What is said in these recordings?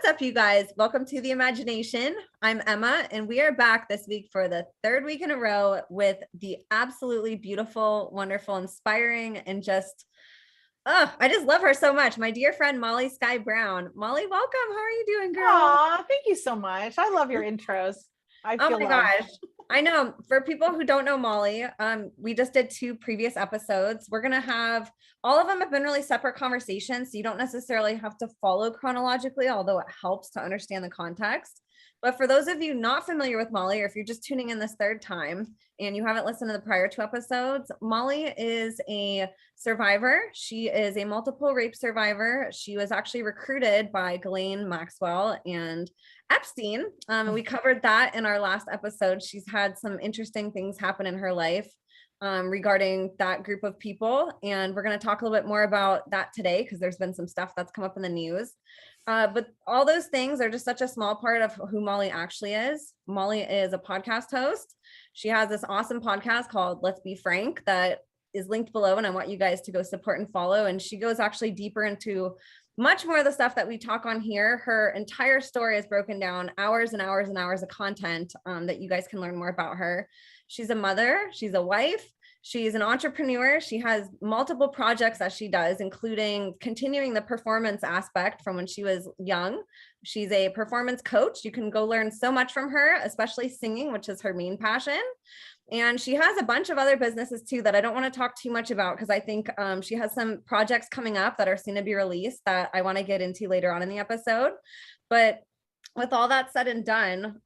up, you guys? Welcome to The Imagination. I'm Emma, and we are back this week for the third week in a row with the absolutely beautiful, wonderful, inspiring, and I just love her so much. My dear friend, Molly Skye Brown. Molly, welcome. How are you doing, girl? Aw, thank you so much. I love your intros. Oh my gosh. I know. For people who don't know Molly, we just did 2 previous episodes. We're going to have, all of them have been really separate conversations. So you don't necessarily have to follow chronologically, although it helps to understand the context. But for those of you not familiar with Molly, or if you're just tuning in this third time and you haven't listened to the prior 2 episodes, Molly is a survivor. She is a multiple rape survivor. She was actually recruited by Ghislaine Maxwell and Epstein. We covered that in our last episode. She's had some interesting things happen in her life regarding that group of people. And we're going to talk a little bit more about that today because there's been some stuff that's come up in the news. But all those things are just such a small part of who Molly actually is. Molly is a podcast host. She has this awesome podcast called Let's Be Frank that is linked below, and I want you guys to go support and follow. And she goes actually deeper into much more of the stuff that we talk on here. Her entire story is broken down, hours and hours and hours of content that you guys can learn more about her. She's a mother, she's a wife, she's an entrepreneur. She has multiple projects that she does, including continuing the performance aspect from when she was young. She's a performance coach. You can go learn so much from her, especially singing, which is her main passion. And she has a bunch of other businesses too that I don't want to talk too much about because I think she has some projects coming up that are soon to be released that I want to get into later on in the episode. But with all that said and done,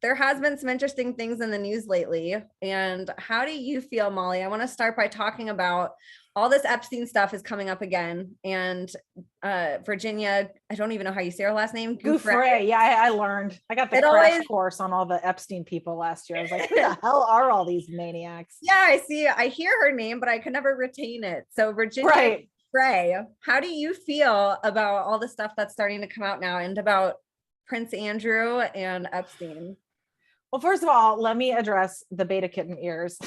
there has been some interesting things in the news lately. And how do you feel, Molly? I want to start by talking about all this Epstein stuff is coming up again. And Virginia, I don't even know how you say her last name. Giuffre. Yeah, I learned. I got the crash course on all the Epstein people last year. I was like, who the hell are all these maniacs? Yeah, I see. I hear her name, but I could never retain it. So Virginia Giuffre, how do you feel about all the stuff that's starting to come out now and about Prince Andrew and Epstein? Well, first of all, let me address the beta kitten ears.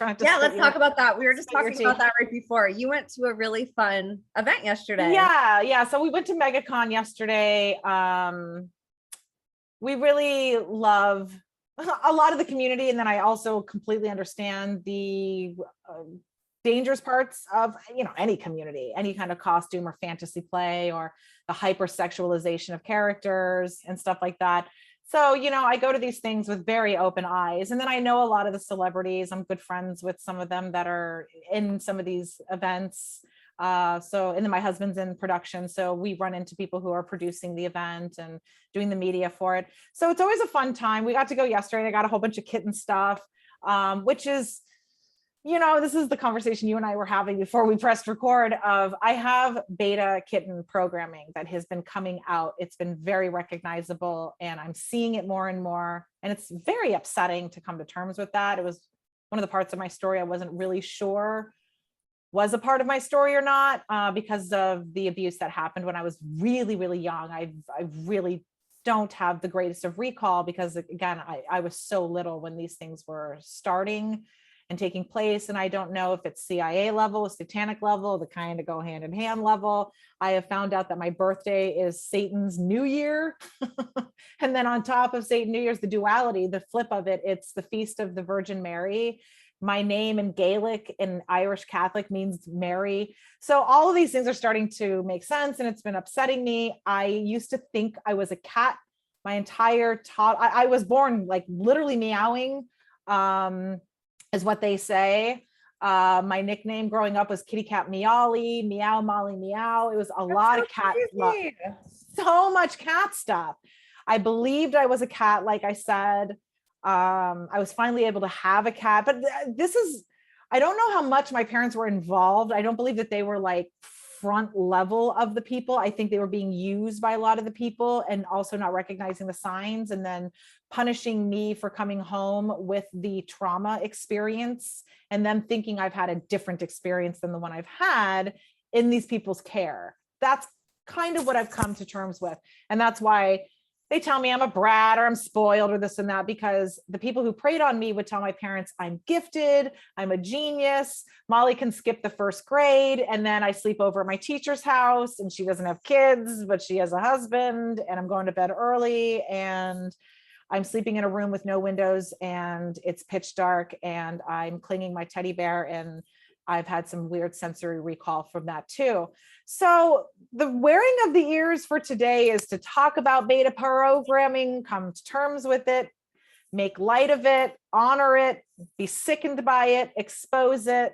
Let's talk about that. We were just talking about that right before. You went to a really fun event yesterday. Yeah. So we went to MegaCon yesterday. We really love a lot of the community, and then I also completely understand the dangerous parts of any community, any kind of costume or fantasy play, or the hypersexualization of characters and stuff like that. So, I go to these things with very open eyes. And then I know a lot of the celebrities. I'm good friends with some of them that are in some of these events. And then my husband's in production. So we run into people who are producing the event and doing the media for it. So it's always a fun time. We got to go yesterday. I got a whole bunch of kitten stuff, which is, this is the conversation you and I were having before we pressed record of, I have beta kitten programming that has been coming out. It's been very recognizable and I'm seeing it more and more. And it's very upsetting to come to terms with that. It was one of the parts of my story I wasn't really sure was a part of my story or not, because of the abuse that happened when I was really, really young. I really don't have the greatest of recall because, again, I was so little when these things were starting and taking place. And I don't know if it's CIA level, satanic level, the kind of go hand in hand level. I have found out that my birthday is Satan's New Year. And then on top of Satan New Year's, the duality, the flip of it, it's the Feast of the Virgin Mary. My name in Gaelic and Irish Catholic means Mary. So all of these things are starting to make sense. And it's been upsetting me. I used to think I was a cat my entire I was born like literally meowing. Is what they say. My nickname growing up was Kitty Cat Meowly, Meow Molly Meow. It was a lot of cat love, so much cat stuff. I believed I was a cat, like I said. I was finally able to have a cat, but I don't know how much my parents were involved. I don't believe that they were like front level of the people. I think they were being used by a lot of the people and also not recognizing the signs and then punishing me for coming home with the trauma experience and them thinking I've had a different experience than the one I've had in these people's care. That's kind of what I've come to terms with. And that's why they tell me I'm a brat or I'm spoiled or this and that, because the people who preyed on me would tell my parents I'm gifted, I'm a genius. Molly can skip the first grade, and then I sleep over at my teacher's house, and she doesn't have kids, but she has a husband, and I'm going to bed early, and I'm sleeping in a room with no windows, and it's pitch dark, and I'm clinging my teddy bear, and I've had some weird sensory recall from that too. So the wearing of the ears for today is to talk about beta programming, come to terms with it, make light of it, honor it, be sickened by it, expose it,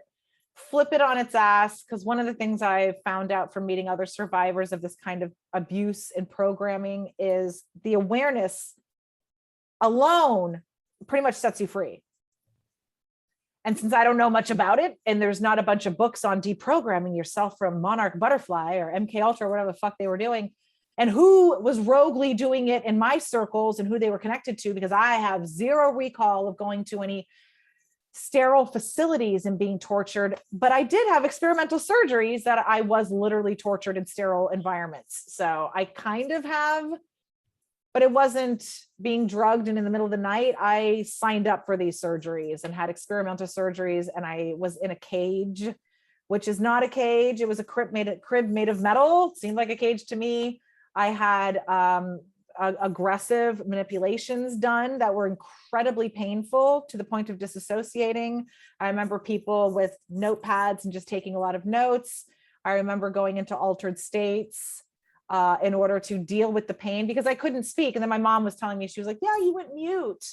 flip it on its ass. Because one of the things I've found out from meeting other survivors of this kind of abuse and programming is the awareness alone pretty much sets you free. And since I don't know much about it, and there's not a bunch of books on deprogramming yourself from Monarch Butterfly or MK Ultra or whatever the fuck they were doing, and who was roguely doing it in my circles and who they were connected to, because I have zero recall of going to any sterile facilities and being tortured, but I did have experimental surgeries that I was literally tortured in sterile environments. So I kind of have, but it wasn't being drugged and in the middle of the night. I signed up for these surgeries and had experimental surgeries, and I was in a cage, which is not a cage. It was a crib made of metal. It seemed like a cage to me. I had aggressive manipulations done that were incredibly painful to the point of disassociating. I remember people with notepads and just taking a lot of notes. I remember going into altered states in order to deal with the pain, because I couldn't speak. And then my mom was telling me, she was like, yeah, you went mute.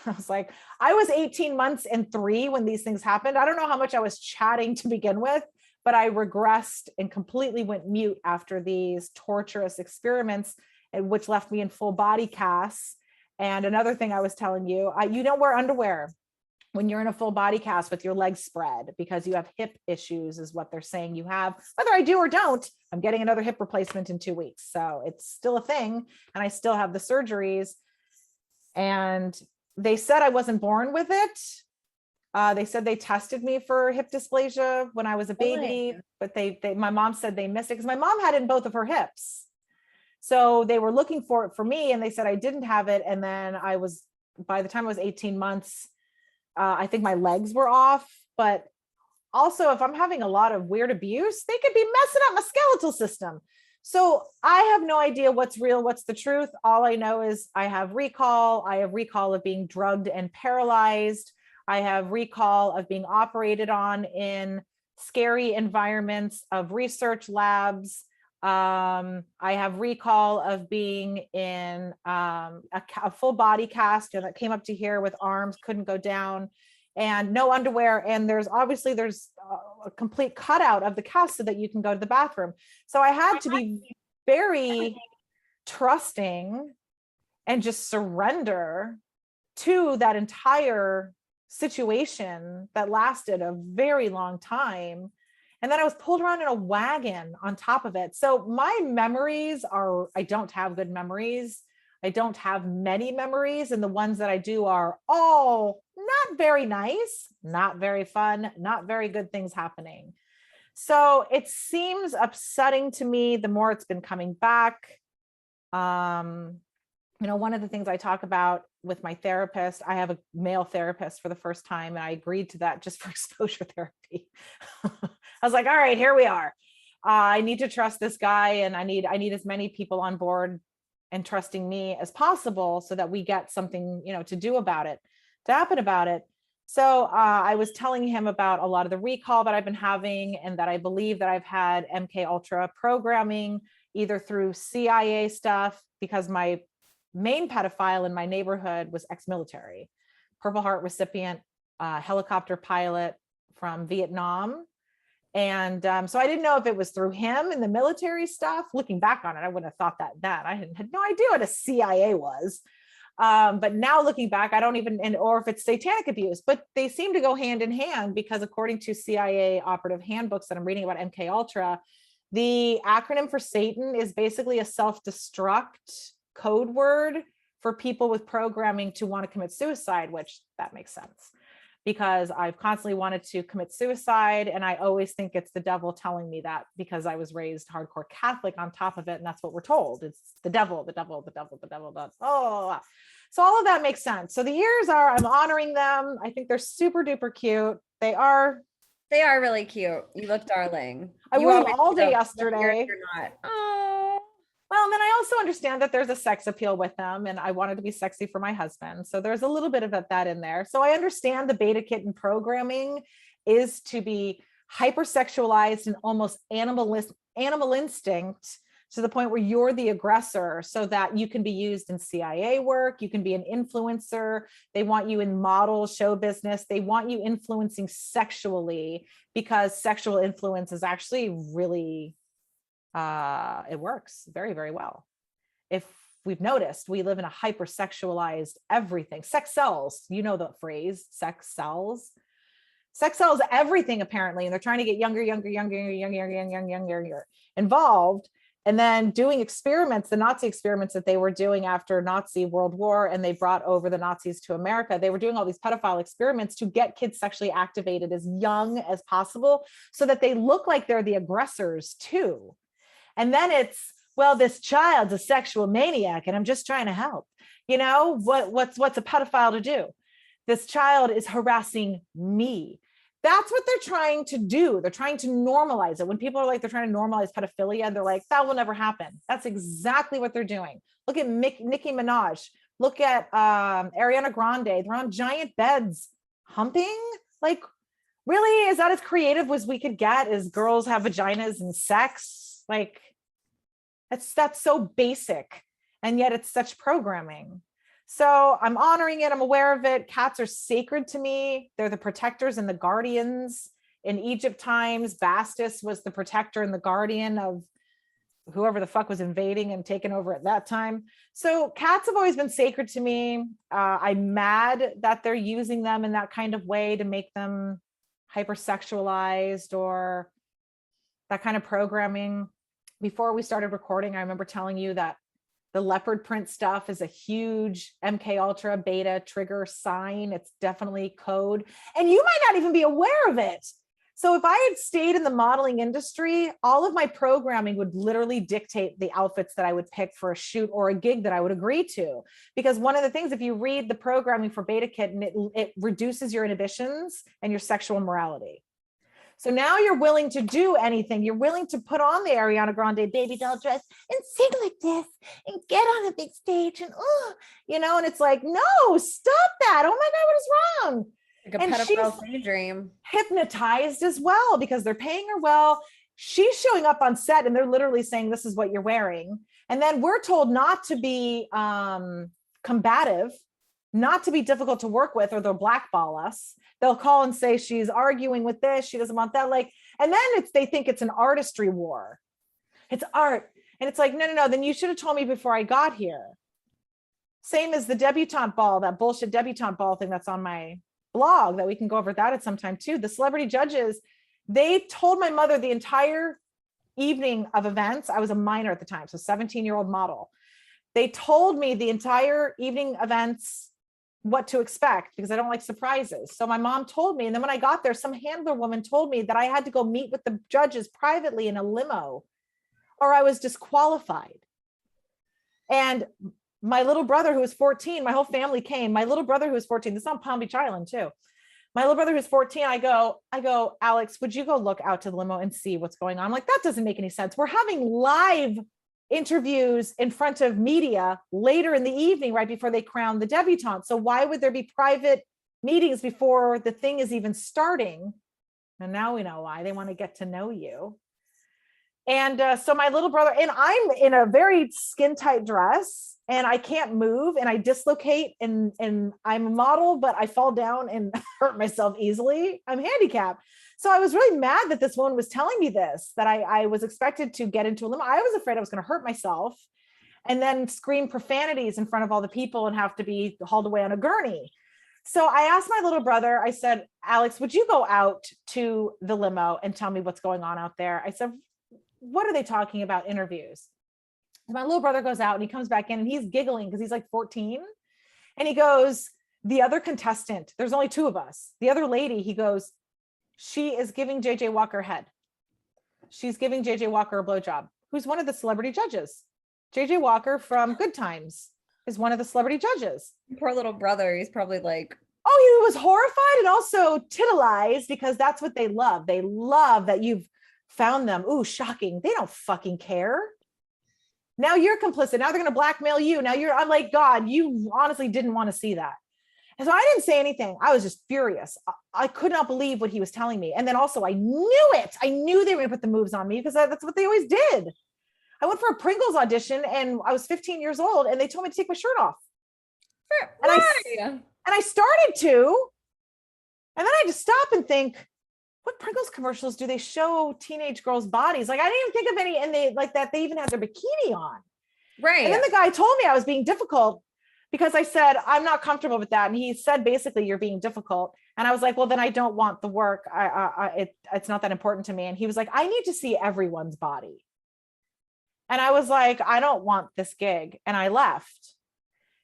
I was like, I was 18 months and 3 when these things happened. I don't know how much I was chatting to begin with, but I regressed and completely went mute after these torturous experiments, which left me in full body casts. And another thing I was telling you, you don't wear underwear when you're in a full body cast with your legs spread, because you have hip issues is what they're saying you have. Whether I do or don't, I'm getting another hip replacement in 2 weeks. So it's still a thing. And I still have the surgeries. And they said I wasn't born with it. They said they tested me for hip dysplasia when I was a baby, but my mom said they missed it because my mom had it in both of her hips. So they were looking for it for me, and they said I didn't have it. And then by the time I was 18 months, I think my legs were off. But also, if I'm having a lot of weird abuse, they could be messing up my skeletal system. So I have no idea what's real, what's the truth. All I know is I have recall. I have recall of being drugged and paralyzed. I have recall of being operated on in scary environments of research labs. I have recall of being in a full body cast that came up to here with arms, couldn't go down, and no underwear. And there's a complete cutout of the cast so that you can go to the bathroom. So I had to be very trusting and just surrender to that entire situation that lasted a very long time. And then I was pulled around in a wagon on top of it. So my memories I don't have good memories. I don't have many memories. And the ones that I do are all not very nice, not very fun, not very good things happening. So it seems upsetting to me the more it's been coming back. One of the things I talk about with my therapist, I have a male therapist for the first time, and I agreed to that just for exposure therapy. I was like, all right, here we are. I need to trust this guy, and I need as many people on board and trusting me as possible so that we get something, to do about it, to happen about it. So I was telling him about a lot of the recall that I've been having, and that I believe that I've had MK Ultra programming either through CIA stuff, because my main pedophile in my neighborhood was ex-military, Purple Heart recipient, helicopter pilot from Vietnam. And so I didn't know if it was through him and the military stuff. Looking back on it, I wouldn't have thought that. I had no idea what a CIA was. But now looking back, I don't even, or if it's satanic abuse, but they seem to go hand in hand, because according to CIA operative handbooks that I'm reading about MK Ultra, the acronym for Satan is basically a self-destruct code word for people with programming to want to commit suicide, which that makes sense. because I've constantly wanted to commit suicide. And I always think it's the devil telling me that, because I was raised hardcore Catholic on top of it. And that's what we're told. It's the devil, the devil, the devil, the devil. Oh, so all of that makes sense. So the ears are, I'm honoring them. I think they're super duper cute. They are really cute. You look darling. I You wore them always all day do. yesterday. You're not. Oh. Well, and then I also understand that there's a sex appeal with them, and I wanted to be sexy for my husband. So there's a little bit of that in there. So I understand the beta kitten programming is to be hypersexualized and almost animal instinct, to the point where you're the aggressor, so that you can be used in CIA work. You can be an influencer. They want you in model show business. They want you influencing sexually, because sexual influence is actually really, it works very, very well. If we've noticed, we live in a hypersexualized everything. Sex sells, you know the phrase, sex sells. Sex sells everything apparently, and they're trying to get younger involved. And then doing experiments, the Nazi experiments that they were doing after Nazi World War, and they brought over the Nazis to America. They were doing all these pedophile experiments to get kids sexually activated as young as possible, so that they look like they're the aggressors too. And then it's, well, this child's a sexual maniac and I'm just trying to help. You know, what's a pedophile to do? This child is harassing me. That's what they're trying to do. They're trying to normalize it. When people are like, they're trying to normalize pedophilia, they're like, that will never happen. That's exactly what they're doing. Look at Nicki Minaj. Look at Ariana Grande. They're on giant beds humping. Like, really? Is that as creative as we could get? Is girls have vaginas and sex? Like, that's so basic. And yet it's such programming. So I'm honoring it. I'm aware of it. Cats are sacred to me. They're the protectors and the guardians. In Egypt times, Bastus was the protector and the guardian of whoever the fuck was invading and taking over at that time. So cats have always been sacred to me. I'm mad that they're using them in that kind of way to make them hypersexualized or that kind of programming. Before we started recording, I remember telling you that the leopard print stuff is a huge MK Ultra beta trigger sign. It's definitely code. And you might not even be aware of it. So if I had stayed in the modeling industry, all of my programming would literally dictate the outfits that I would pick for a shoot or a gig that I would agree to. Because one of the things, if you read the programming for Beta Kitten, it reduces your inhibitions and your sexual morality. So now you're willing to do anything. You're willing to put on the Ariana Grande baby doll dress and sing like this and get on a big stage and, and it's like, no, stop that. Oh my God, what is wrong? Like a pedophile's daydream. Hypnotized as well, because they're paying her well. She's showing up on set and they're literally saying, this is what you're wearing. And then we're told not to be combative, not to be difficult to work with, or they'll blackball us. They'll call and say she's arguing with this, she doesn't want that. Like, and then they think it's an artistry war. It's art. And it's like, no, then you should have told me before I got here. Same as the debutante ball, that bullshit debutante ball thing that's on my blog, that we can go over that at some time too. The celebrity judges, they told my mother the entire evening of events. I was a minor at the time, so 17-year-old model. They told me the entire evening events what to expect, because I don't like surprises. So my mom told me, and then when I got there, some handler woman told me that I had to go meet with the judges privately in a limo or I was disqualified. And my little brother, who was 14, my whole family came. My little brother, who was 14, this is on Palm Beach Island too. My little brother, who's 14, I go, Alex, would you go look out to the limo and see what's going on? I'm like, that doesn't make any sense. We're having live interviews in front of media later in the evening, right before they crown the debutante. So why would there be private meetings before the thing is even starting? And now we know why. They want to get to know you. And so my little brother, and I'm in a very skin tight dress and I can't move and I dislocate and I'm a model, but I fall down and hurt myself easily. I'm handicapped. So I was really mad that this woman was telling me this, that I was expected to get into a limo. I was afraid I was going to hurt myself and then scream profanities in front of all the people and have to be hauled away on a gurney. So I asked my little brother, I said, Alex, would you go out to the limo and tell me what's going on out there? I said, what are they talking about? Interviews. My little brother goes out and he comes back in and he's giggling because he's like 14. And he goes, The other contestant, there's only two of us. The other lady, he goes, she is giving JJ Walker head. She's giving JJ Walker a blowjob, who's one of the celebrity judges. JJ Walker from Good Times is one of the celebrity judges. Poor little brother. He's probably like, oh, he was horrified and also titillized because that's what they love. They love that you've found them. Ooh, shocking. They don't fucking care. Now you're complicit. Now they're going to blackmail you. I'm like, God, you honestly didn't want to see that. And so I didn't say anything. I was just furious. I could not believe what he was telling me. And then also I knew it. I knew they were going to put the moves on me because that's what they always did. I went for a Pringles audition and I was 15 years old and they told me to take my shirt off. And I started to, and then I just stop and think, what Pringles commercials do they show teenage girls' bodies? Like I didn't even think of any, and they like that they even had their bikini on. Right. And then the guy told me I was being difficult because I said, I'm not comfortable with that. And he said, basically, you're being difficult. And I was like, well, then I don't want the work. It's not that important to me. And he was like, I need to see everyone's body. And I was like, I don't want this gig. And I left.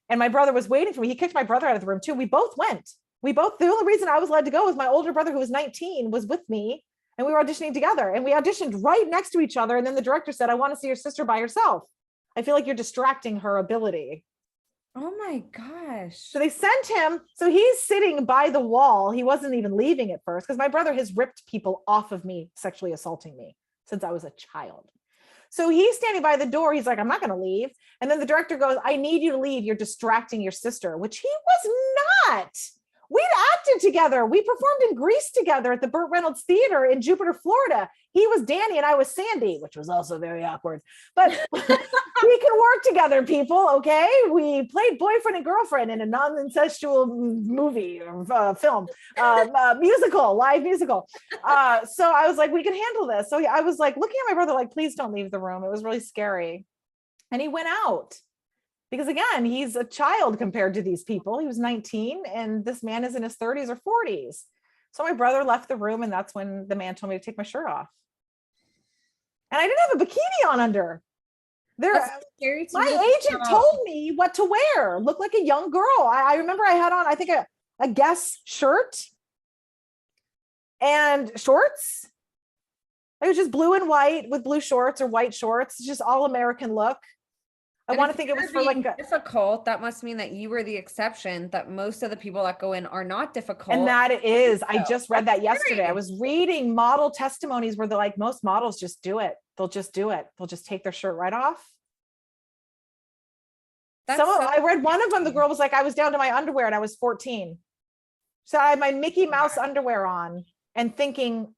And my brother was waiting for me. He kicked my brother out of the room too. We both went. The only reason I was allowed to go was my older brother, who was 19, was with me. And we were auditioning together. And we auditioned right next to each other. And then the director said, I want to see your sister by herself. I feel like you're distracting her ability. Oh my gosh. So they sent him. So he's sitting by the wall. He wasn't even leaving at first because my brother has ripped people off of me, sexually assaulting me since I was a child. So he's standing by the door. He's like, I'm not going to leave. And then the director goes, I need you to leave. You're distracting your sister, which he was not. We'd acted together. We performed in Greece together at the Burt Reynolds Theater in Jupiter, Florida. He was Danny and I was Sandy, which was also very awkward. But we can work together, people, okay? We played boyfriend and girlfriend in a non-incestual movie or film, live musical. So I was like, we can handle this. So I was like looking at my brother like, please don't leave the room. It was really scary. And he went out. Because again, he's a child compared to these people. He was 19 and this man is in his 30s or 40s. So my brother left the room and that's when the man told me to take my shirt off. And I didn't have a bikini on under. My agent told me what to wear. Look like a young girl. I remember I had on, I think a Guess shirt and shorts. It was just blue and white with blue shorts or white shorts. It's just all American look. I want to think it was for like difficult. That must mean that you were the exception, that most of the people that go in are not difficult. And that it is. I just read that yesterday. I was reading model testimonies where they're like, most models just do it. They'll just do it. They'll just take their shirt right off. I read one of them, the girl was like, I was down to my underwear and I was 14. So I had my Mickey Mouse underwear on and thinking,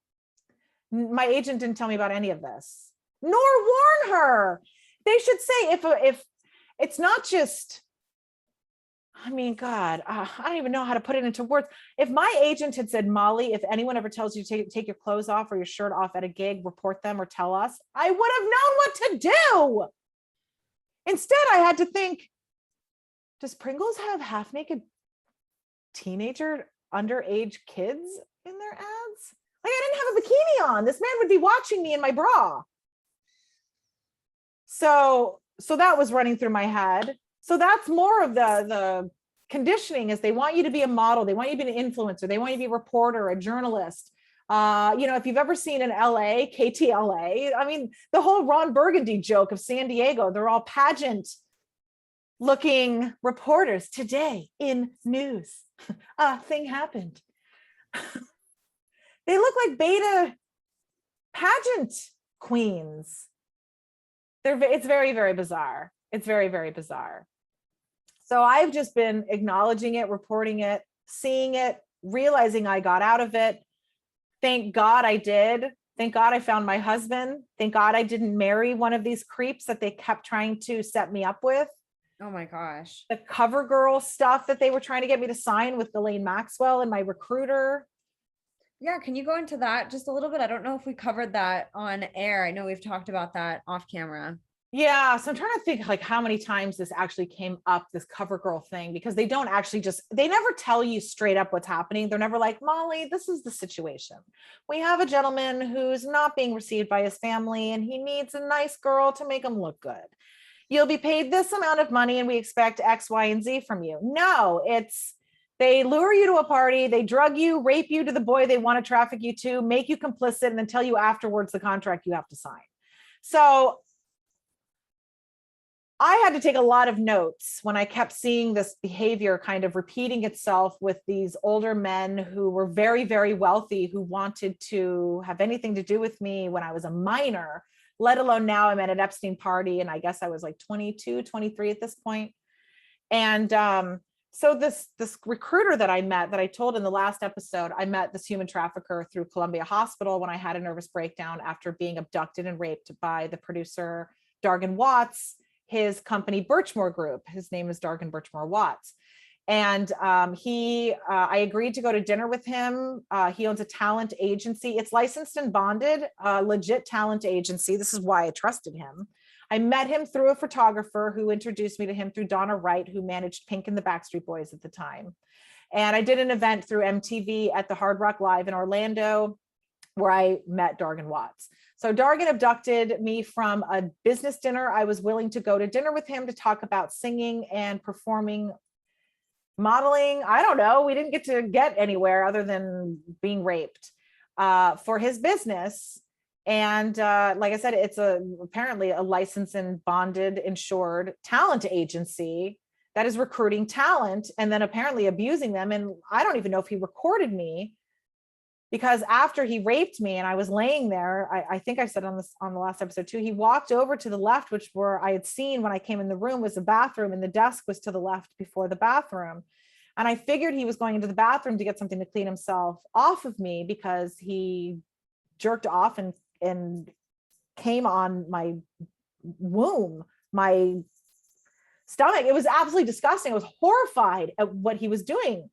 my agent didn't tell me about any of this, nor warn her. They should say if it's not just, I mean, God, I don't even know how to put it into words. If my agent had said, Molly, if anyone ever tells you to take your clothes off or your shirt off at a gig, report them or tell us, I would have known what to do. Instead, I had to think, does Pringles have half naked teenager underage kids in their ads? Like I didn't have a bikini on. This man would be watching me in my bra. So that was running through my head. So that's more of the conditioning is they want you to be a model. They want you to be an influencer. They want you to be a reporter, a journalist. If you've ever seen in LA, KTLA, I mean, the whole Ron Burgundy joke of San Diego, they're all pageant looking reporters. Today in news, a thing happened. They look like beta pageant queens. It's very, very bizarre. It's very, very bizarre. So I've just been acknowledging it, reporting it, seeing it, realizing I got out of it. Thank God I did. Thank God I found my husband. Thank God I didn't marry one of these creeps that they kept trying to set me up with. Oh my gosh. The cover girl stuff that they were trying to get me to sign with Ghislaine Maxwell and my recruiter. Yeah, can you go into that just a little bit? I don't know if we covered that on air. I know we've talked about that off camera. Yeah, so I'm trying to think like how many times this actually came up, this cover girl thing, because they don't actually they never tell you straight up what's happening. They're never like, Molly, this is the situation. We have a gentleman who's not being received by his family and he needs a nice girl to make him look good. You'll be paid this amount of money and we expect X, Y, and Z from you. No, it's They lure you to a party, they drug you, rape you to the boy they want to traffic you to, make you complicit, and then tell you afterwards the contract you have to sign. So I had to take a lot of notes when I kept seeing this behavior kind of repeating itself with these older men who were very, very wealthy, who wanted to have anything to do with me when I was a minor, let alone now I'm at an Epstein party. And I guess I was like 22, 23 at this point. And so this recruiter that I met, that I told in the last episode, I met this human trafficker through Columbia Hospital when I had a nervous breakdown after being abducted and raped by the producer, Dargan Watts, his company Birchmore Group. His name is Dargan Birchmore Watts. And I agreed to go to dinner with him. He owns a talent agency. It's licensed and bonded, legit talent agency. This is why I trusted him. I met him through a photographer who introduced me to him through Donna Wright, who managed Pink and the Backstreet Boys at the time. And I did an event through MTV at the Hard Rock Live in Orlando, where I met Dargan Watts. So Dargan abducted me from a business dinner. I was willing to go to dinner with him to talk about singing and performing, modeling. I don't know. We didn't get anywhere other than being raped for his business. And like I said, it's apparently a licensed and bonded, insured talent agency that is recruiting talent and then apparently abusing them. And I don't even know if he recorded me, because after he raped me and I was laying there, I think I said on the last episode too, he walked over to the left, which where I had seen when I came in the room was the bathroom, and the desk was to the left before the bathroom. And I figured he was going into the bathroom to get something to clean himself off of me, because he jerked off and came on my womb, my stomach. It was absolutely disgusting. I was horrified at what he was doing.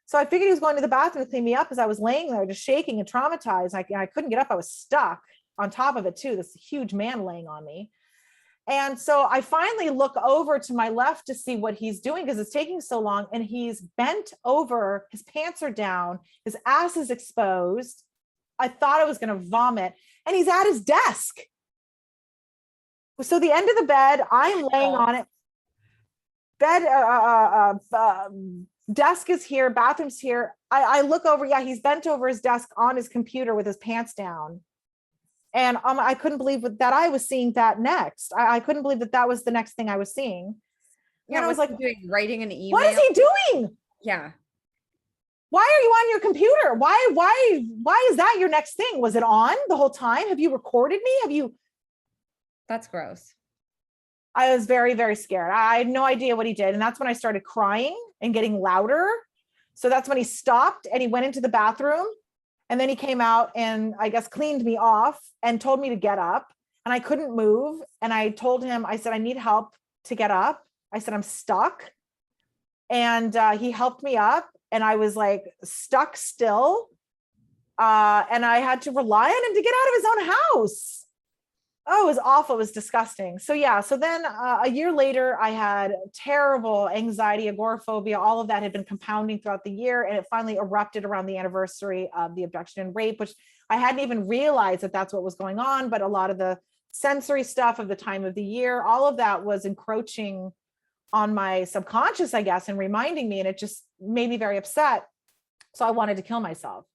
So I figured he was going to the bathroom to clean me up as I was laying there just shaking and traumatized. I couldn't get up. I was stuck on top of it too, this huge man laying on me. And so I finally look over to my left to see what he's doing, because it's taking so long. And he's bent over, his pants are down, his ass is exposed. I thought I was going to vomit, and he's at his desk. So the end of the bed, I'm laying on it. Desk is here, bathroom's here. I look over, yeah, he's bent over his desk on his computer with his pants down. And I couldn't believe that I was seeing that next. I couldn't believe that was the next thing I was seeing. Yeah, and I was like, doing? Writing an email? What is he doing? Yeah. Why are you on your computer? Why is that your next thing? Was it on the whole time? Have you recorded me? That's gross. I was very, very scared. I had no idea what he did. And that's when I started crying and getting louder. So that's when he stopped and he went into the bathroom, and then he came out and I guess cleaned me off and told me to get up, and I couldn't move. And I told him, I said, I need help to get up. I said, I'm stuck. And he helped me up, and I was like stuck still. And I had to rely on him to get out of his own house. Oh, it was awful. It was disgusting. So yeah. So then a year later, I had terrible anxiety, agoraphobia. All of that had been compounding throughout the year. And it finally erupted around the anniversary of the abduction and rape, which I hadn't even realized that that's what was going on. But a lot of the sensory stuff of the time of the year, all of that was encroaching on my subconscious, I guess, and reminding me. And it just made me very upset. So I wanted to kill myself.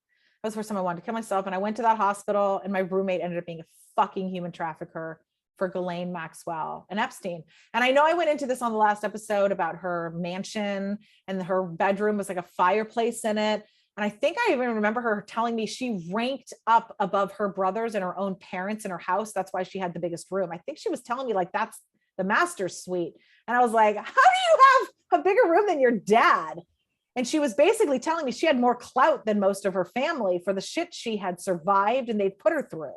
That was the first time I wanted to kill myself. And I went to that hospital, and my roommate ended up being a fucking human trafficker for Ghis-lane, Maxwell, and Epstein. And I know I went into this on the last episode about her mansion, and her bedroom was like a fireplace in it. And I think I even remember her telling me she ranked up above her brothers and her own parents in her house. That's why she had the biggest room. I think she was telling me like, that's the master's suite. And I was like, how do you have a bigger room than your dad? And she was basically telling me she had more clout than most of her family for the shit she had survived and they'd put her through.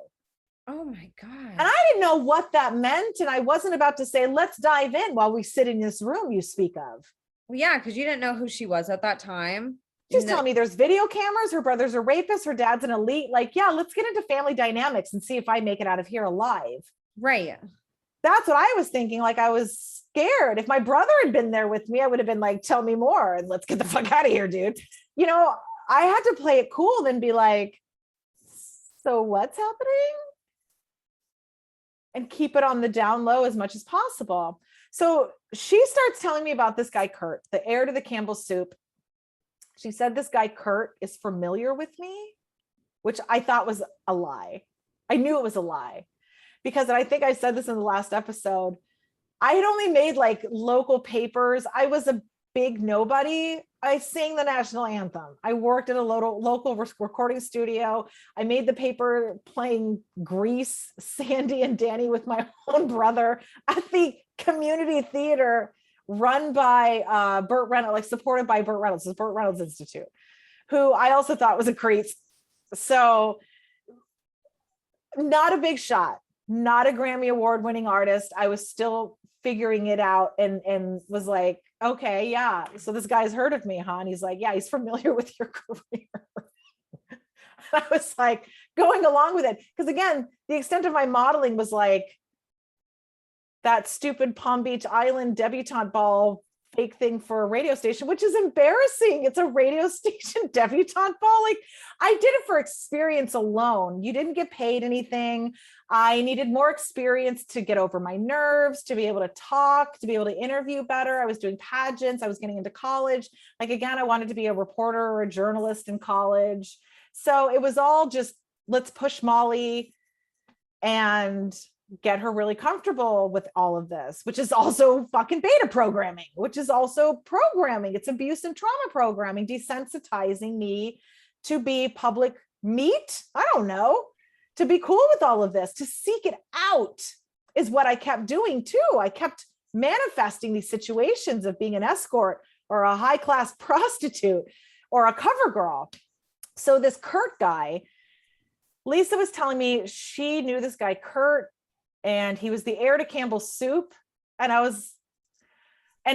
Oh my God. And I didn't know what that meant. And I wasn't about to say, let's dive in while we sit in this room you speak of. Well, yeah, because you didn't know who she was at that time. She's telling me there's video cameras, her brother's a rapist, her dad's an elite. Like, yeah, let's get into family dynamics and see if I make it out of here alive. Right. That's what I was thinking. Like, I was scared. If my brother had been there with me, I would have been like, tell me more and let's get the fuck out of here, dude. You know, I had to play it cool, then be like, so what's happening? And keep it on the down low as much as possible. So she starts telling me about this guy, Kurt, the heir to the Campbell soup. She said this guy Kurt is familiar with me, which I thought was a lie. I knew it was a lie because I think I said this in the last episode. I had only made like local papers. I was a big nobody. I sang the national anthem. I worked at a local recording studio. I made the paper playing Grease, Sandy and Danny with my own brother at the community theater run by Burt Reynolds, like supported by Burt Reynolds, the Burt Reynolds Institute, who I also thought was a creep. So not a big shot, not a Grammy Award winning artist. I was still figuring it out and was like, okay, yeah. So this guy's heard of me, huh? And he's like, yeah, he's familiar with your career. I was like going along with it. Because again, the extent of my modeling was like that stupid Palm Beach Island debutante ball fake thing for a radio station, which is embarrassing. It's a radio station debutante ball. Like I did it for experience alone. You didn't get paid anything. I needed more experience to get over my nerves, to be able to talk, to be able to interview better. I was doing pageants. I was getting into college. Like, again, I wanted to be a reporter or a journalist in college. So it was all just, let's push Molly and get her really comfortable with all of this, which is also fucking beta programming, which is also programming. It's abuse and trauma programming, desensitizing me to be public meat. I don't know, to be cool with all of this, to seek it out is what I kept doing too. I kept manifesting these situations of being an escort or a high-class prostitute or a cover girl. So this Kurt guy, Lisa was telling me she knew this guy Kurt, and he was the heir to Campbell's Soup. And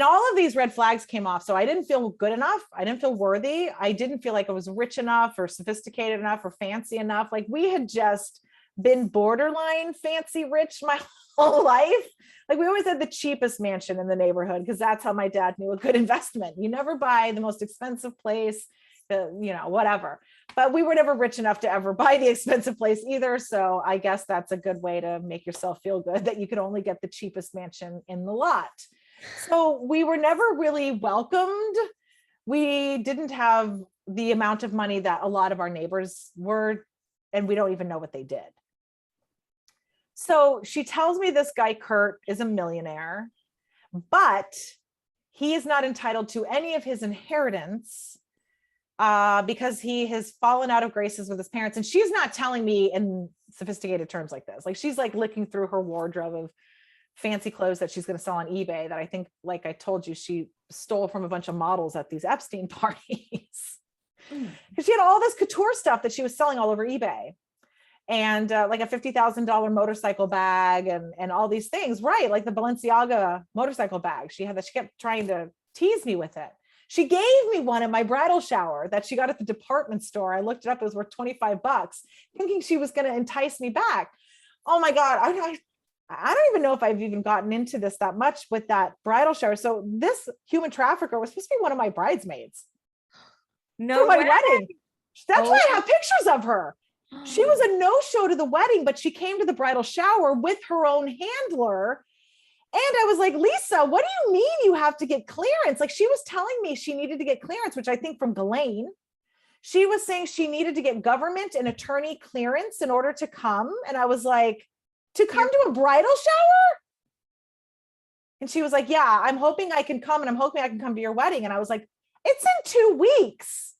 all of these red flags came off. So I didn't feel good enough. I didn't feel worthy. I didn't feel like I was rich enough or sophisticated enough or fancy enough. Like we had just been borderline fancy rich my whole life. Like we always had the cheapest mansion in the neighborhood because that's how my dad knew a good investment. You never buy the most expensive place, whatever. But we were never rich enough to ever buy the expensive place either. So I guess that's a good way to make yourself feel good that you could only get the cheapest mansion in the lot. So we were never really welcomed. We didn't have the amount of money that a lot of our neighbors were, and we don't even know what they did. So she tells me this guy, Kurt, is a millionaire, but he is not entitled to any of his inheritance because he has fallen out of graces with his parents. And she's not telling me in sophisticated terms like this. Like she's like looking through her wardrobe of fancy clothes that she's going to sell on eBay that I think, like I told you, she stole from a bunch of models at these Epstein parties. Because she had all this couture stuff that she was selling all over eBay. And like a $50,000 motorcycle bag and all these things, right? Like the Balenciaga motorcycle bag. She kept trying to tease me with it. She gave me one at my bridal shower that she got at the department store. I looked it up, it was worth $25, thinking she was going to entice me back. Oh my God. I don't even know if I've even gotten into this that much with that bridal shower. So this human trafficker was supposed to be one of my bridesmaids. No for my way. wedding. That's why I have pictures of her. She was a no-show to the wedding, but she came to the bridal shower with her own handler. And I was like, Lisa, what do you mean you have to get clearance? Like she was telling me she needed to get clearance, which I think from Ghis-lane. She was saying she needed to get government and attorney clearance in order to come. And I was like, to come to a bridal shower? And she was like, yeah, I'm hoping I can come and I'm hoping I can come to your wedding. And I was like, it's in 2 weeks.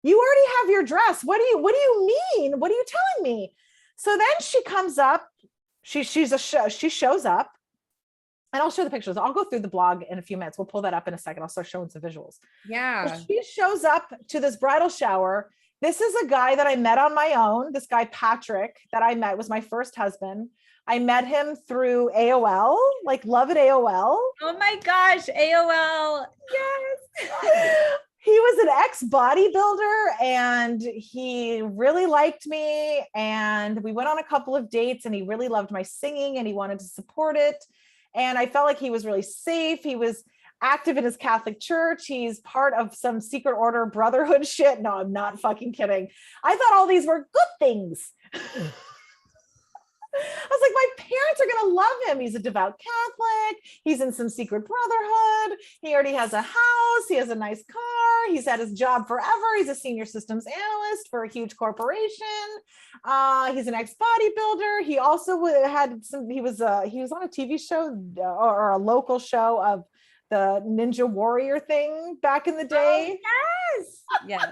You already have your dress. What do you mean? What are you telling me? So then she comes up, she shows up, and I'll show the pictures. I'll go through the blog in a few minutes. We'll pull that up in a second. I'll start showing some visuals. Yeah. So she shows up to this bridal shower. This is a guy that I met on my own. This guy, Patrick, that I met was my first husband. I met him through AOL, like love at AOL. Oh my gosh, AOL. Yes. He was an ex-bodybuilder and he really liked me. And we went on a couple of dates and he really loved my singing and he wanted to support it. And I felt like he was really safe. He was active in his Catholic church. He's part of some secret order brotherhood shit. No, I'm not fucking kidding. I thought all these were good things. I was like, my parents are going to love him. He's a devout Catholic. He's in some secret brotherhood. He already has a house. He has a nice car. He's had his job forever. He's a senior systems analyst for a huge corporation. He's an ex-bodybuilder. He also had some, he was on a TV show or a local show of the Ninja Warrior thing back in the day. Oh, yes. Yes.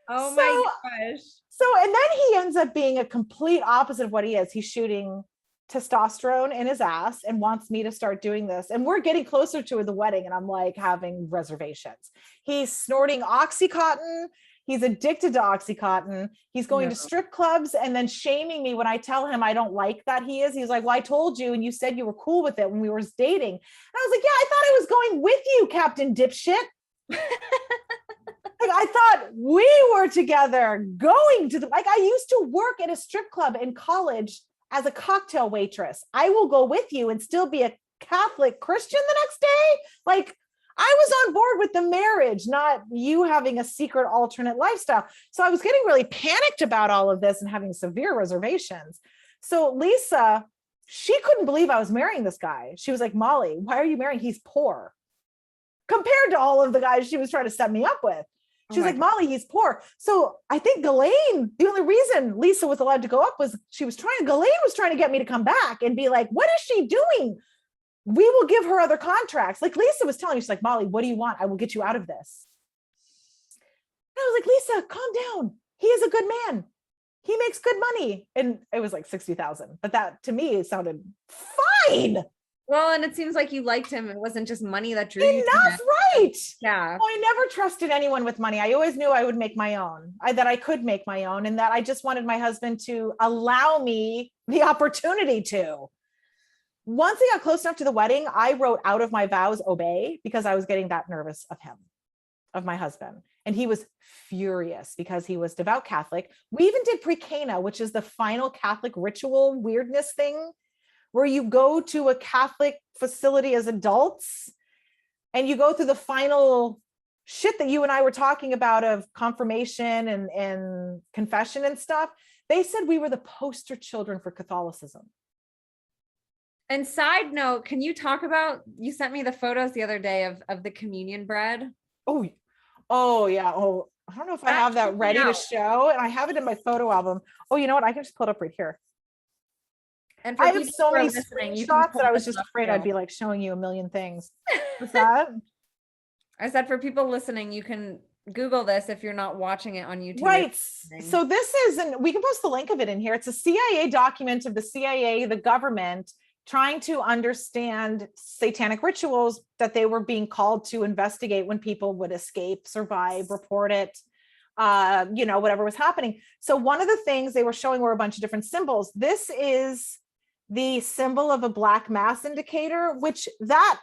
Oh my gosh. So, and then he ends up being a complete opposite of what he is. He's shooting testosterone in his ass and wants me to start doing this. And we're getting closer to the wedding and I'm like having reservations. He's snorting Oxycontin. He's addicted to Oxycontin. He's going to strip clubs and then shaming me when I tell him I don't like that he is. He's like, well, I told you and you said you were cool with it when we were dating. And I was like, yeah, I thought I was going with you, Captain Dipshit. Like, I thought we were together going to I used to work at a strip club in college as a cocktail waitress. I will go with you and still be a Catholic Christian the next day. Like, I was on board with the marriage, not you having a secret alternate lifestyle. So I was getting really panicked about all of this and having severe reservations. So Lisa, she couldn't believe I was marrying this guy. She was like, Molly, why are you marrying? He's poor compared to all of the guys she was trying to set me up with. She's like, Molly, he's poor. So I think Ghis-lane, the only reason Lisa was allowed to go up was Ghis-lane was trying to get me to come back and be like, what is she doing? We will give her other contracts. Like Lisa was telling me, she's like, Molly, what do you want? I will get you out of this. And I was like, Lisa, calm down. He is a good man. He makes good money. And it was like 60,000, but that to me, it sounded fine. Well, and it seems like you liked him. It wasn't just money that drew you. Enough, right? Yeah. Well, I never trusted anyone with money. I always knew I would make my own, that I could make my own, and that I just wanted my husband to allow me the opportunity to. Once I got close enough to the wedding, I wrote out of my vows, obey, because I was getting that nervous of him, of my husband. And he was furious because he was devout Catholic. We even did pre-Cana, which is the final Catholic ritual weirdness thing, where you go to a Catholic facility as adults and you go through the final shit that you and I were talking about of confirmation and confession and stuff. They said we were the poster children for Catholicism. And side note, can you talk about, you sent me the photos the other day of the communion bread. Oh yeah. Oh, I don't know if I have that ready to show, and I have it in my photo album. Oh, you know what? I can just pull it up right here. And I have so many screenshots that I was just afraid I'd be like showing you a million things. What's that? I said for people listening, you can Google this if you're not watching it on YouTube. Right. So this is, and we can post the link of it in here. It's a CIA document of the CIA, the government, trying to understand satanic rituals that they were being called to investigate when people would escape, survive, report it. Whatever was happening. So one of the things they were showing were a bunch of different symbols. This is the symbol of a black mass indicator, which that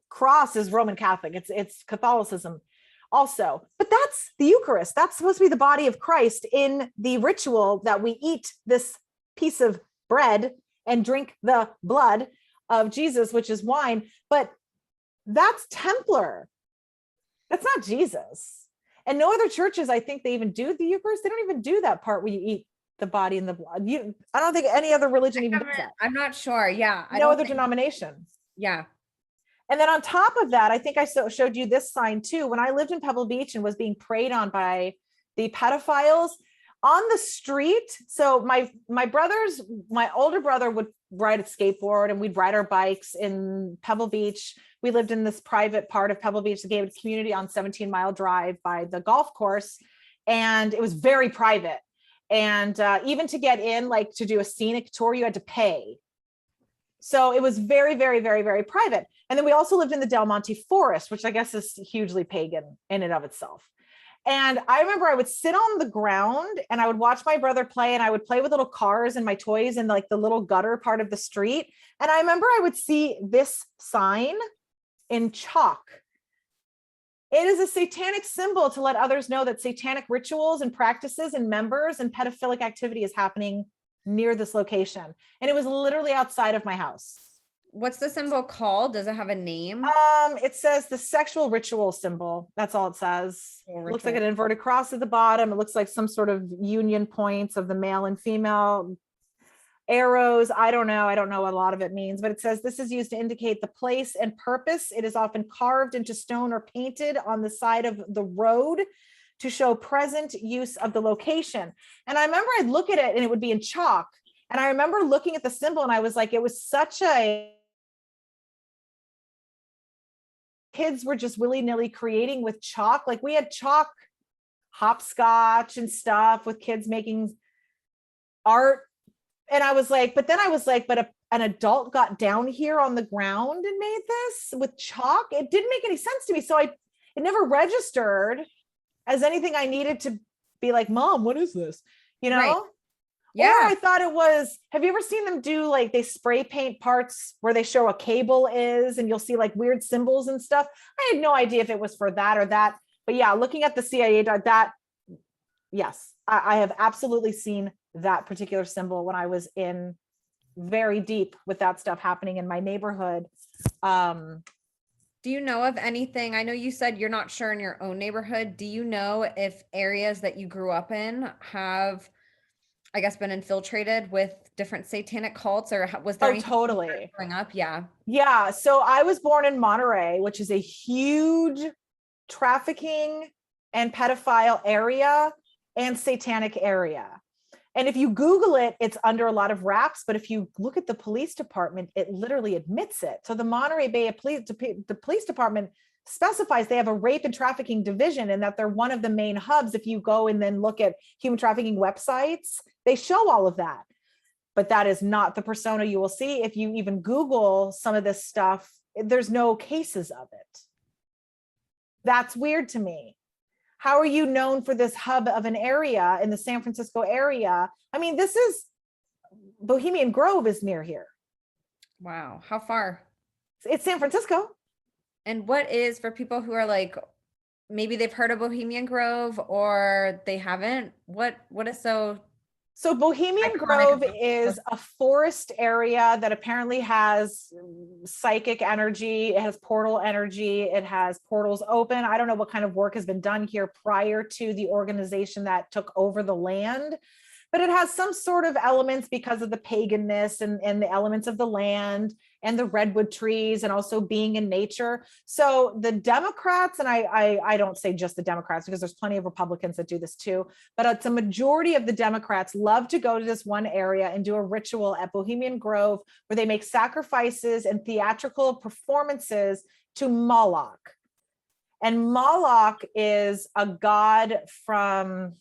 cross is Roman Catholic. It's Catholicism also, but that's the Eucharist. That's supposed to be the body of Christ in the ritual that we eat this piece of bread and drink the blood of Jesus, which is wine. But that's Templar. That's not Jesus. And no other churches, I think they even do the Eucharist. They don't even do that part where you eat the body and the blood. I don't think any other religion even does that. I'm not sure. Yeah. No other denomination. Yeah. And then on top of that, I think I showed you this sign too. When I lived in Pebble Beach and was being preyed on by the pedophiles on the street. So my older brother would ride a skateboard and we'd ride our bikes in Pebble Beach. We lived in this private part of Pebble Beach, the gated community on 17 Mile Drive by the golf course. And it was very private. And even to get in, like to do a scenic tour, you had to pay. So it was very, very, very, very private. And then we also lived in the Del Monte Forest, which I guess is hugely pagan in and of itself. And I remember I would sit on the ground and I would watch my brother play, and I would play with little cars and my toys in like the little gutter part of the street. And I remember I would see this sign in chalk. It is a satanic symbol to let others know that satanic rituals and practices and members and pedophilic activity is happening near this location. And it was literally outside of my house. What's the symbol called? Does it have a name? It says the sexual ritual symbol. That's all it says. It looks like an inverted cross at the bottom. It looks like some sort of union points of the male and female. arrows. I don't know what a lot of it means, but it says this is used to indicate the place and purpose. It is often carved into stone or painted on the side of the road to show present use of the location. And I remember I'd look at it and it would be in chalk. And I remember looking at the symbol and I was like, it was such a, kids were just willy-nilly creating with chalk. Like we had chalk hopscotch and stuff with kids making art. And I was like, but an adult got down here on the ground and made this with chalk. It didn't make any sense to me. So it never registered as anything I needed to be like, Mom, what is this? You know? Right. Yeah. Or I thought it was, have you ever seen them do like they spray paint parts where they show a cable is and you'll see like weird symbols and stuff? I had no idea if it was for that or that. But yeah, looking at the CIA, that, yes, I have absolutely seen that particular symbol when I was in very deep with that stuff happening in my neighborhood. Do you know of anything? I know you said you're not sure in your own neighborhood. Do you know if areas that you grew up in have, I guess, been infiltrated with different satanic cults, or was there anything totally growing up? Yeah. Yeah. So I was born in Monterey, which is a huge trafficking and pedophile area and satanic area. And if you Google it, it's under a lot of wraps. But if you look at the police department, it literally admits it. So the Monterey Bay Police, the police department specifies they have a rape and trafficking division and that they're one of the main hubs. If you go and then look at human trafficking websites, they show all of that. But that is not the persona you will see. If you even Google some of this stuff, there's no cases of it. That's weird to me. How are you known for this hub of an area in the San Francisco area? I mean, this is Bohemian Grove is near here. Wow. How far? It's San Francisco. And what is, for people who are like, maybe they've heard of Bohemian Grove or they haven't, what is so Bohemian Grove is a forest area that apparently has psychic energy. It has portal energy. It has portals open. I don't know what kind of work has been done here prior to the organization that took over the land, but it has some sort of elements because of the paganness and the elements of the land and the redwood trees and also being in nature. So the Democrats, and I don't say just the Democrats because there's plenty of Republicans that do this too, but it's a majority of the Democrats love to go to this one area and do a ritual at Bohemian Grove where they make sacrifices and theatrical performances to Moloch. And Moloch is a god from,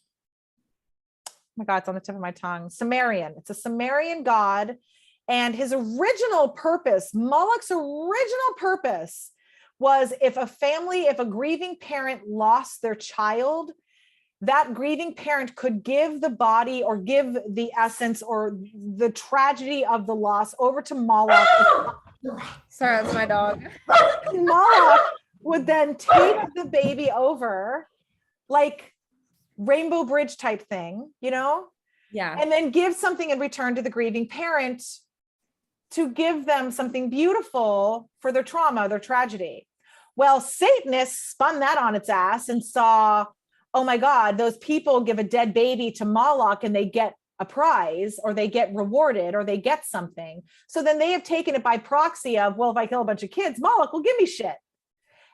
oh my God, it's on the tip of my tongue, Sumerian. It's a Sumerian god. And his original purpose, Moloch's original purpose was if a grieving parent lost their child, that grieving parent could give the body or give the essence or the tragedy of the loss over to Moloch. Sorry, that's my dog. Moloch would then take the baby over, like Rainbow Bridge type thing, you know? Yeah. And then give something in return to the grieving parent to give them something beautiful for their trauma, their tragedy. Well, Satanists spun that on its ass and saw, oh my God, those people give a dead baby to Moloch and they get a prize or they get rewarded or they get something. So then they have taken it by proxy of, well, if I kill a bunch of kids, Moloch will give me shit.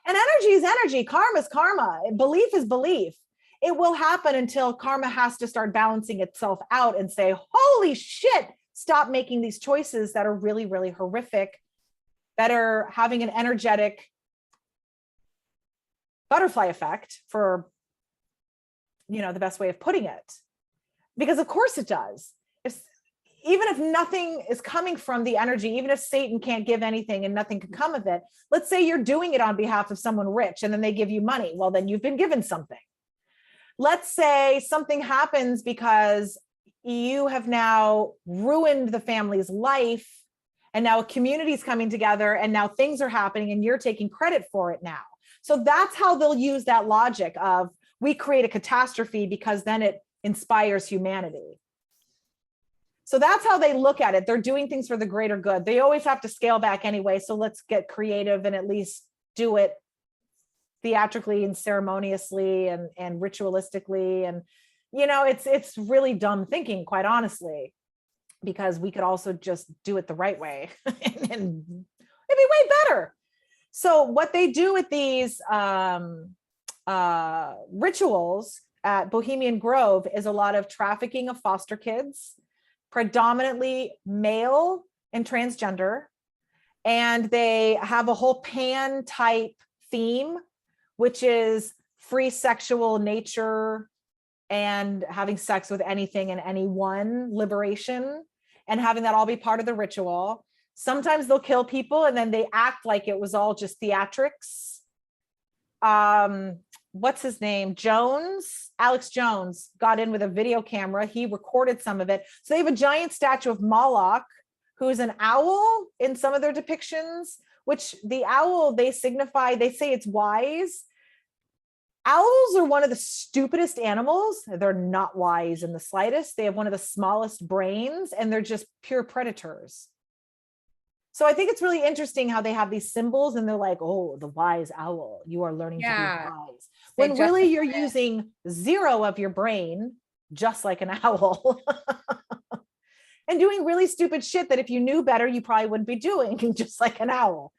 And energy is energy, karma is karma, belief is belief. It will happen until karma has to start balancing itself out and say, holy shit, stop making these choices that are really, really horrific, that are having an energetic butterfly effect, for, you know, the best way of putting it. Because of course it does. Even if nothing is coming from the energy, even if Satan can't give anything and nothing can come of it, let's say you're doing it on behalf of someone rich and then they give you money. Well, then you've been given something. Let's say something happens because you have now ruined the family's life and now a community is coming together and now things are happening and you're taking credit for it now. So that's how they'll use that logic of we create a catastrophe because then it inspires humanity. So that's how they look at it. They're doing things for the greater good. They always have to scale back anyway. So let's get creative and at least do it theatrically and ceremoniously and ritualistically. And, you know, it's really dumb thinking, quite honestly. because we could also just do it the right way and it'd be way better. So what they do with these rituals at Bohemian Grove is a lot of trafficking of foster kids, predominantly male and transgender. And they have a whole pan type theme, which is free sexual nature and having sex with anything and anyone, liberation, and having that all be part of the ritual. Sometimes they'll kill people and then they act like it was all just theatrics. What's his name? Alex Jones got in with a video camera. He recorded some of it. So they have a giant statue of Moloch, who's an owl in some of their depictions, which the owl, they say it's wise. Owls are one of the stupidest animals. They're not wise in the slightest. They have one of the smallest brains and they're just pure predators. So I think it's really interesting how they have these symbols and they're like, oh, the wise owl, you are learning to be wise. When really you're using 0 of your brain, just like an owl. And doing really stupid shit that if you knew better, you probably wouldn't be doing, just like an owl.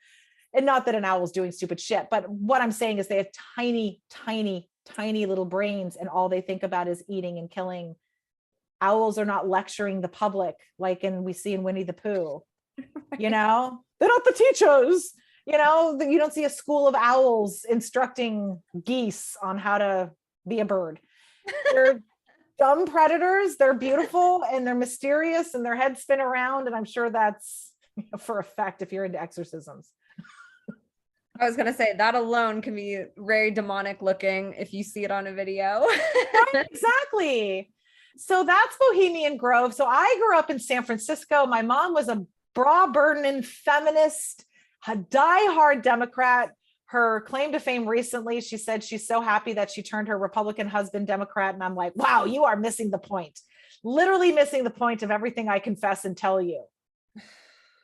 And not that an owl is doing stupid shit, but what I'm saying is they have tiny, tiny, tiny little brains and all they think about is eating and killing. Owls are not lecturing the public like we see in Winnie the Pooh. You know, they're not the teachers. You know, you don't see a school of owls instructing geese on how to be a bird. They're dumb predators. They're beautiful and they're mysterious and their heads spin around. And I'm sure that's for a fact if you're into exorcisms. I was going to say that alone can be very demonic looking if you see it on a video. Right, exactly. So that's Bohemian Grove. So I grew up in San Francisco. My mom was a bra-burning feminist, a diehard Democrat. Her claim to fame recently, she said she's so happy that she turned her Republican husband Democrat. And I'm like, wow, you are missing the point. Literally missing the point of everything I confess and tell you.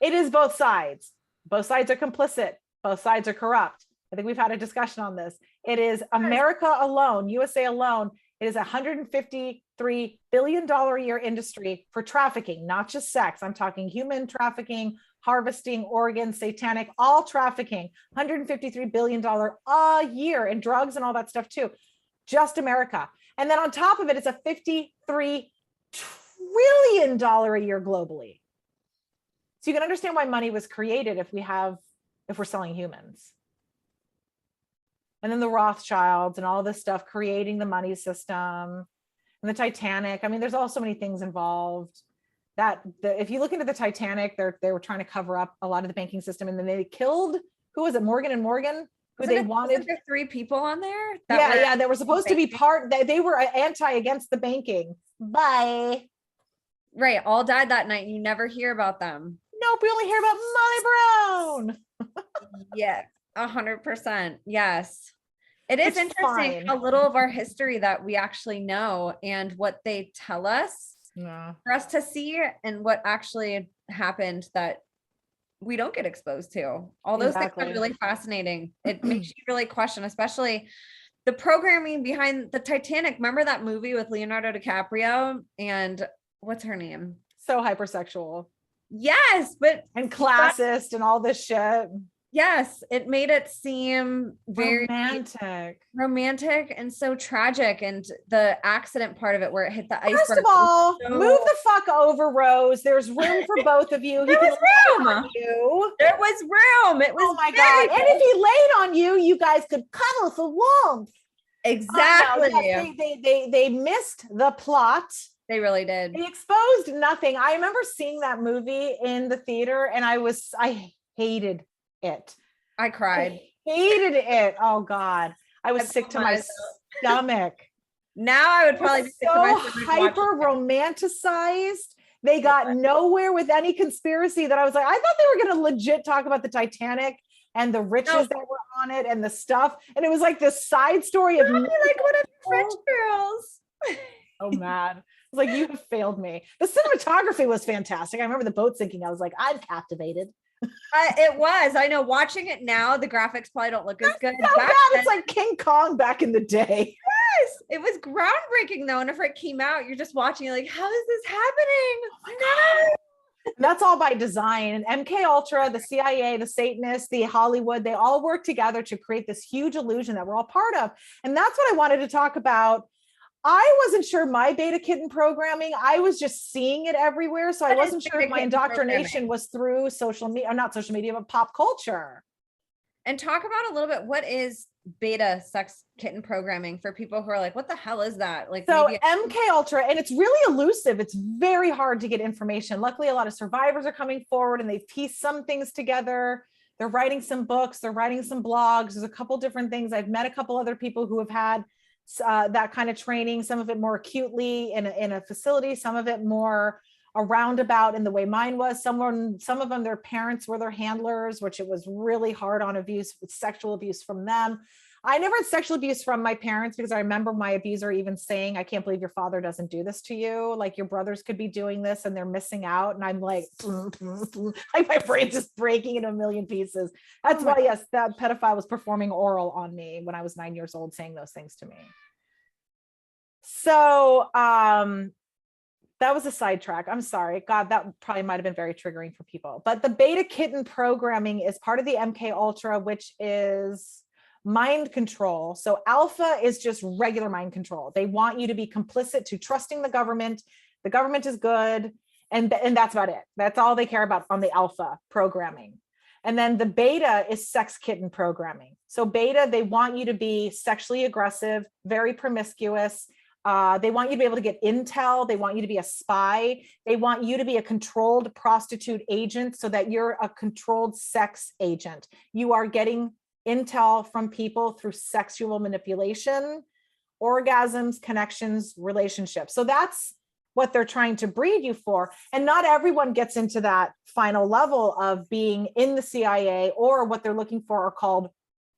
It is both sides. Both sides are complicit. Both sides are corrupt. I think we've had a discussion on this. It is America alone, USA alone. It is a $153 billion a year industry for trafficking, not just sex. I'm talking human trafficking, harvesting, organs, satanic, all trafficking, $153 billion a year in drugs and all that stuff too. Just America. And then on top of it, it's a $53 trillion a year globally. So you can understand why money was created if we're selling humans. And then the Rothschilds and all this stuff creating the money system and the Titanic. I mean, there's also many things involved if you look into the Titanic, they were trying to cover up a lot of the banking system. And then they killed, who was it? Morgan and Morgan, who they wanted. There 3 people on there? They were supposed to be they were against the banking. Bye. Right. All died that night. You never hear about them. Nope. We only hear about Molly Brown. Yeah. 100%. Yes. It is It's interesting fine. how little of our history that we actually know and what they tell us for us to see and what actually happened that we don't get exposed to. All those things are really fascinating. It makes you really question, especially the programming behind the Titanic. Remember that movie with Leonardo DiCaprio and what's her name? So hypersexual. Yes, and classist and all this shit. Yes, it made it seem very romantic and so tragic. And the accident part of it where it hit the iceberg. First of all, move the fuck over, Rose. There's room for both of you. There was room. There was room. It was oh my God. And if he laid on you, you guys could cuddle for warmth. Exactly. They missed the plot. They really did. They exposed nothing. I remember seeing that movie in the theater and I hated it. I cried. I hated it. Oh God. I was sick to my stomach. Now I would probably be sick to my stomach. Hyper romanticized. They got nowhere with any conspiracy that I was like, I thought they were going to legit talk about the Titanic and the riches that were on it and the stuff. And it was like this side story of like one of the French girls. Oh man. It's like, you have failed me. The cinematography was fantastic. I remember the boat sinking. I was like, I'm captivated. It was. I know. Watching it now, the graphics probably don't look as good. So bad. It's like King Kong back in the day. Yes, it was groundbreaking though. Whenever it came out, you're just watching, you're like, how is this happening? Oh my God. And that's all by design. And MK Ultra, the CIA, the Satanists, the Hollywood, they all work together to create this huge illusion that we're all part of. And that's what I wanted to talk about. I wasn't sure my beta kitten programming. I was just seeing it everywhere. So I wasn't sure if my indoctrination was through social media, or not social media, but pop culture. And talk about a little bit, what is beta sex kitten programming for people who are like, what the hell is that? Like, so MK Ultra, and it's really elusive. It's very hard to get information. Luckily, a lot of survivors are coming forward and they've pieced some things together. They're writing some books, they're writing some blogs. There's a couple different things. I've met a couple other people who have had that kind of training, some of it more acutely in a facility, some of it more a roundabout in the way mine was. Some of them, their parents were their handlers, which it was really hard on abuse, sexual abuse from them. I never had sexual abuse from my parents because I remember my abuser even saying, I can't believe your father doesn't do this to you. Like, your brothers could be doing this and they're missing out. And I'm like, like my brain's just breaking in a million pieces. That's why, yes, that pedophile was performing oral on me when I was 9 years old, saying those things to me. So, that was a sidetrack. I'm sorry. God, that probably might've been very triggering for people. But the beta kitten programming is part of the MK Ultra, which is mind control. So alpha is just regular mind control. They want you to be complicit to trusting the government. The government is good. And that's about it. That's all they care about on the alpha programming. And then the beta is sex kitten programming. So beta, they want you to be sexually aggressive, very promiscuous. They want you to be able to get intel. They want you to be a spy. They want you to be a controlled prostitute agent so that you're a controlled sex agent. You are getting intel from people through sexual manipulation, orgasms, connections, relationships. So that's what they're trying to breed you for. And not everyone gets into that final level of being in the CIA, or what they're looking for are called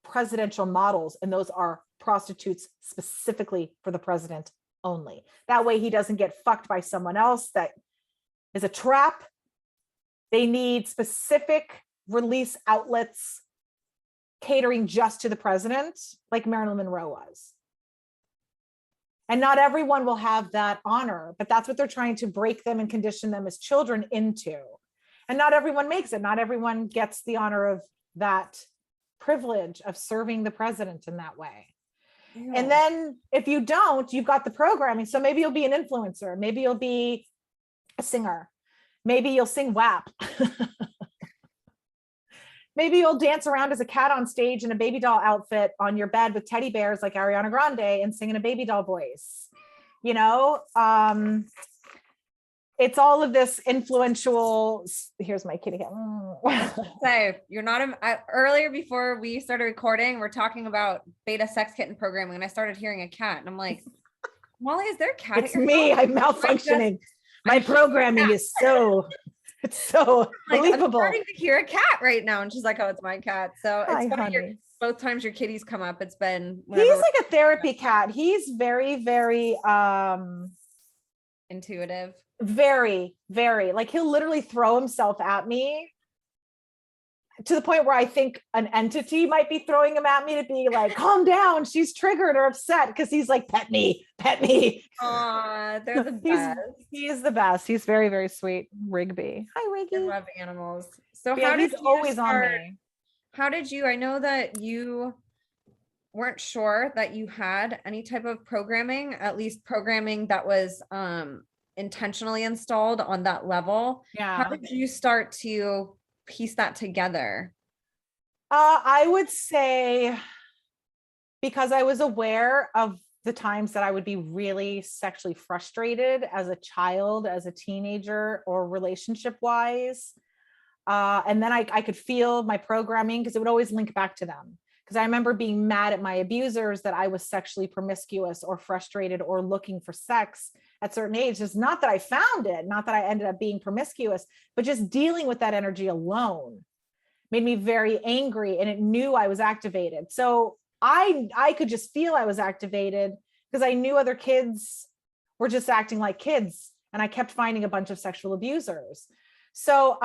presidential models. And those are prostitutes specifically for the president only. That way he doesn't get fucked by someone else. That is a trap. They need specific release outlets catering just to the president, like Marilyn Monroe was. And not everyone will have that honor, but that's what they're trying to break them and condition them as children into. And not everyone makes it. Not everyone gets the honor of that privilege of serving the president in that way. Yeah. And then if you don't, you've got the programming. So maybe you'll be an influencer. Maybe you'll be a singer. Maybe you'll sing WAP. Maybe you'll dance around as a cat on stage in a baby doll outfit on your bed with teddy bears like Ariana Grande and sing in a baby doll voice. You know, it's all of this influential. Here's my kitty cat. So you're not earlier before we started recording, we're talking about beta sex kitten programming, and I started hearing a cat, and I'm like, Molly, is there a cat? It's me. I'm malfunctioning. My programming is so. It's so like, believable. I'm starting to hear a cat right now, and she's like, "Oh, it's my cat." So it's funny. Both times your kitties come up, it's been. He's like a therapy cat. He's very, very intuitive. Very, very. Like, he'll literally throw himself at me to the point where I think an entity might be throwing him at me to be like, calm down, she's triggered or upset, because he's like, pet me, pet me. Aw, they're the best. He is the best. He's very, very sweet. Rigby. Hi, Rigby. I love animals. So yeah, he's always on me. How did you, I know that you weren't sure that you had any type of programming, at least programming that was intentionally installed on that level. Yeah. How did you start to piece that together? I would say because I was aware of the times that I would be really sexually frustrated as a child, as a teenager, or relationship wise. And then I could feel my programming, because it would always link back to them. Because I remember being mad at my abusers that I was sexually promiscuous or frustrated or looking for sex at certain ages. It's not that I found it, not that I ended up being promiscuous, but just dealing with that energy alone made me very angry, and it knew I was activated. So I could just feel I was activated because I knew other kids were just acting like kids, and I kept finding a bunch of sexual abusers. So,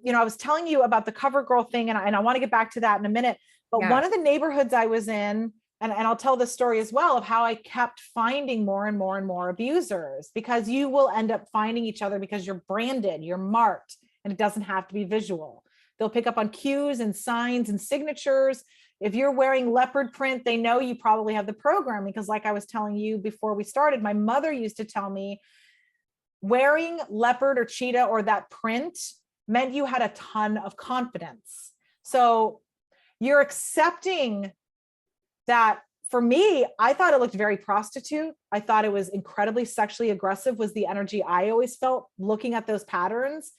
you know, I was telling you about the cover girl thing, and I want to get back to that in a minute. But one of the neighborhoods I was in, and I'll tell this story as well of how I kept finding more and more and more abusers, because you will end up finding each other because you're branded, you're marked, and it doesn't have to be visual. They'll pick up on cues and signs and signatures. If you're wearing leopard print, they know you probably have the programming, because like I was telling you before we started, my mother used to tell me wearing leopard or cheetah or that print meant you had a ton of confidence. So you're accepting that. For me, I thought it looked very prostitute. I thought it was incredibly sexually aggressive, was the energy I always felt looking at those patterns.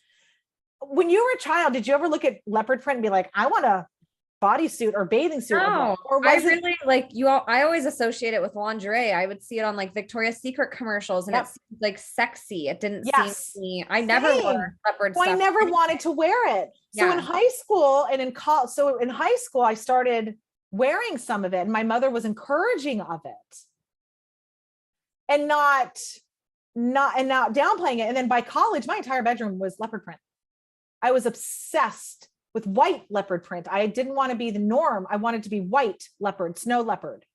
When you were a child, did you ever look at leopard print and be like, I want a bodysuit or bathing suit? No, or I really like you all. I always associate it with lingerie. I would see it on like Victoria's Secret commercials, and it seemed like sexy. It didn't seem to me. I never wore leopard stuff. I never wanted to wear it. So in high school and in college, so in high school, I started wearing some of it, and my mother was encouraging of it, and not downplaying it. And then by college, my entire bedroom was leopard print. I was obsessed with white leopard print. I didn't want to be the norm. I wanted to be white leopard, snow leopard.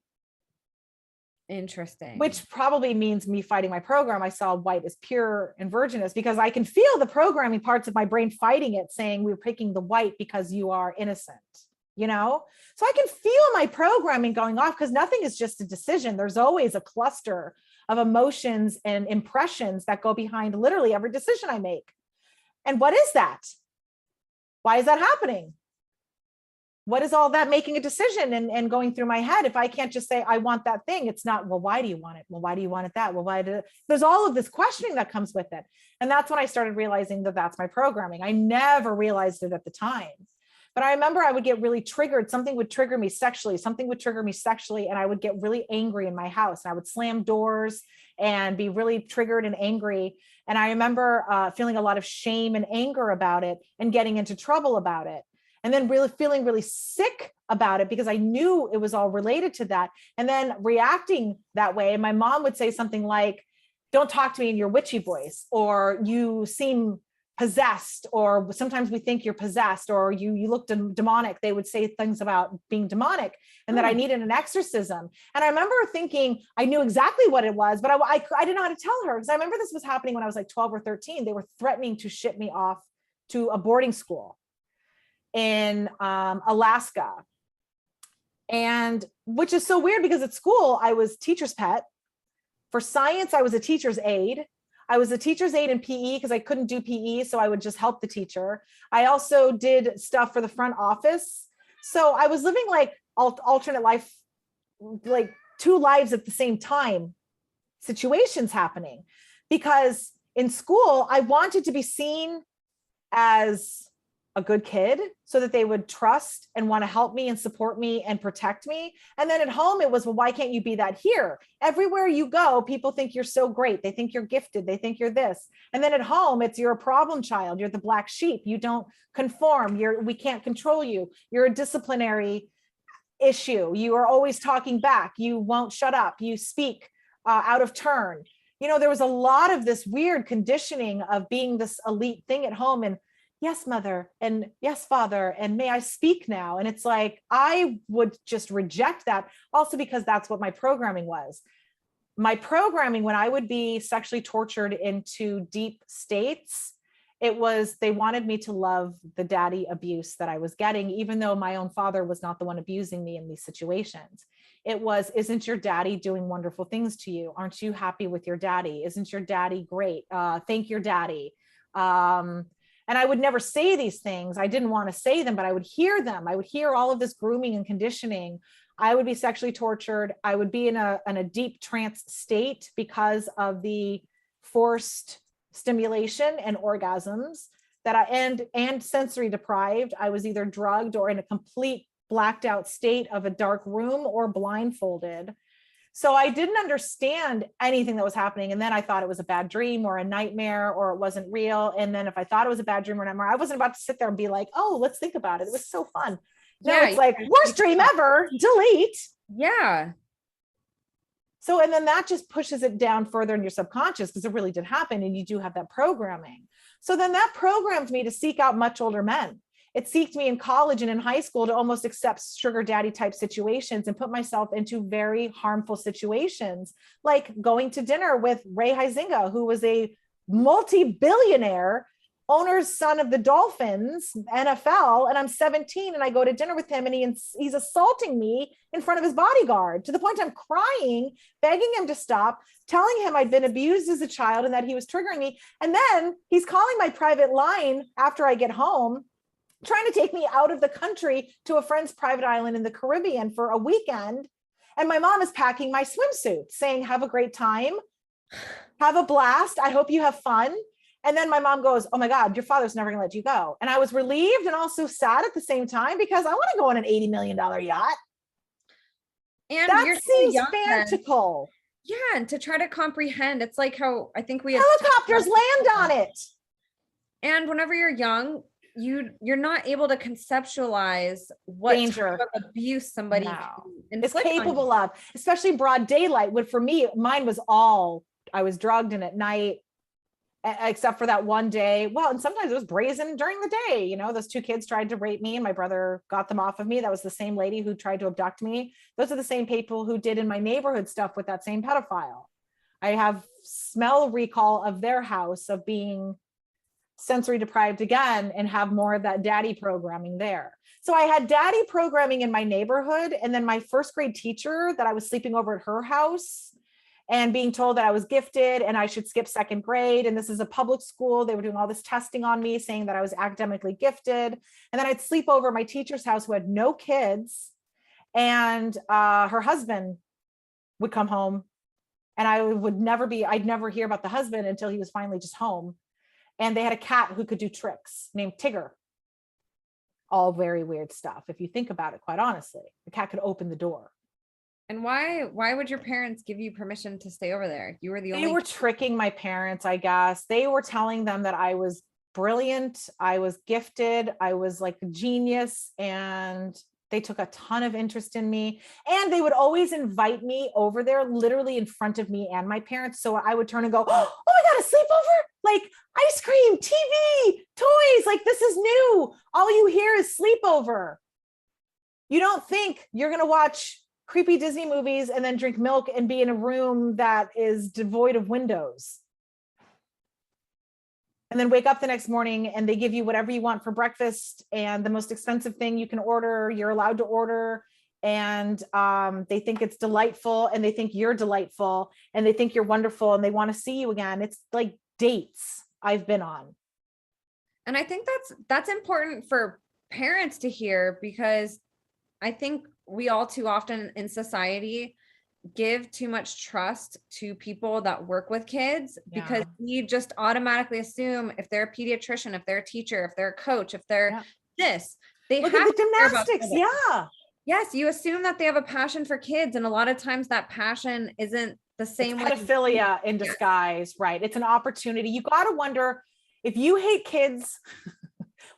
Interesting. Which probably means me fighting my program. I saw white as pure and virginous, because I can feel the programming parts of my brain fighting it, saying we're picking the white because you are innocent, you know? So I can feel my programming going off, because nothing is just a decision. There's always a cluster of emotions and impressions that go behind literally every decision I make. And what is that? Why is that happening? What is all that making a decision and going through my head? If I can't just say, I want that thing, it's not, well, why do you want it? Well, why do you want it that? Well, there's all of this questioning that comes with it. And that's when I started realizing that that's my programming. I never realized it at the time. But I remember I would get really triggered. Something would trigger me sexually. And I would get really angry in my house. And I would slam doors and be really triggered and angry. And I remember feeling a lot of shame and anger about it and getting into trouble about it. And then really feeling really sick about it, because I knew it was all related to that. And then reacting that way. And my mom would say something like, don't talk to me in your witchy voice, or you seem possessed, or sometimes we think you're possessed, or you look demonic. They would say things about being demonic, and that I needed an exorcism. And I remember thinking I knew exactly what it was, but I didn't know how to tell her, because I remember this was happening when I was like 12 or 13. They were threatening to ship me off to a boarding school in Alaska. And which is so weird, because at school I was teacher's pet. For science, I was a teacher's aide. I was a teacher's aide in PE because I couldn't do PE, so I would just help the teacher. I also did stuff for the front office. So I was living like alternate life, like two lives at the same time, situations happening. Because in school, I wanted to be seen as a good kid so that they would trust and want to help me and support me and protect me. And then at home, it was, well, why can't you be that here? Everywhere you go, people think you're so great. They think you're gifted. They think you're this. And then at home, it's you're a problem child. You're the black sheep. You don't conform. We can't control you. You're a disciplinary issue. You are always talking back. You won't shut up. You speak out of turn. You know, there was a lot of this weird conditioning of being this elite thing at home. And yes, mother, and yes, father, and may I speak now? And it's like, I would just reject that, also because that's what my programming was. My programming, when I would be sexually tortured into deep states, it was, they wanted me to love the daddy abuse that I was getting, even though my own father was not the one abusing me in these situations. It was, isn't your daddy doing wonderful things to you? Aren't you happy with your daddy? Isn't your daddy great? Thank your daddy. And I would never say these things. I didn't want to say them, but I would hear them. I would hear all of this grooming and conditioning. I would be sexually tortured. I would be in a deep trance state because of the forced stimulation and orgasms that and sensory deprived. I was either drugged or in a complete blacked out state of a dark room or blindfolded. So I didn't understand anything that was happening. And then I thought it was a bad dream or a nightmare, or it wasn't real. And then if I thought it was a bad dream or nightmare, I wasn't about to sit there and be like, oh, let's think about it. It was so fun. No, it's like, worst dream ever, delete. Yeah. So, and then that just pushes it down further in your subconscious, because it really did happen. And you do have that programming. So then that programmed me to seek out much older men. it seeked me in college and in high school to almost accept sugar daddy type situations and put myself into very harmful situations, like going to dinner with Ray Huizinga, who was a multi-billionaire owner's son of the Dolphins, NFL, and I'm 17 and I go to dinner with him and he's assaulting me in front of his bodyguard to the point I'm crying, begging him to stop, telling him I'd been abused as a child and that he was triggering me. And then he's calling my private line after I get home, trying to take me out of the country to a friend's private island in the Caribbean for a weekend. And my mom is packing my swimsuit saying, have a great time, have a blast. I hope you have fun. And then my mom goes, oh my God, your father's never gonna let you go. And I was relieved and also sad at the same time because I want to go on an $80 million yacht. And that seems fantastical. Yeah, and to try to comprehend, it's like how I think we helicopters land on it. And whenever you're young, you're not able to conceptualize what danger type of abuse somebody is capable of, especially broad daylight. What for me, mine was all, I was drugged and at night, except for that one day. Well, and sometimes it was brazen during the day. You know, those two kids tried to rape me and my brother got them off of me. That was the same lady who tried to abduct me. Those are the same people who did in my neighborhood stuff with that same pedophile. I have smell recall of their house, of being sensory deprived again, and have more of that daddy programming there. So I had daddy programming in my neighborhood. And then my first grade teacher that I was sleeping over at her house and being told that I was gifted and I should skip second grade. And this is a public school. They were doing all this testing on me, saying that I was academically gifted. And then I'd sleep over at my teacher's house who had no kids. And her husband would come home and I'd never hear about the husband until he was finally just home. And they had a cat who could do tricks named Tigger. All very weird stuff. If you think about it, quite honestly, the cat could open the door. And why would your parents give you permission to stay over there? You were the only. They were tricking my parents, I guess. They were telling them that I was brilliant, I was gifted, I was like a genius, and they took a ton of interest in me. And they would always invite me over there, literally in front of me and my parents. So I would turn and go, oh my God, a sleepover? Like ice cream, TV, toys, like this is new. All you hear is sleepover. You don't think you're going to watch creepy Disney movies and then drink milk and be in a room that is devoid of windows. And then wake up the next morning and they give you whatever you want for breakfast, and the most expensive thing you can order, you're allowed to order. And they think it's delightful and they think you're delightful and they think you're wonderful and they want to see you again. It's like dates I've been on. And I think that's important for parents to hear, because I think we all too often in society give too much trust to people that work with kids, because we just automatically assume if they're a pediatrician, if they're a teacher, if they're a coach, if they're this, they look have at the gymnastics. Yes, you assume that they have a passion for kids, and a lot of times that passion isn't the same way. Pedophilia in disguise, right? It's an opportunity. You got to wonder if you hate kids,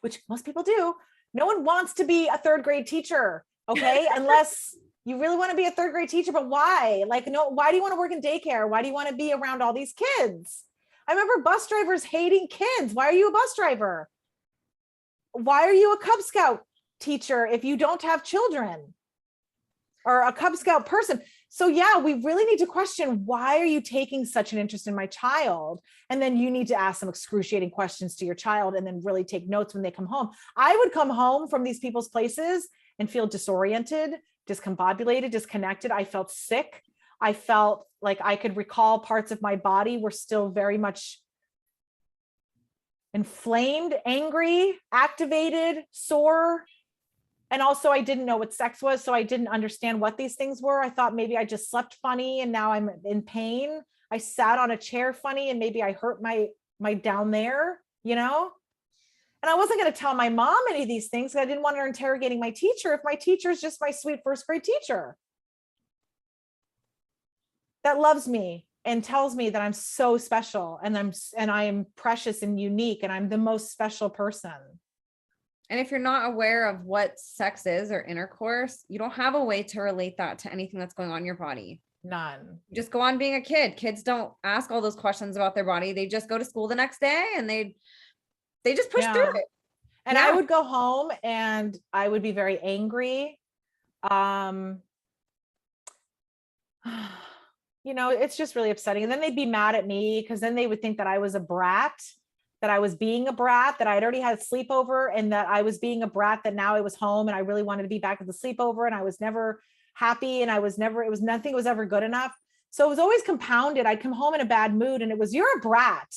which most people do. No one wants to be a third grade teacher. Okay. Unless you really want to be a third grade teacher, but why? Like, no, why do you want to work in daycare? Why do you want to be around all these kids? I remember bus drivers hating kids. Why are you a bus driver? Why are you a Cub Scout teacher if you don't have children, or a Cub Scout person? So yeah, we really need to question, why are you taking such an interest in my child? And then you need to ask some excruciating questions to your child and then really take notes when they come home. I would come home from these people's places and feel disoriented, discombobulated, disconnected. I felt sick. I felt like I could recall parts of my body were still very much inflamed, angry, activated, sore. And also I didn't know what sex was, so I didn't understand what these things were. I thought maybe I just slept funny and now I'm in pain. I sat on a chair funny and maybe I hurt my down there, you know? And I wasn't going to tell my mom any of these things because I didn't want her interrogating my teacher if my teacher is just my sweet first grade teacher that loves me and tells me that I'm so special and I am precious and unique and I'm the most special person. And if you're not aware of what sex is or intercourse, you don't have a way to relate that to anything that's going on in your body. None. You just go on being a kid. Kids don't ask all those questions about their body. They just go to school the next day and they just push through it. And I would go home and I would be very angry. It's just really upsetting. And then they'd be mad at me because then they would think that I was a brat, that I was being a brat, that I'd already had a sleepover, and that I was being a brat, that now I was home and I really wanted to be back at the sleepover, and I was never happy, and nothing was ever good enough. So it was always compounded. I'd come home in a bad mood and it was, you're a brat.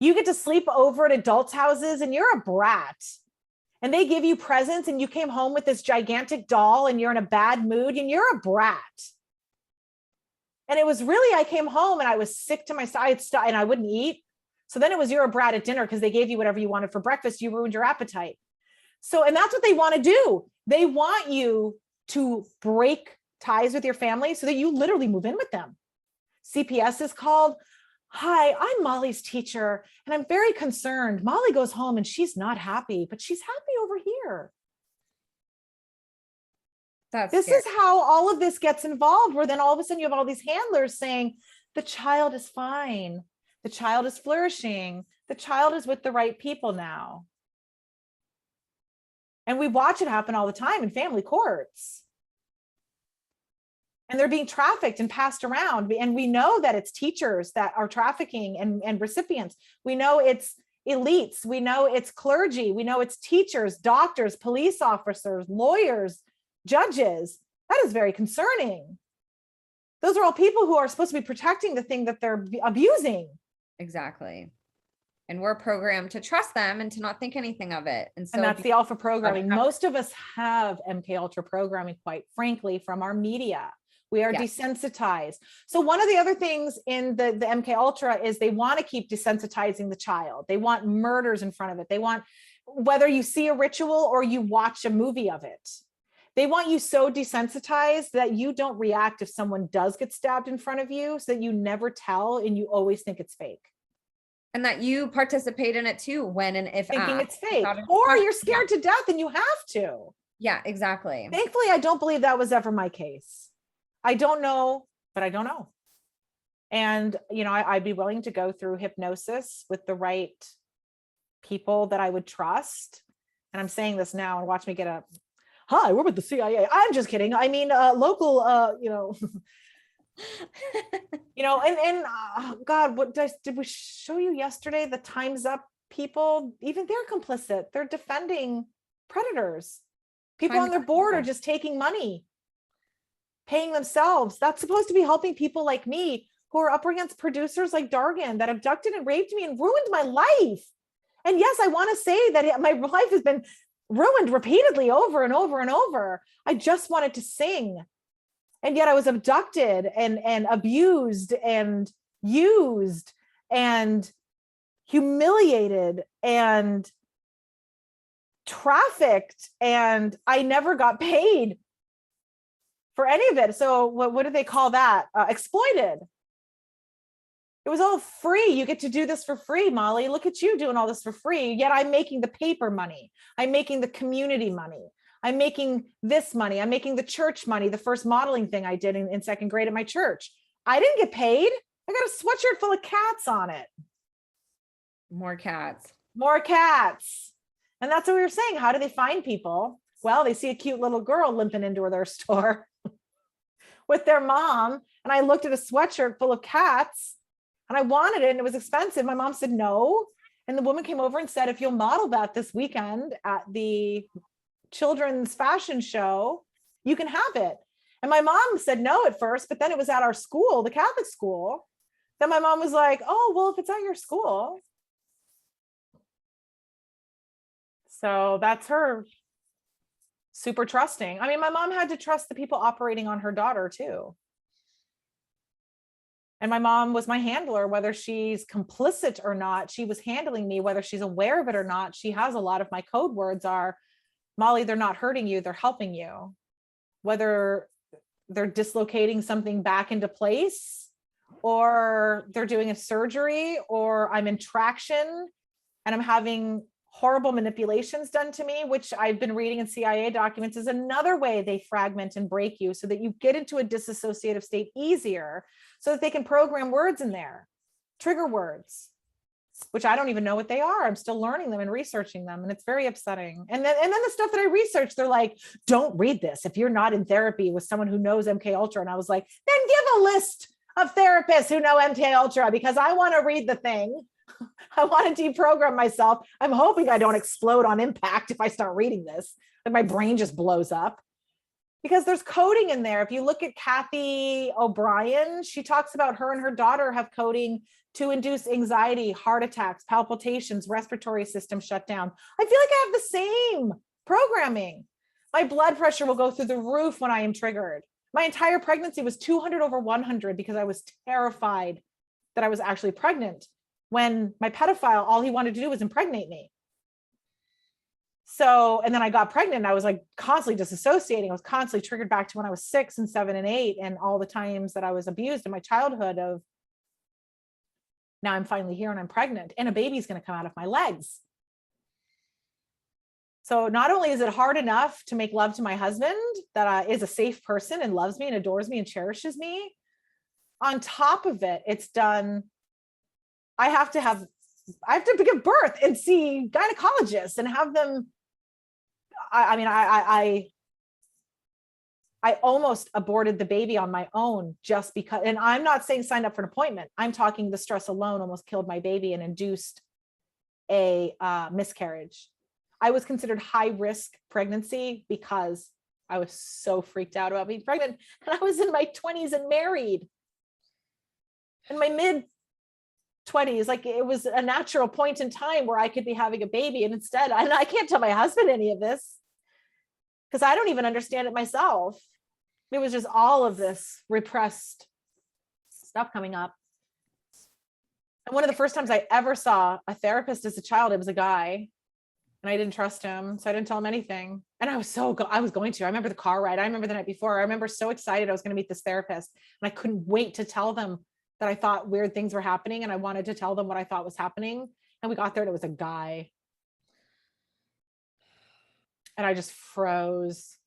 You get to sleep over at adults' houses and you're a brat. And they give you presents and you came home with this gigantic doll and you're in a bad mood and you're a brat. And it was really, I came home and I was sick to my side and I wouldn't eat. So then it was, you're a brat at dinner because they gave you whatever you wanted for breakfast. You ruined your appetite. So, and that's what they want to do. They want you to break ties with your family so that you literally move in with them. CPS is called, hi, I'm Molly's teacher and I'm very concerned. Molly goes home and she's not happy, but she's happy over here. This is how all of this gets involved, where then all of a sudden you have all these handlers saying, the child is fine. The child is flourishing. The child is with the right people now. And we watch it happen all the time in family courts. And they're being trafficked and passed around. And we know that it's teachers that are trafficking and recipients. We know it's elites. We know it's clergy. We know it's teachers, doctors, police officers, lawyers, judges. That is very concerning. Those are all people who are supposed to be protecting the thing that they're abusing. Exactly. And we're programmed to trust them and to not think anything of it. And so that's the alpha programming. Most of us have MK Ultra programming, quite frankly, from our media. We are desensitized. So one of the other things in the MK Ultra is they want to keep desensitizing the child. They want murders in front of it. They want, whether you see a ritual or you watch a movie of it, they want you so desensitized that you don't react if someone does get stabbed in front of you, so that you never tell and you always think it's fake. And that you participate in it too, when and if thinking it's fake, or you're scared to death and you have to. Yeah, exactly. Thankfully, I don't believe that was ever my case. I don't know, but I don't know. And, I'd be willing to go through hypnosis with the right people that I would trust. And I'm saying this now, and watch me get up. Hi, we're with the CIA. I'm just kidding. I mean, local, God, what did we show you yesterday? The Time's Up people, even they're complicit. They're defending predators. People on their board are just taking money, paying themselves. That's supposed to be helping people like me who are up against producers like Dargan that abducted and raped me and ruined my life. And yes, I want to say that my life has been ruined repeatedly over and over and over. I just wanted to sing. And yet I was abducted and abused and used and humiliated and trafficked, and I never got paid for any of it. So what do they call that? Exploited. It was all free. You get to do this for free, Molly. Look at you doing all this for free. Yet I'm making the paper money. I'm making the community money. I'm making this money. I'm making the church money. The first modeling thing I did in second grade at my church. I didn't get paid. I got a sweatshirt full of cats on it. More cats. More cats. And that's what we were saying. How do they find people? Well, they see a cute little girl limping into their store with their mom. And I looked at a sweatshirt full of cats and I wanted it and it was expensive. My mom said no. And the woman came over and said, if you'll model that this weekend at the children's fashion show, you can have it. And my mom said no at first, but then it was at our school, the Catholic school. Then my mom was like, oh, well, if it's at your school. So that's her super trusting. I mean, my mom had to trust the people operating on her daughter too. And my mom was my handler, whether she's complicit or not. She was handling me, whether she's aware of it or not. She has a lot of my code words are, Molly, they're not hurting you, they're helping you. Whether they're dislocating something back into place, or they're doing a surgery, or I'm in traction and I'm having horrible manipulations done to me, which I've been reading in CIA documents is another way they fragment and break you so that you get into a disassociative state easier so that they can program words in there, trigger words. which I don't even know what they are. I'm still learning them and researching them. And it's very upsetting. And then the stuff that I researched, they're like, don't read this if you're not in therapy with someone who knows MK Ultra. And I was like, then give a list of therapists who know MK Ultra, because I want to read the thing. I want to deprogram myself. I'm hoping I don't explode on impact if I start reading this, like my brain just blows up, because there's coding in there. If you look at Kathy O'Brien, she talks about her and her daughter have coding to induce anxiety, heart attacks, palpitations, respiratory system shutdown. I feel like I have the same programming. My blood pressure will go through the roof when I am triggered. My entire pregnancy was 200 over 100 because I was terrified that I was actually pregnant, when my pedophile, all he wanted to do was impregnate me. So, and then I got pregnant and I was like constantly disassociating. I was constantly triggered back to when I was 6 and 7 and 8 and all the times that I was abused in my childhood of, now I'm finally here and I'm pregnant and a baby's going to come out of my legs. So not only is it hard enough to make love to my husband that is a safe person and loves me and adores me and cherishes me, on top of it, it's done. I have to give birth and see gynecologists and have them. I almost aborted the baby on my own just because, and I'm not saying sign up for an appointment. I'm talking the stress alone almost killed my baby and induced a miscarriage. I was considered high risk pregnancy because I was so freaked out about being pregnant. And I was in my 20s and married. In my mid 20s, like it was a natural point in time where I could be having a baby. And instead, I can't tell my husband any of this because I don't even understand it myself. It was just all of this repressed stuff coming up. And one of the first times I ever saw a therapist as a child, it was a guy, and I didn't trust him. So I didn't tell him anything. And I was going to. I remember the car ride. I remember the night before. I remember so excited I was going to meet this therapist. And I couldn't wait to tell them that I thought weird things were happening. And I wanted to tell them what I thought was happening. And we got there and it was a guy. And I just froze.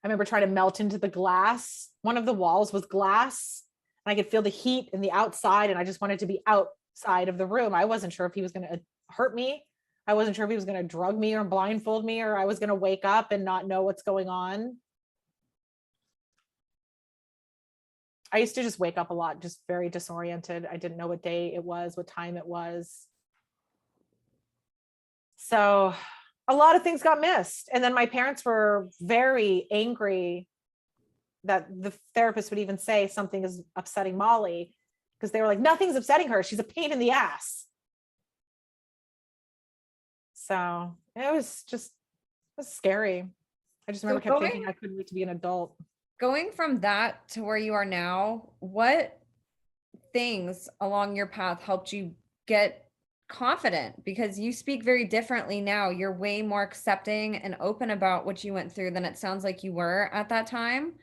I remember trying to melt into the glass. One of the walls was glass. And I could feel the heat in the outside. And I just wanted to be outside of the room. I wasn't sure if he was going to hurt me. I wasn't sure if he was going to drug me or blindfold me, or I was going to wake up and not know what's going on. I used to just wake up a lot, just very disoriented. I didn't know what day it was, what time it was. So a lot of things got missed. And then my parents were very angry that the therapist would even say something is upsetting Molly, because they were like, nothing's upsetting her. She's a pain in the ass. So it was scary. I just remember kept thinking I couldn't wait to be an adult. Going from that to where you are now, what things along your path helped you get confident? Because you speak very differently now. You're way more accepting and open about what you went through than it sounds like you were at that time.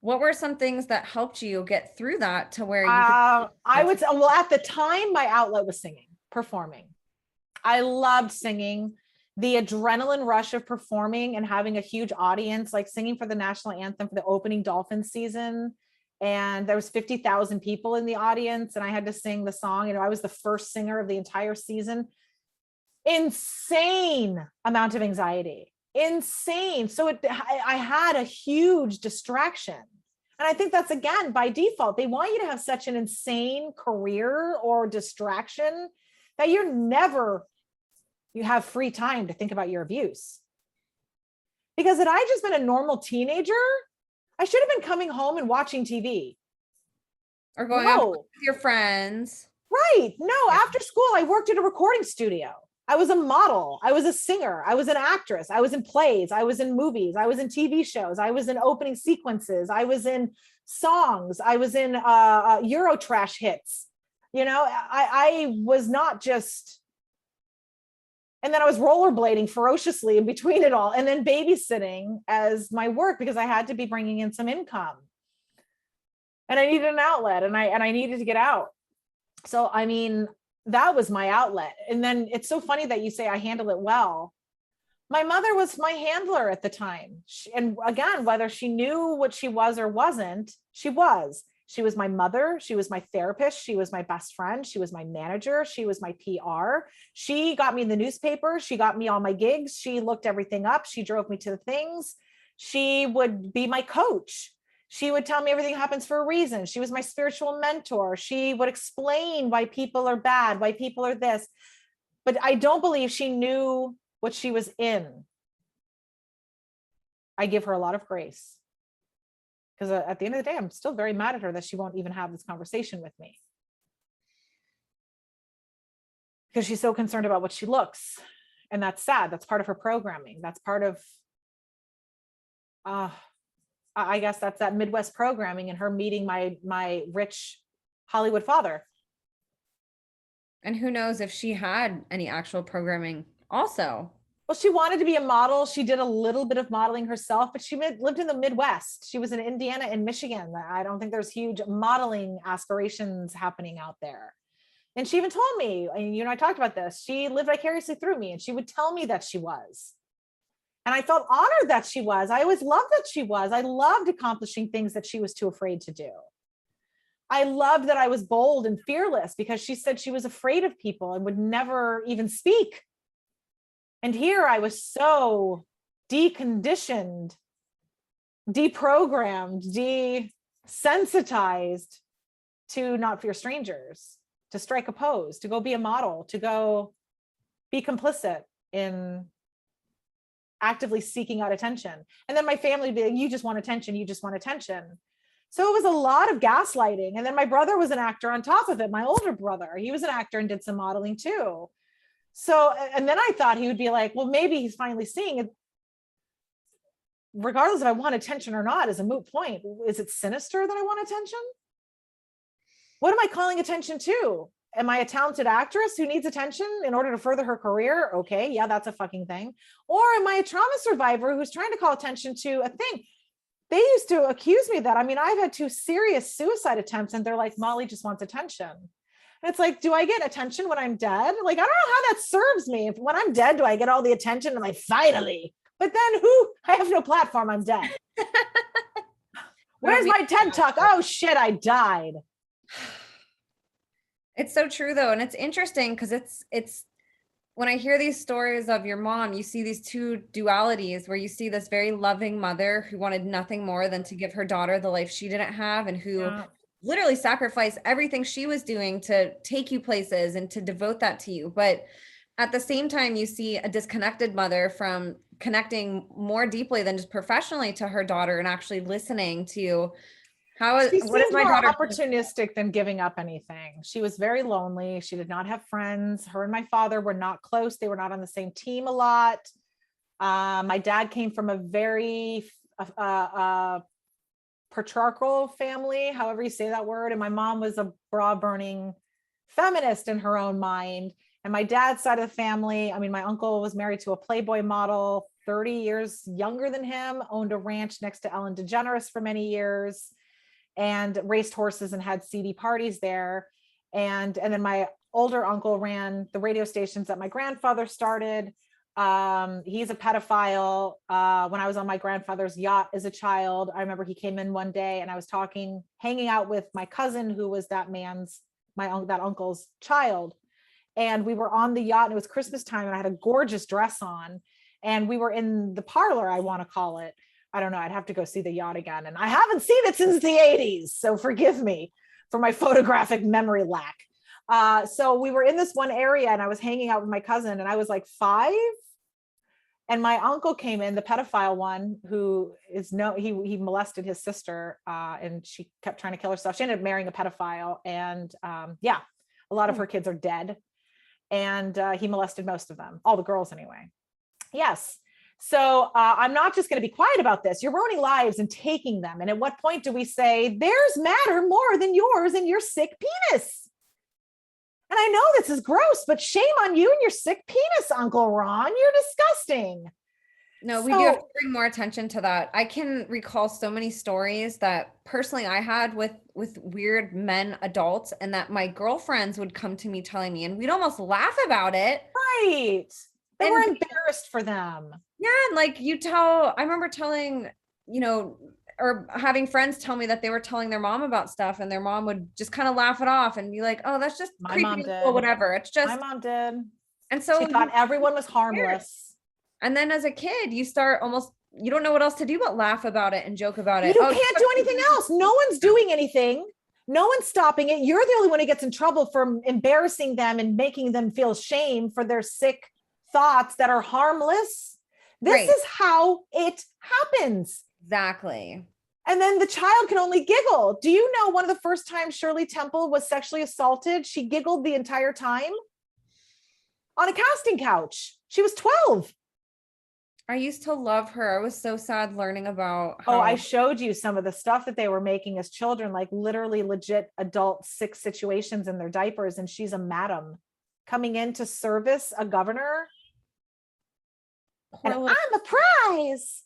What were some things that helped you get through that to where you I would say, well, at the time, my outlet was singing, performing. I loved singing. The adrenaline rush of performing and having a huge audience, like singing for the national anthem for the opening Dolphins season. And there was 50,000 people in the audience and I had to sing the song. You know, I was the first singer of the entire season. Insane amount of anxiety, insane. So I had a huge distraction. And I think that's, again, by default, they want you to have such an insane career or distraction that you have free time to think about your abuse. Because had I just been a normal teenager, I should have been coming home and watching TV. Or going out with your friends. Right. No, after school, I worked at a recording studio. I was a model. I was a singer. I was an actress. I was in plays. I was in movies. I was in TV shows. I was in opening sequences. I was in songs. I was in Eurotrash hits. You know, I was not just... And then I was rollerblading ferociously in between it all, and then babysitting as my work because I had to be bringing in some income. And I needed an outlet, and I needed to get out. So, I mean, that was my outlet. And then it's so funny that you say I handle it well. My mother was my handler at the time. And again, whether she knew what she was or wasn't, she was. She was my mother. She was my therapist. She was my best friend. She was my manager. She was my PR. She got me in the newspaper. She got me all my gigs. She looked everything up. She drove me to the things. She would be my coach. She would tell me everything happens for a reason. She was my spiritual mentor. She would explain why people are bad, why people are this. But I don't believe she knew what she was in. I give her a lot of grace. Because at the end of the day, I'm still very mad at her that she won't even have this conversation with me. Because she's so concerned about what she looks. And that's sad. That's part of her programming. That's part of, I guess that's that Midwest programming and her meeting my rich Hollywood father. And who knows if she had any actual programming also. Well, she wanted to be a model. She did a little bit of modeling herself, but she lived in the Midwest. She was in Indiana and Michigan. I don't think there's huge modeling aspirations happening out there. And she even told me, and you and I talked about this, she lived vicariously through me, and she would tell me that she was. And I felt honored that she was. I always loved that she was. I loved accomplishing things that she was too afraid to do. I loved that I was bold and fearless, because she said she was afraid of people and would never even speak. And here I was so deconditioned, deprogrammed, desensitized to not fear strangers, to strike a pose, to go be a model, to go be complicit in actively seeking out attention. And then my family would be like, you just want attention, you just want attention. So it was a lot of gaslighting. And then my brother was an actor on top of it, my older brother. He was an actor and did some modeling too. So, and then I thought he would be like, well, maybe he's finally seeing it. Regardless if I want attention or not is a moot point. Is it sinister that I want attention? What am I calling attention to? Am I a talented actress who needs attention in order to further her career? Okay, yeah, that's a fucking thing. Or am I a trauma survivor who's trying to call attention to a thing? They used to accuse me of that. I mean, I've had 2 serious suicide attempts and they're like, Molly just wants attention. And it's like, do I get attention when I'm dead? Like, I don't know how that serves me. If when I'm dead, do I get all the attention? And like, finally, but then I have no platform, I'm dead. Where's my TED Talk? Oh shit, I died. It's so true though. And it's interesting because it's when I hear these stories of your mom, you see these 2 dualities where you see this very loving mother who wanted nothing more than to give her daughter the life she didn't have, and who literally sacrificed everything she was doing to take you places and to devote that to you. But at the same time, you see a disconnected mother from connecting more deeply than just professionally to her daughter and actually listening to what is my daughter opportunistic than giving up anything. She was very lonely. She did not have friends. Her and my father were not close. They were not on the same team a lot. My dad came from a very patriarchal family, however you say that word. And my mom was a bra burning feminist in her own mind. And my dad's side of the family, I mean, my uncle was married to a Playboy model, 30 years younger than him, owned a ranch next to Ellen DeGeneres for many years, and raced horses and had seedy parties there. And then my older uncle ran the radio stations that my grandfather started. He's a pedophile. When I was on my grandfather's yacht as a child, I remember he came in one day and I was hanging out with my cousin, who was that uncle's child. And we were on the yacht and it was Christmas time and I had a gorgeous dress on and we were in the parlor, I want to call it. I don't know. I'd have to go see the yacht again. And I haven't seen it since the 80s. So forgive me for my photographic memory lack. So we were in this one area and I was hanging out with my cousin and I was like 5. And my uncle came in, the pedophile one, who is he molested his sister and she kept trying to kill herself. She ended up marrying a pedophile. And a lot of her kids are dead. And he molested most of them, all the girls anyway. Yes. So I'm not just going to be quiet about this. You're ruining lives and taking them. And at what point do we say theirs matter more than yours and your sick penis? And I know this is gross, but shame on you and your sick penis, Uncle Ron. You're disgusting. No, we do have to bring more attention to that. I can recall so many stories that personally I had with weird men, adults, and that my girlfriends would come to me telling me, and we'd almost laugh about it. Right. They were embarrassed for them. Yeah. And like I remember telling, or having friends tell me that they were telling their mom about stuff and their mom would just kind of laugh it off and be like, oh, that's just My creepy mom or did. whatever. It's My just, mom did. and so She thought everyone was harmless. and then as a kid, you start almost, you don't know what else to do but laugh about it and joke about it. You can't do anything else. No one's doing anything. No one's stopping it. You're the only one who gets in trouble for embarrassing them and making them feel shame for their sick thoughts that are harmless. This is how it happens. Exactly. And then the child can only giggle. Do you know one of the first times Shirley Temple was sexually assaulted, she giggled the entire time on a casting couch. She was 12. I used to love her. I was so sad learning about how I showed you some of the stuff that they were making as children, like literally legit adult sick situations in their diapers. And she's a madam coming in to service a governor. And I'm a prize.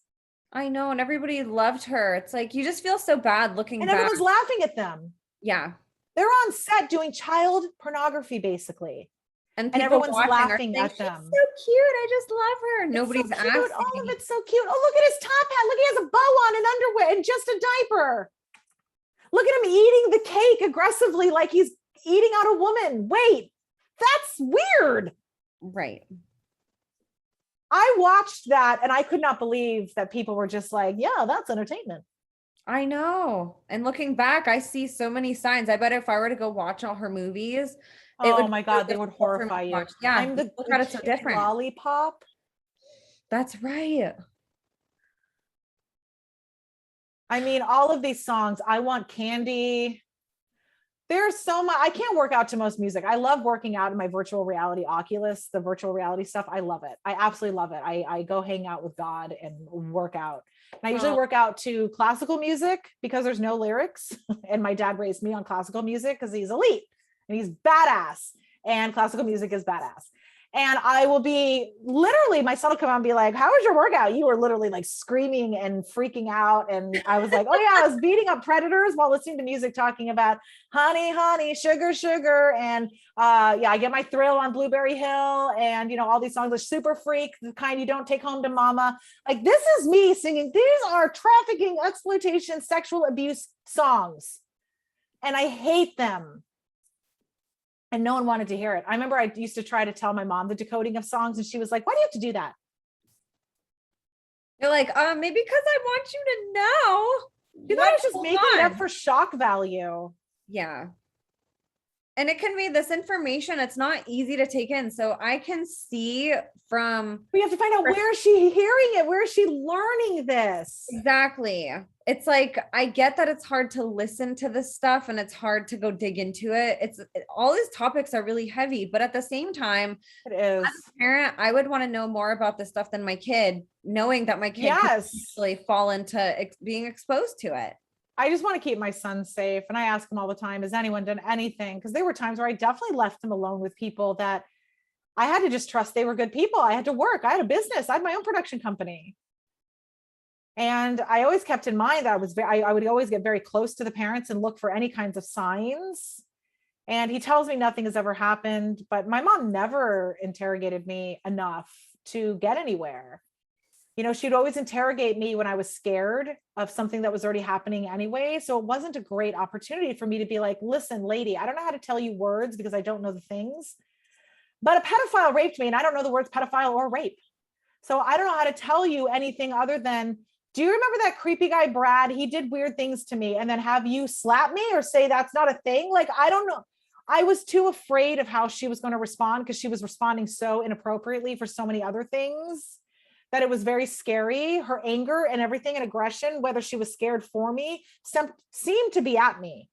I know. And everybody loved her. It's like, you just feel so bad looking back. And everyone's laughing at them. Yeah. They're on set doing child pornography, basically. And everyone's laughing at them. She's so cute. I just love her. Nobody's so asking. All of it's so cute. Oh, look at his top hat. Look, he has a bow on and underwear and just a diaper. Look at him eating the cake aggressively like he's eating out a woman. Wait, that's weird. Right. I watched that and I could not believe that people were just like, yeah, that's entertainment. I know. And looking back, I see so many signs. I bet if I were to go watch all her movies, oh my God, they would horrify you. Yeah. I'm the look at it so different. Lollipop. That's right. I mean, all of these songs, I Want Candy. There's so much. I can't work out to most music. I love working out in my virtual reality Oculus, the virtual reality stuff. I love it. I absolutely love it. I go hang out with God and work out. And I usually work out to classical music because there's no lyrics. And my dad raised me on classical music because he's elite and he's badass. And classical music is badass. And I will be literally, my son will come out and be like, how was your workout? You were literally like screaming and freaking out. And I was like, oh yeah, I was beating up predators while listening to music talking about honey, honey, sugar, sugar. And yeah, I get my thrill on Blueberry Hill and, you know, all these songs are super freak, the kind you don't take home to mama. Like this is me singing. These are trafficking, exploitation, sexual abuse songs. And I hate them. And no one wanted to hear it. I remember I used to try to tell my mom the decoding of songs and she was like, why do you have to do that? You're like, maybe because I want you to know. You know, I was just making it up for shock value. Yeah. And it can be this information. It's not easy to take in. So I can see from. We have to find out where is she hearing it? Where is she learning this? Exactly. It's like, I get that it's hard to listen to this stuff and it's hard to go dig into it. All these topics are really heavy, but at the same time, it is. As a parent, I would want to know more about this stuff than my kid, knowing that my kid could actually fall into being exposed to it. I just want to keep my son safe. And I ask him all the time, has anyone done anything? Because there were times where I definitely left him alone with people that I had to just trust they were good people. I had to work. I had a business. I had my own production company. And I always kept in mind that I would always get very close to the parents and look for any kinds of signs. And he tells me nothing has ever happened, but my mom never interrogated me enough to get anywhere. You know, she'd always interrogate me when I was scared of something that was already happening anyway. So it wasn't a great opportunity for me to be like, listen, lady, I don't know how to tell you words because I don't know the things, but a pedophile raped me and I don't know the words pedophile or rape. So I don't know how to tell you anything other than, do you remember that creepy guy, Brad? He did weird things to me. And then have you slap me or say that's not a thing? Like, I don't know. I was too afraid of how she was going to respond because she was responding so inappropriately for so many other things that it was very scary. Her anger and everything and aggression, whether she was scared for me, seemed to be at me.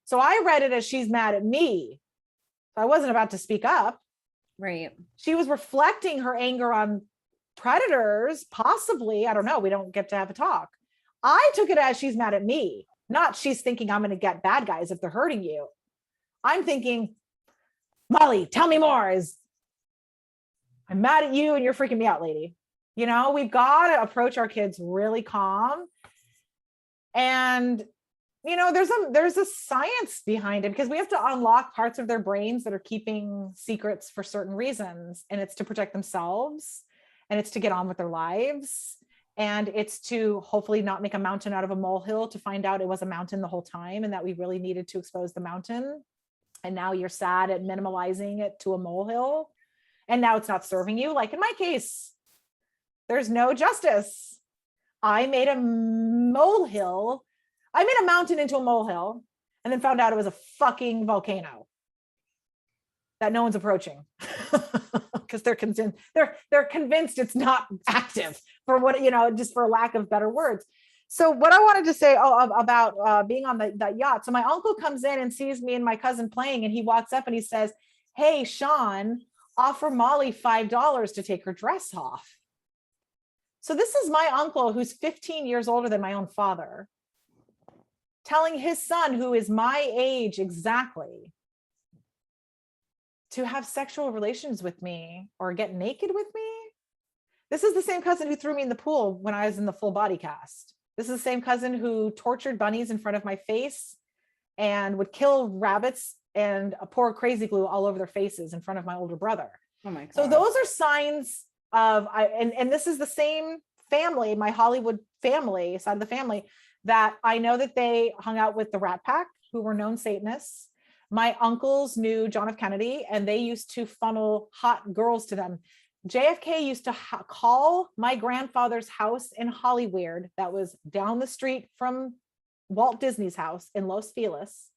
So I read it as she's mad at me. I wasn't about to speak up. Right. She was reflecting her anger on predators, possibly. I don't know. We don't get to have a talk. I took it as she's mad at me, not she's thinking I'm going to get bad guys if they're hurting you. I'm thinking, Molly, tell me more. I'm mad at you and you're freaking me out, lady. You know, we've got to approach our kids really calm. And, you know, there's a science behind it because we have to unlock parts of their brains that are keeping secrets for certain reasons. And it's to protect themselves and it's to get on with their lives. And it's to hopefully not make a mountain out of a molehill, to find out it was a mountain the whole time and that we really needed to expose the mountain. And now you're sad at minimalizing it to a molehill. And now it's not serving you. Like in my case, there's no justice. I made a molehill. I made a mountain into a molehill and then found out it was a fucking volcano that no one's approaching because they're convinced it's not active, for what, just for lack of better words. So what I wanted to say about being on that yacht. So my uncle comes in and sees me and my cousin playing, and he walks up and he says, "Hey, Sean, offer Molly $5 to take her dress off." So this is my uncle, who's 15 years older than my own father, telling his son, who is my age exactly, to have sexual relations with me or get naked with me. This is the same cousin who threw me in the pool when I was in the full body cast. This is the same cousin who tortured bunnies in front of my face and would kill rabbits and pour crazy glue all over their faces in front of my older brother. Oh my God. So those are signs of, and this is the same family, my Hollywood family, side of the family, that I know that they hung out with the Rat Pack, who were known Satanists. My uncles knew John F. Kennedy, and they used to funnel hot girls to them. JFK used to call my grandfather's house in Hollywood, that was down the street from Walt Disney's house in Los Feliz.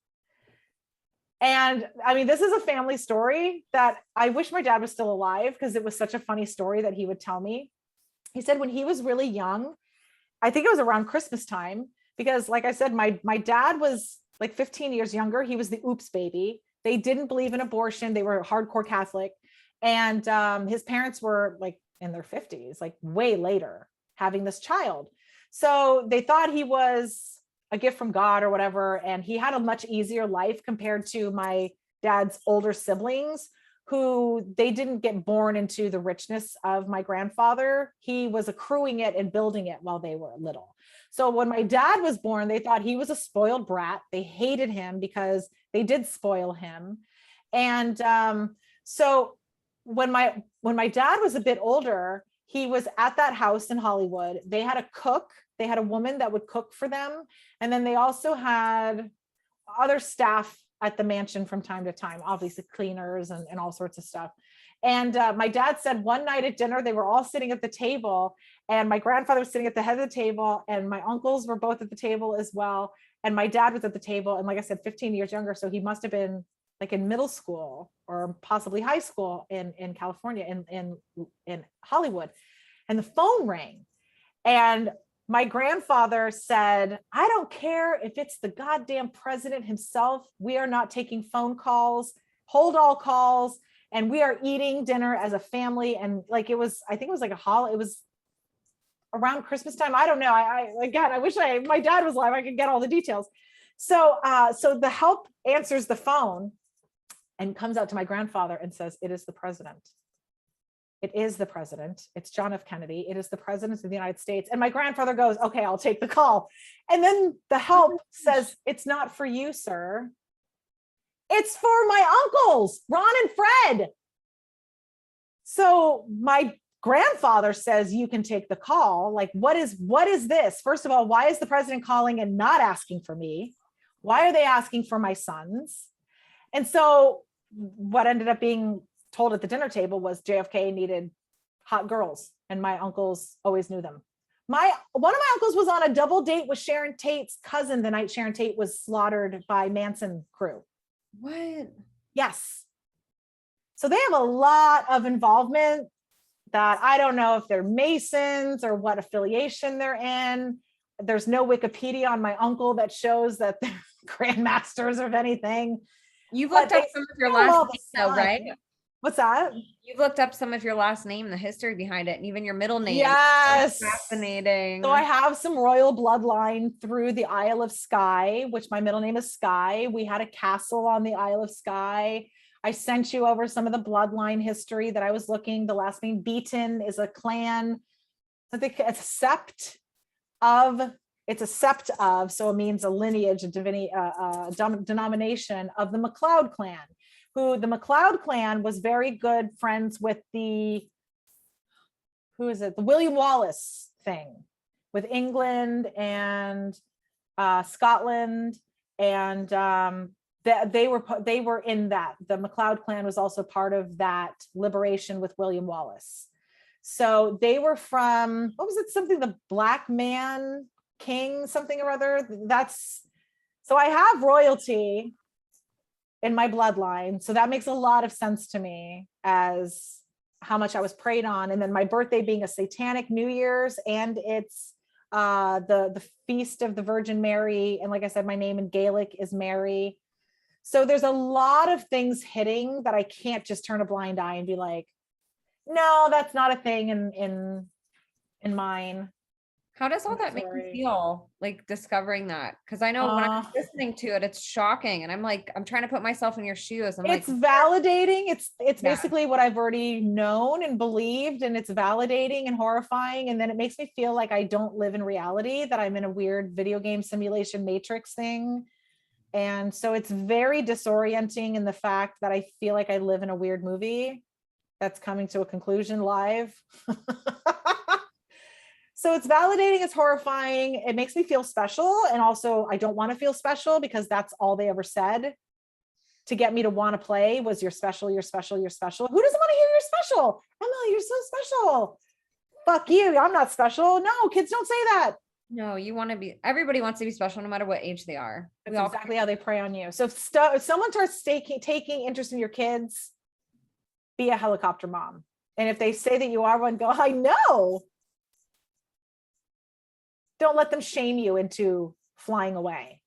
And I mean, this is a family story that I wish my dad was still alive, because it was such a funny story that he would tell me. He said when he was really young, I think it was around Christmas time, because like I said, my dad was like 15 years younger. He was the oops baby. They didn't believe in abortion. They were hardcore Catholic. And his parents were like in their 50s, like way later, having this child. So they thought he was a gift from God or whatever. And he had a much easier life compared to my dad's older siblings, who they didn't get born into the richness of my grandfather. He was accruing it and building it while they were little. So when my dad was born, they thought he was a spoiled brat. They hated him because they did spoil him. And so when my dad was a bit older, he was at that house in Hollywood. They had a cook. They had a woman that would cook for them. And then they also had other staff at the mansion from time to time, obviously cleaners and all sorts of stuff. And my dad said one night at dinner, they were all sitting at the table, and my grandfather was sitting at the head of the table, and my uncles were both at the table as well. And my dad was at the table. And like I said, 15 years younger. So he must have been like in middle school or possibly high school in California, in Hollywood. And the phone rang. And my grandfather said, "I don't care if it's the goddamn president himself. We are not taking phone calls, hold all calls. And we are eating dinner as a family." And like, it was, I think it was like it was around Christmas time. I don't know. Again, I wish my dad was alive. I could get all the details. So the help answers the phone and comes out to my grandfather and says, "It is the president. It is the president. It's John F. Kennedy. It is the president of the United States." And my grandfather goes, "Okay, I'll take the call." And then the help says, "It's not for you, sir. It's for my uncles, Ron and Fred." So my grandfather says, "You can take the call." Like, what is this? First of all, why is the president calling and not asking for me? Why are they asking for my sons? And so what ended up being told at the dinner table was JFK needed hot girls, and my uncles always knew them. One of my uncles was on a double date with Sharon Tate's cousin the night Sharon Tate was slaughtered by Manson crew. What? Yes. So they have a lot of involvement that I don't know if they're Masons or what affiliation they're in. There's no Wikipedia on my uncle that shows that they're grandmasters of anything. You've looked up some of your last name though, right? What's that? You've looked up some of your last name, the history behind it, and even your middle name. Yes. That's fascinating. So I have some royal bloodline through the Isle of Skye, which my middle name is Skye. We had a castle on the Isle of Skye. I sent you over some of the bloodline history that I was looking. The last name Beaton is a clan. I think it's a sept of, so it means a lineage, a denomination of the MacLeod clan, who the MacLeod clan was very good friends with the William Wallace thing with England and Scotland, and they were in that. The MacLeod clan was also part of that liberation with William Wallace. So they were from, what was it? Something, the Black Man King, something or other. So I have royalty in my bloodline. So that makes a lot of sense to me as how much I was preyed on. And then my birthday being a satanic New Year's, and it's the feast of the Virgin Mary. And like I said, my name in Gaelic is Mary. So there's a lot of things hitting that I can't just turn a blind eye and be like, no, that's not a thing in mine. How does all that make you feel, like discovering that? Because I know when I'm listening to it, it's shocking. And I'm like, I'm trying to put myself in your shoes. It's validating. It's basically what I've already known and believed. And it's validating and horrifying. And then it makes me feel like I don't live in reality, that I'm in a weird video game simulation matrix thing. And so it's very disorienting in the fact that I feel like I live in a weird movie that's coming to a conclusion live. So it's validating, it's horrifying. It makes me feel special. And also I don't want to feel special, because that's all they ever said to get me to want to play was you're special, you're special, you're special. Who doesn't want to hear you're special? Emily, you're so special. Fuck you, I'm not special. No, kids don't say that. No, you want to be, everybody wants to be special no matter what age they are. That's exactly how they prey on you. So if someone starts taking interest in your kids, be a helicopter mom. And if they say that you are one, go, I know. Don't let them shame you into flying away.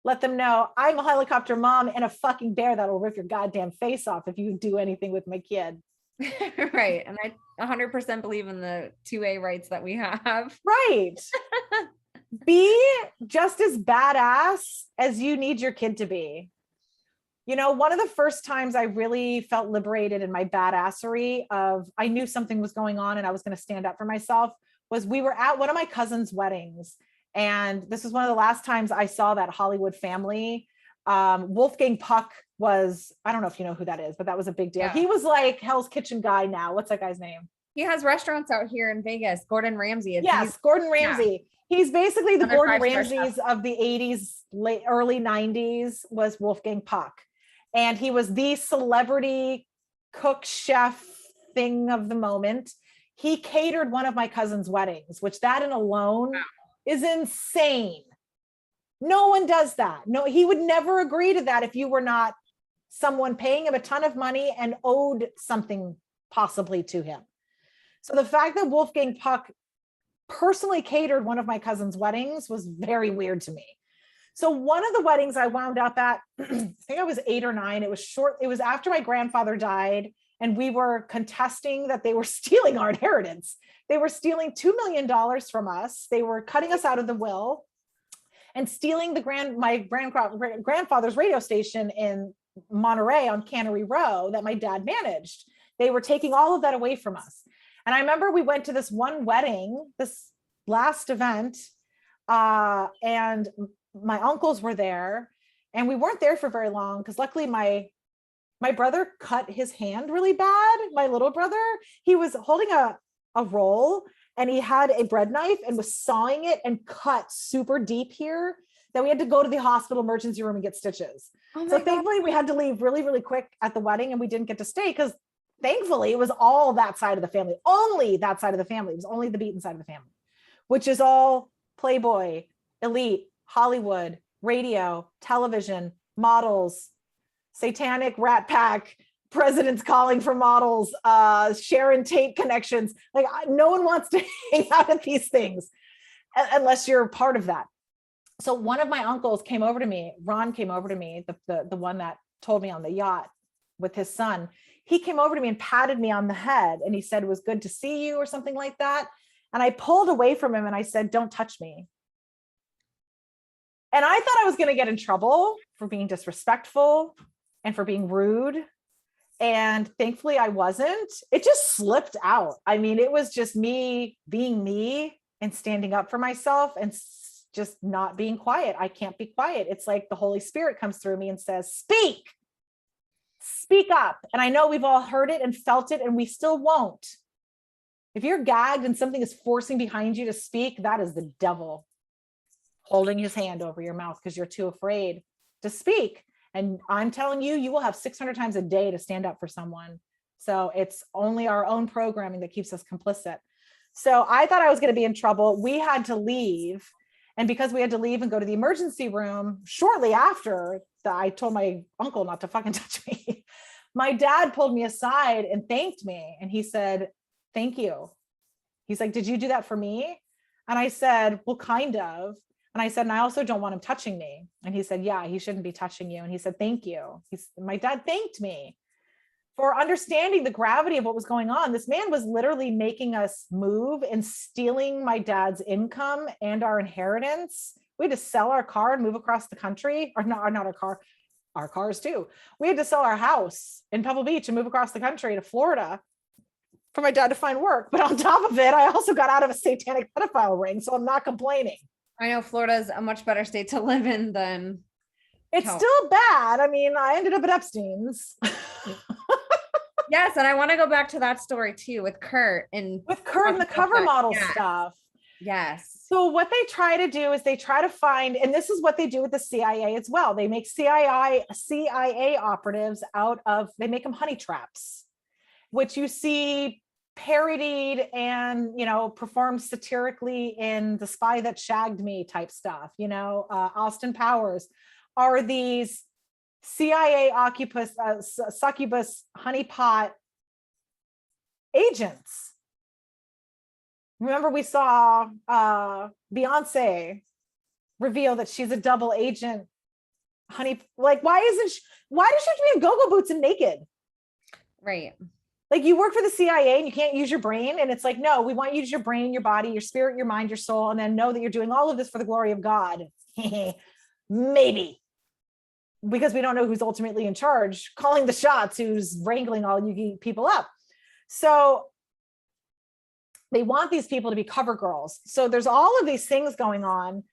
Let them know I'm a helicopter mom and a fucking bear that'll rip your goddamn face off if you do anything with my kid. Right. And I 100% believe in the 2A rights that we have. Right. Be just as badass as you need your kid to be. You know, one of the first times I really felt liberated in my badassery of, I knew something was going on and I was going to stand up for myself, was we were at one of my cousin's weddings. And this was one of the last times I saw that Hollywood family. Wolfgang Puck was, I don't know if you know who that is, but that was a big deal. Yeah. He was like Hell's Kitchen guy now. What's that guy's name? He has restaurants out here in Vegas. Gordon Ramsay. Yes, Gordon Ramsay. Yeah. He's basically the Gordon Ramsays of the 80s, early 90s was Wolfgang Puck. And he was the celebrity cook chef thing of the moment. He catered one of my cousin's weddings, which that in alone is insane. No one does that. No, he would never agree to that if you were not someone paying him a ton of money and owed something possibly to him. So the fact that Wolfgang Puck personally catered one of my cousin's weddings was very weird to me. So one of the weddings I wound up at, I think I was 8 or 9. It was short. It was after my grandfather died. And we were contesting that they were stealing our inheritance. They were stealing $2 million from us. They were cutting us out of the will and stealing my grandfather's radio station in Monterey on Cannery Row that my dad managed. They were taking all of that away from us. And I remember we went to this one wedding, this last event, and my uncles were there, and we weren't there for very long because luckily my brother cut his hand really bad. My little brother, he was holding a roll and he had a bread knife and was sawing it and cut super deep here that we had to go to the hospital emergency room and get stitches. So thankfully we had to leave really, really quick at the wedding, and we didn't get to stay because thankfully it was all that side of the family, only that side of the family. It was only the Beaton side of the family, which is all Playboy, elite, Hollywood, radio, television, models, satanic rat pack, presidents calling for models, Sharon Tate connections. Like no one wants to hang out at these things unless you're part of that. So one of my uncles came over to me, Ron came over to me, the one that told me on the yacht with his son. He came over to me and patted me on the head and he said, it was good to see you or something like that. And I pulled away from him and I said, don't touch me. And I thought I was going to get in trouble for being disrespectful and for being rude. And thankfully I wasn't. It just slipped out. I mean, it was just me being me and standing up for myself and just not being quiet. I can't be quiet. It's like the Holy Spirit comes through me and says, speak up. And I know we've all heard it and felt it, and we still won't. If you're gagged and something is forcing behind you to speak, that is the devil holding his hand over your mouth because you're too afraid to speak. And I'm telling you, you will have 600 times a day to stand up for someone. So it's only our own programming that keeps us complicit. So I thought I was going to be in trouble. We had to leave. And because we had to leave and go to the emergency room shortly after that, I told my uncle not to fucking touch me. My dad pulled me aside and thanked me. And he said, thank you. He's like, did you do that for me? And I said, well, kind of. And I said, and I also don't want him touching me. And he said, yeah, he shouldn't be touching you. And he said, thank you. My dad thanked me for understanding the gravity of what was going on. This man was literally making us move and stealing my dad's income and our inheritance. We had to sell our car and move across the country, or not our car, our cars too. We had to sell our house in Pebble Beach and move across the country to Florida for my dad to find work. But on top of it, I also got out of a satanic pedophile ring. So I'm not complaining. I know Florida is a much better state to live in than. It's still bad. I mean, I ended up at Epstein's. Yes. And I want to go back to that story too with Kurt and the cover model stuff. Yes. So what they try to do is they try to find, and this is what they do with the CIA as well. They make CIA operatives they make them honey traps, which you see parodied and, performed satirically in The Spy That Shagged Me type stuff. Austin Powers are these CIA succubus honeypot agents. Remember, we saw Beyonce reveal that she's a double agent honey. Like, why does she have to be in go-go boots and naked? Right. Like, you work for the CIA and you can't use your brain. And it's like, no, we want you to use your brain, your body, your spirit, your mind, your soul, and then know that you're doing all of this for the glory of God. Maybe. Because we don't know who's ultimately in charge, calling the shots, who's wrangling all you people up. So they want these people to be cover girls. So there's all of these things going on.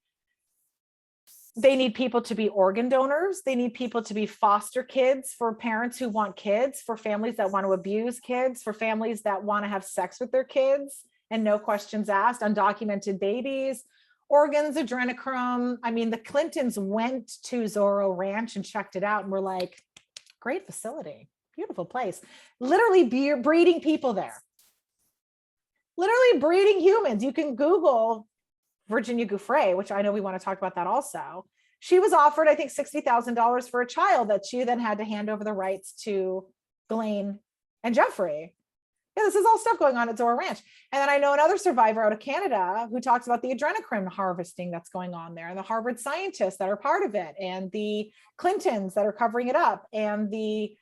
They need people to be organ donors. They need people to be foster kids for parents who want kids, for families that want to abuse kids, for families that want to have sex with their kids and no questions asked, undocumented babies, organs, adrenochrome. I mean, the Clintons went to Zorro Ranch and checked it out and were like, great facility, beautiful place. Literally breeding people there. Literally breeding humans. You can Google Virginia Giuffre, which I know we want to talk about that also. She was offered, I think, $60,000 for a child that she then had to hand over the rights to Ghis-lane and Jeffrey. Yeah, this is all stuff going on at Zorro Ranch. And then I know another survivor out of Canada who talks about the adrenochrome harvesting that's going on there, and the Harvard scientists that are part of it, and the Clintons that are covering it up, and the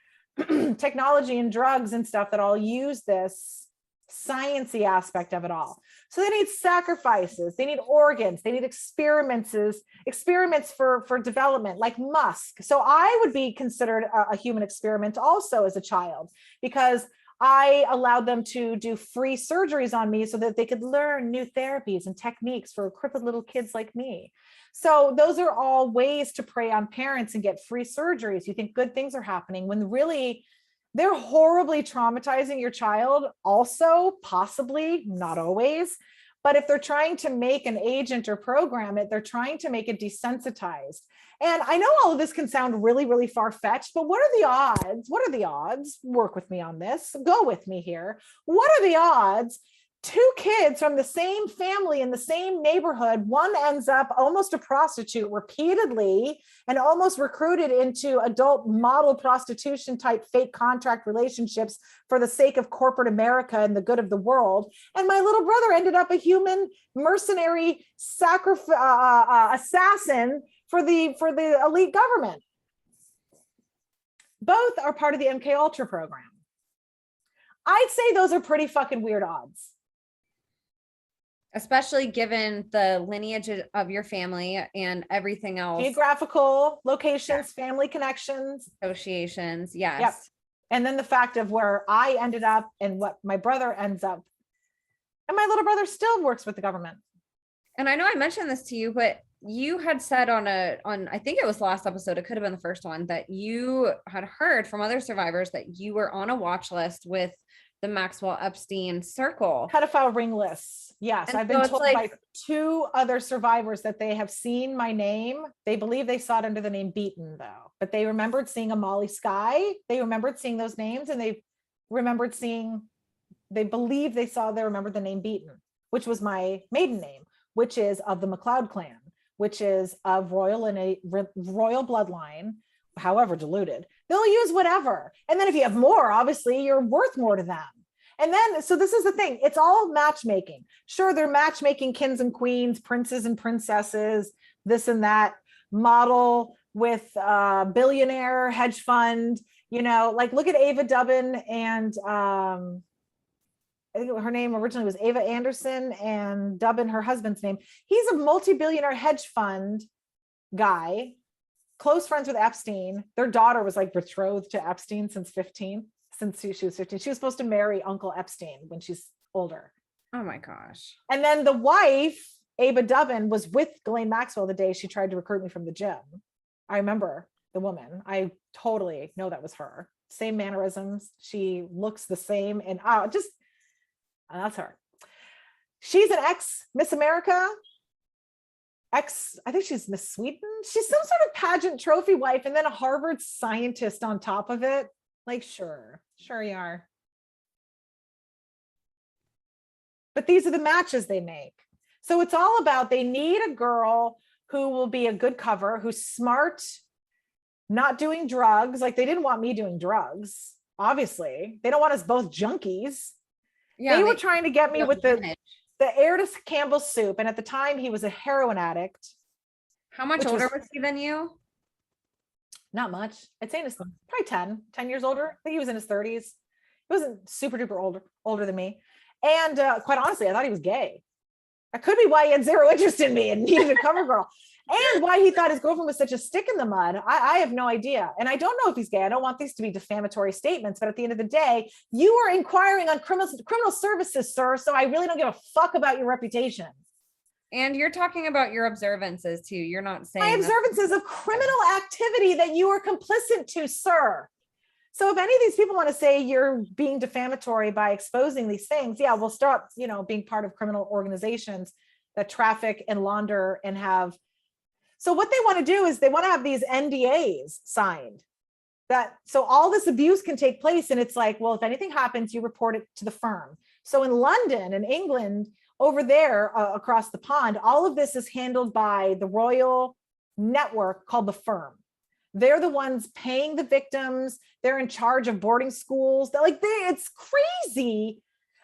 technology and drugs and stuff that all use this sciencey aspect of it all. So they need sacrifices, they need organs, they need experiments for development, like Musk. So I would be considered a human experiment also as a child, because I allowed them to do free surgeries on me so that they could learn new therapies and techniques for crippled little kids like me. So those are all ways to prey on parents and get free surgeries. You think good things are happening when really they're horribly traumatizing your child also, possibly, not always. But if they're trying to make an agent or program it, they're trying to make it desensitized. And I know all of this can sound really, really far-fetched, but what are the odds? What are the odds? Work with me on this. Go with me here. What are the odds? Two kids from the same family in the same neighborhood, one ends up almost a prostitute repeatedly and almost recruited into adult model prostitution type fake contract relationships for the sake of corporate America and the good of the world. And my little brother ended up a human mercenary assassin for the elite government. Both are part of the MK Ultra program. I'd say those are pretty fucking weird odds. Especially given the lineage of your family and everything else. Geographical locations, family connections. Associations, yes. Yep. And then the fact of where I ended up and what my brother ends up. And my little brother still works with the government. And I know I mentioned this to you, but you had said on I think it was the last episode, it could have been the first one, that you had heard from other survivors that you were on a watch list with the Maxwell Epstein circle. Pedophile ring lists. Yes, And I've so been it's told like- by 2 other survivors that they have seen my name. They believe they saw it under the name Beaton, though, but they remembered seeing a Molly Skye. They remembered seeing those names, and they remembered seeing. They believe they remembered the name Beaton, which was my maiden name, which is of the MacLeod clan, which is of royal bloodline, however diluted. They'll use whatever. And then if you have more, obviously you're worth more to them. And then, so this is the thing, it's all matchmaking. Sure, they're matchmaking kings and queens, princes and princesses, this and that, model with billionaire hedge fund, like look at Ava Dubbin and I think her name originally was Ava Anderson, and Dubbin, her husband's name. He's a multi-billionaire hedge fund guy, close friends with Epstein. Their daughter was like betrothed to Epstein since she was 15. She was supposed to marry Uncle Epstein when she's older. Oh my gosh. And then the wife, Ava Dubbin, was with Ghislaine Maxwell the day she tried to recruit me from the gym. I remember the woman. I totally know that was her. Same mannerisms. She looks the same. And that's her. She's an ex-Miss America. I think she's Miss Sweden. She's some sort of pageant trophy wife, and then a Harvard scientist on top of it. Like, sure you are. But these are the matches they make. So it's all about, they need a girl who will be a good cover, who's smart, not doing drugs. Like, they didn't want me doing drugs, obviously. They don't want us both junkies. Yeah, they were trying to get me with the heir to Campbell's soup. And at the time, he was a heroin addict. How much older was he than you? Not much. I'd say probably 10 years older. I think he was in his 30s. He wasn't super duper older than me. And quite honestly, I thought he was gay. That could be why he had zero interest in me and needed a cover girl. And why he thought his girlfriend was such a stick in the mud. I have no idea. And I don't know if he's gay. I don't want these to be defamatory statements, but at the end of the day, you are inquiring on criminal services, sir. So I really don't give a fuck about your reputation. And you're talking about your observances too. You're not saying my observances of criminal activity that you are complicit to, sir. So if any of these people want to say you're being defamatory by exposing these things, yeah, we'll stop, being part of criminal organizations that traffic and launder and have. So what they want to do is they want to have these NDAs signed so all this abuse can take place. And it's like, well, if anything happens, you report it to the firm. So in London and England, over there across the pond, all of this is handled by the royal network called the firm. They're the ones paying the victims. They're in charge of boarding schools. It's crazy.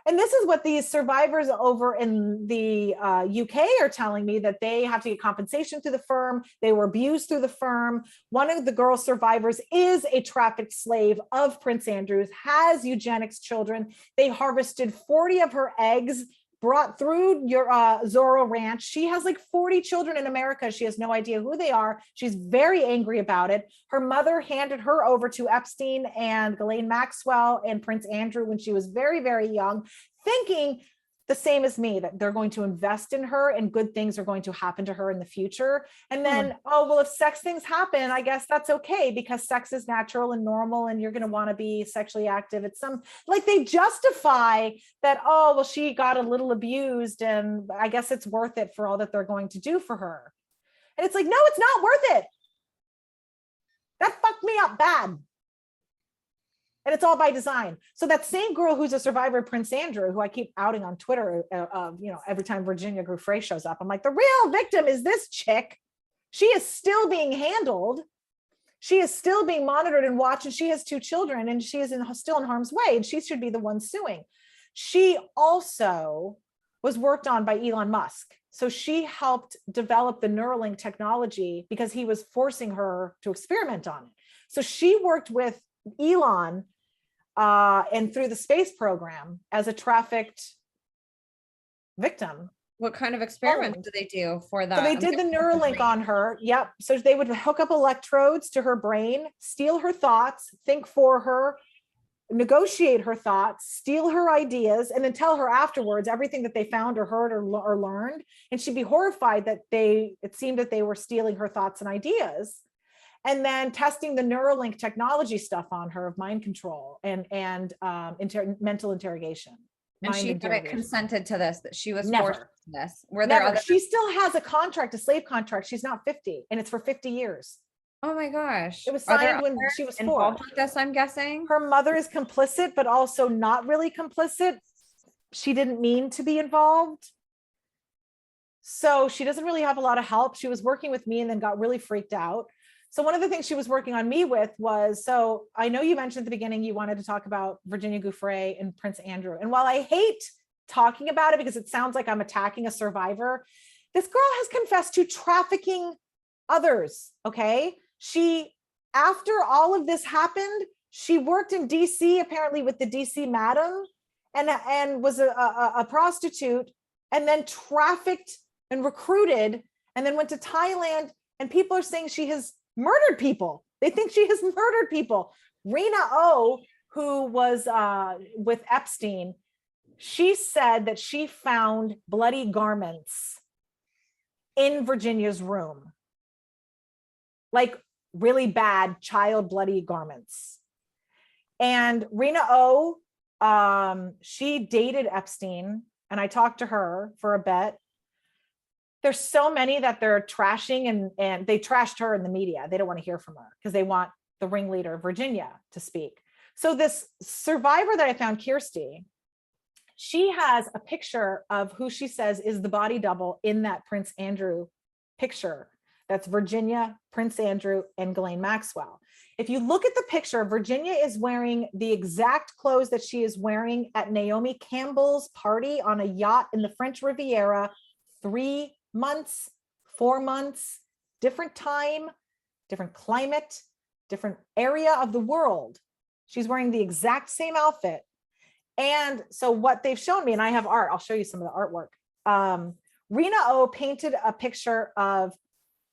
And this is what these survivors over in the UK are telling me, that they have to get compensation through the firm. They were abused through the firm. One of the girl survivors is a trafficked slave of Prince Andrew's, has eugenics children. They harvested 40 of her eggs, brought through your Zorro Ranch. She has like 40 children in America. She has no idea who they are. She's very angry about it. Her mother handed her over to Epstein and Ghislaine Maxwell and Prince Andrew when she was very, very young, thinking the same as me, that they're going to invest in her and good things are going to happen to her in the future. And then, oh, well, if sex things happen, I guess that's okay, because sex is natural and normal and you're going to want to be sexually active. It's they justify that, oh, well, she got a little abused and I guess it's worth it for all that they're going to do for her. And it's like, no, it's not worth it. That fucked me up bad. And it's all by design. So that same girl who's a survivor of Prince Andrew, who I keep outing on Twitter, every time Virginia Giuffre shows up, I'm like, the real victim is this chick. She is still being handled. She is still being monitored and watched, and she has 2 children, and she is still in harm's way, and she should be the one suing. She also was worked on by Elon Musk. So she helped develop the Neuralink technology because he was forcing her to experiment on it. So she worked with Elon and through the space program as a trafficked victim. What kind of experiments do they do for that? So they did the Neuralink on her. Yep. So they would hook up electrodes to her brain, steal her thoughts, think for her, negotiate her thoughts, steal her ideas, and then tell her afterwards everything that they found or heard or learned. And she'd be horrified that it seemed that they were stealing her thoughts and ideas. and then testing the Neuralink technology stuff on her of mind control and mental interrogation. And she hadn't consented to this, that she was forced to this. Were there other? She still has a contract, a slave contract. She's not 50 and it's for 50 years. Oh my gosh. It was signed when she was 4. Involved with this, I'm guessing. Her mother is complicit, but also not really complicit. She didn't mean to be involved. So she doesn't really have a lot of help. She was working with me and then got really freaked out. So one of the things she was working on me with was, so I know you mentioned at the beginning, you wanted to talk about Virginia Giuffre and Prince Andrew. And while I hate talking about it because it sounds like I'm attacking a survivor, this girl has confessed to trafficking others. Okay. She, after all of this happened, she worked in DC, apparently with the DC madam, and was a prostitute, and then trafficked and recruited, and then went to Thailand. And people are saying she has murdered people. They think she has murdered people. Rena O, who was with Epstein, she said that she found bloody garments in Virginia's room, like really bad child bloody garments. And Rena O, she dated Epstein, and I talked to her for a bit. There's so many that they're trashing, and they trashed her in the media. They don't want to hear from her because they want the ringleader of Virginia to speak. So this survivor that I found, Kirsty, she has a picture of who she says is the body double in that Prince Andrew picture. That's Virginia, Prince Andrew, and Ghislaine Maxwell. If you look at the picture, Virginia is wearing the exact clothes that she is wearing at Naomi Campbell's party on a yacht in the French Riviera 3 months, 4 months, different time, different climate, different area of the world. She's wearing the exact same outfit. And so what they've shown me, and I have art, I'll show you some of the artwork. Rena O painted a picture of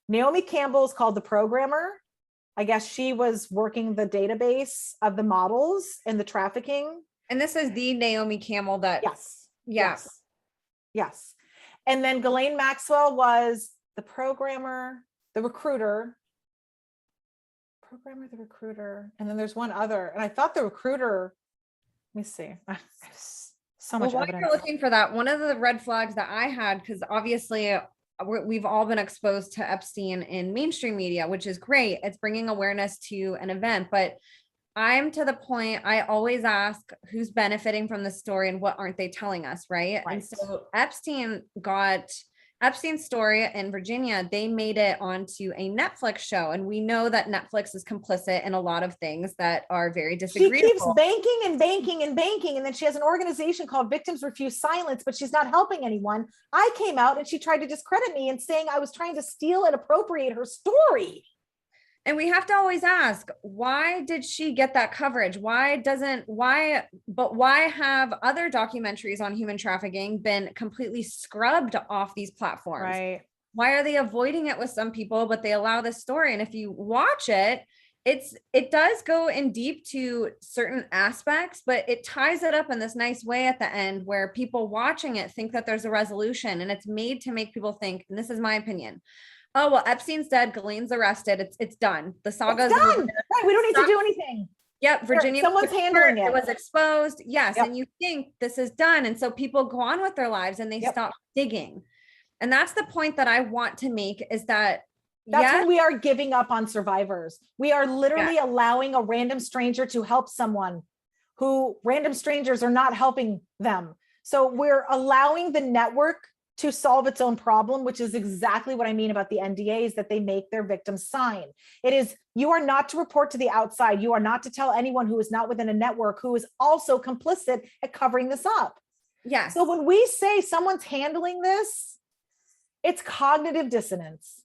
Naomi Campbell's called The Programmer. I guess she was working the database of the models and the trafficking. And this is the Naomi Campbell that. Yes. Yeah. Yes. Yes. And then Ghislaine Maxwell was the programmer, the recruiter. Programmer, the recruiter. And then there's one other. And I thought the recruiter, let me see. So much while evidence. you're looking for that, one of the red flags that I had, because obviously we've all been exposed to Epstein in mainstream media, which is great. It's bringing awareness to an event, but I'm to the point, I always ask who's benefiting from the story and what aren't they telling us, right? And so Epstein's story in Virginia, they made it onto a Netflix show. And we know that Netflix is complicit in a lot of things that are very disagreeable. She keeps banking and banking and banking. And then she has an organization called Victims Refuse Silence, but she's not helping anyone. I came out and she tried to discredit me and saying I was trying to steal and appropriate her story. And we have to always ask, why did she get that coverage? Why have other documentaries on human trafficking been completely scrubbed off these platforms? Right. Why are they avoiding it with some people, but they allow this story? And if you watch it, it does go in deep to certain aspects, but it ties it up in this nice way at the end where people watching it think that there's a resolution, and it's made to make people think, and this is my opinion, oh, well, Epstein's dead. Ghislaine's arrested. It's done. The saga's done. Right. We don't need to do anything. Yep. Virginia. Someone's handling it. It was exposed. Yes. Yep. And you think this is done. And so people go on with their lives and they stop digging. And that's the point that I want to make, is that that's when we are giving up on survivors. We are literally allowing a random stranger to help someone who random strangers are not helping them. So we're allowing the network to solve its own problem, which is exactly what I mean about the NDAs that they make their victims sign. It is, you are not to report to the outside. You are not to tell anyone who is not within a network who is also complicit at covering this up. Yes. So when we say someone's handling this, it's cognitive dissonance.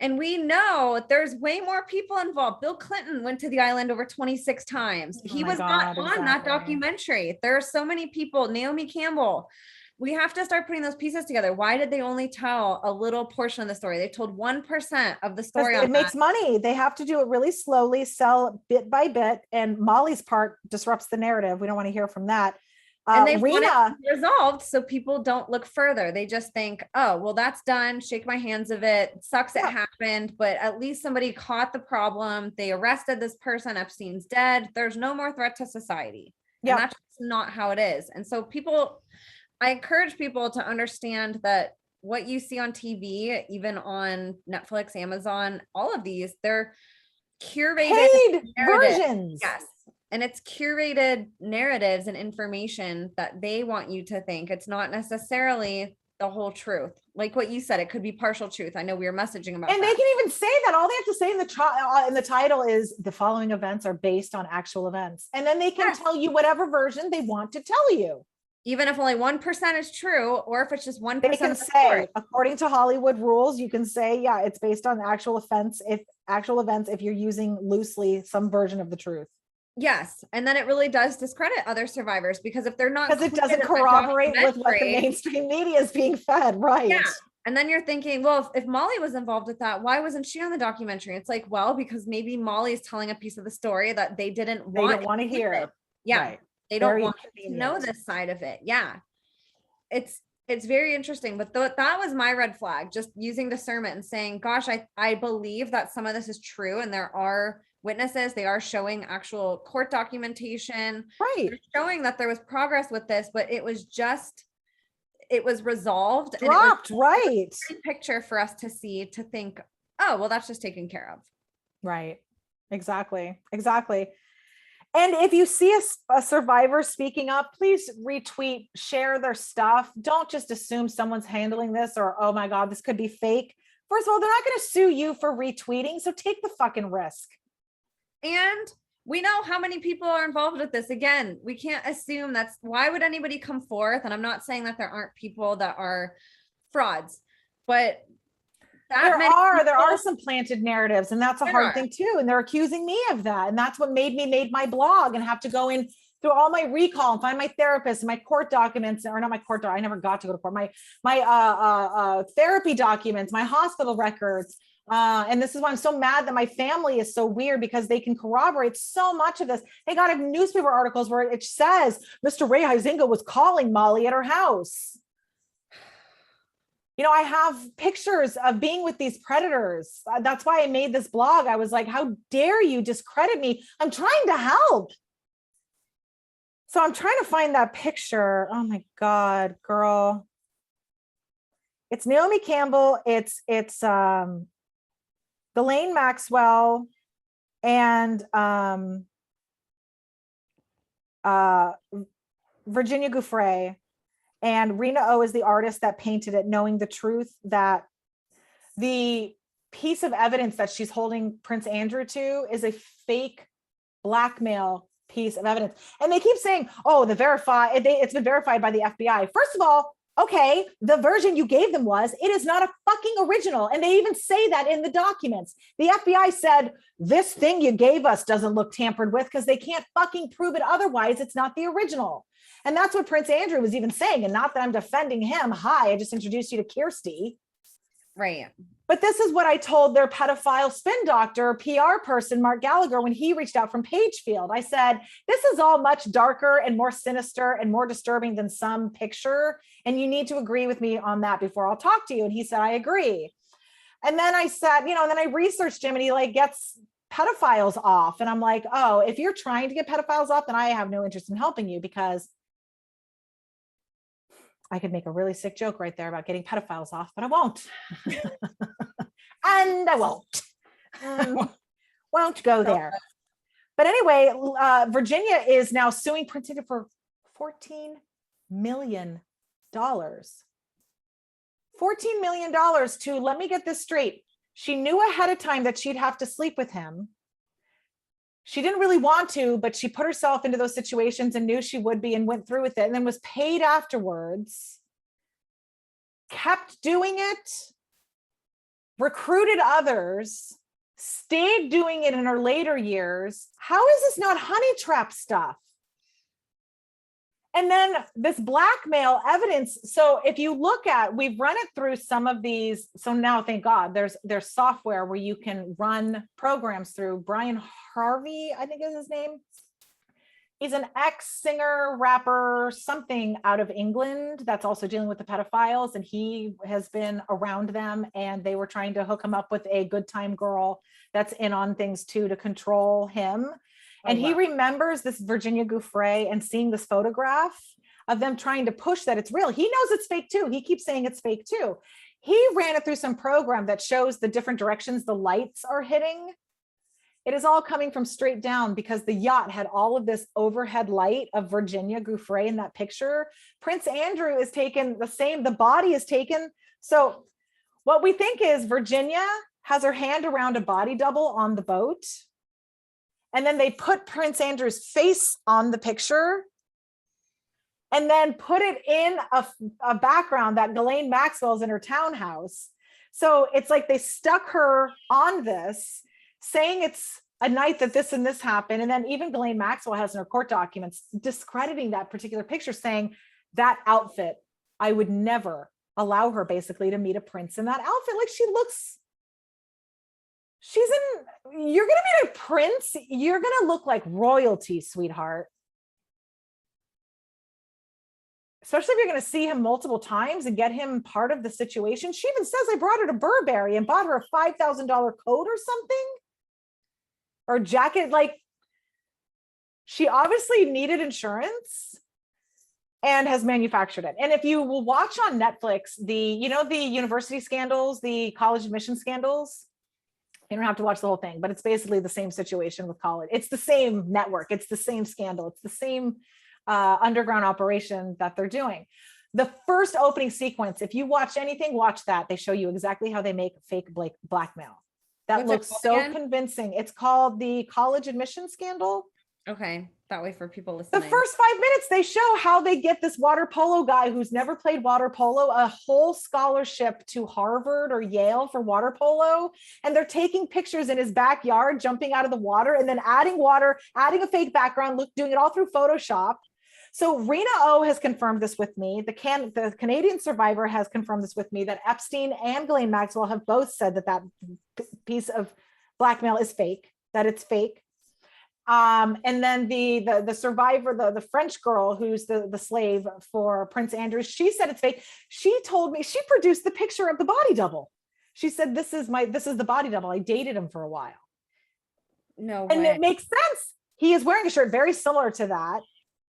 And we know there's way more people involved. Bill Clinton went to the island over 26 times. He was not on that documentary. There are so many people. Naomi Campbell. We have to start putting those pieces together. Why did they only tell a little portion of the story? They told 1% of the story. It makes money. They have to do it really slowly, sell bit by bit. And Molly's part disrupts the narrative. We don't want to hear from that. And they want Rena, it resolved so people don't look further. They just think, oh, well, that's done. Shake my hands of it. Sucks it happened, but at least somebody caught the problem. They arrested this person. Epstein's dead. There's no more threat to society. And that's not how it is. And so I encourage people to understand that what you see on TV, even on Netflix, Amazon, all of these, they're curated paid versions. Yes. And it's curated narratives and information that they want you to think. It's not necessarily the whole truth. Like what you said, it could be partial truth. I know we were messaging about and that. They can even say that. All they have to say in the title is the following events are based on actual events. And then they can tell you whatever version they want to tell you. Even if only 1% is true, or if it's just 1%. They can say, according to Hollywood rules, you can say, yeah, it's based on actual events if you're using loosely some version of the truth. Yes. And then it really does discredit other survivors because if they're not, because it doesn't corroborate with what the mainstream media is being fed. Right. Yeah. And then you're thinking, well, if Molly was involved with that, why wasn't she on the documentary? It's like, well, because maybe Molly is telling a piece of the story that they don't want to hear. Yeah. Right. They don't want to know this side of it. Yeah. It's very interesting, but that was my red flag, just using discernment and saying, gosh, I believe that some of this is true. And there are witnesses, they are showing actual court documentation, right? They're showing that there was progress with this, but it was resolved, dropped, and right? A picture for us to see, to think, oh, well, that's just taken care of. Right. Exactly. And if you see a survivor speaking up, please retweet, share their stuff. Don't just assume someone's handling this or, oh my God, this could be fake. First of all, they're not going to sue you for retweeting. So take the fucking risk. And we know how many people are involved with this. Again, we can't assume why would anybody come forth? And I'm not saying that there aren't people that are frauds, but there are some planted narratives, and that's a hard thing too. And they're accusing me of that. And that's what made my blog and have to go in through all my recall and find my therapist and my court documents, or not my court, I never got to go to court, my therapy documents, my hospital records. And this is why I'm so mad that my family is so weird, because they can corroborate so much of this. They got newspaper articles where it says Mr. Ray Huizinga was calling Molly at her house. You know, I have pictures of being with these predators. That's why I made this blog. I was like, how dare you discredit me? I'm trying to help. So I'm trying to find that picture. Oh my God, girl. It's Naomi Campbell. It's Ghislaine Maxwell and Virginia Giuffre, and Rena O is the artist that painted it, knowing the truth that the piece of evidence that she's holding Prince Andrew to is a fake blackmail piece of evidence. And they keep saying, oh, it's been verified by the FBI. First of all, okay, the version you gave them it is not a fucking original. And they even say that in the documents. The FBI said, this thing you gave us doesn't look tampered with because they can't fucking prove it otherwise. It's not the original. And that's what Prince Andrew was even saying. And not that I'm defending him. Hi, I just introduced you to Kirsty. Right. But this is what I told their pedophile spin doctor, PR person, Mark Gallagher, when he reached out from Pagefield. I said, this is all much darker and more sinister and more disturbing than some picture. And you need to agree with me on that before I'll talk to you. And he said, I agree. And then I said, and then I researched him, and he gets pedophiles off. And I'm like, oh, if you're trying to get pedophiles off, then I have no interest in helping you, because I could make a really sick joke right there about getting pedophiles off, but I won't. And I won't. Won't go there. But anyway, Virginia is now suing Prince Andrew for $14 million. $14 million to, let me get this straight. She knew ahead of time that she'd have to sleep with him. She didn't really want to, but she put herself into those situations and knew she would be, and went through with it, and then was paid afterwards, kept doing it, recruited others, stayed doing it in her later years. How is this not honey trap stuff? And then this blackmail evidence. So if you look at, we've run it through some of these. So now, thank God, there's software where you can run programs through. Brian Harvey, I think is his name. He's an ex-singer, rapper, something out of England that's also dealing with the pedophiles. And he has been around them, and they were trying to hook him up with a good time girl that's in on things too, to control him. And he remembers this Virginia Giuffre and seeing this photograph of them trying to push that it's real. He knows it's fake too. He keeps saying it's fake too. He ran it through some program that shows the different directions the lights are hitting. It is all coming from straight down, because the yacht had all of this overhead light of Virginia Giuffre in that picture. Prince Andrew is taken the same, the body is taken. So what we think is Virginia has her hand around a body double on the boat. And then they put Prince Andrew's face on the picture and then put it in a background that Ghislaine Maxwell's in her townhouse. So it's like they stuck her on this, saying it's a night that this and this happened. And then even Ghislaine Maxwell has in her court documents discrediting that particular picture, saying that outfit, I would never allow her basically to meet a prince in that outfit. Like, she looks, you're going to meet a prince, you're going to look like royalty, sweetheart. Especially if you're going to see him multiple times and get him part of the situation. She even says, I brought her to Burberry and bought her a $5,000 coat or something, or jacket. Like, she obviously needed insurance and has manufactured it. And if you will watch on Netflix, the university scandals, the college admission scandals, you don't have to watch the whole thing, but it's basically the same situation with college. It's the same network. It's the same scandal. It's the same underground operation that they're doing. The first opening sequence, if you watch anything, watch that. They show you exactly how they make fake blackmail. That looks so convincing. It's called the college admission scandal. Okay, that way for people listening. The first 5 minutes, they show how they get this water polo guy who's never played water polo a whole scholarship to Harvard or Yale for water polo. And they're taking pictures in his backyard, jumping out of the water, and then adding water, adding a fake background, doing it all through Photoshop. So Rena O has confirmed this with me. The Canadian survivor has confirmed this with me, that Epstein and Ghislaine Maxwell have both said that piece of blackmail is fake, that it's fake. And then the survivor, the French girl who's the slave for Prince Andrew, she said it's fake. She told me, she produced the picture of the body double. She said, this is the body double. I dated him for a while. No way. And it makes sense. He is wearing a shirt very similar to that.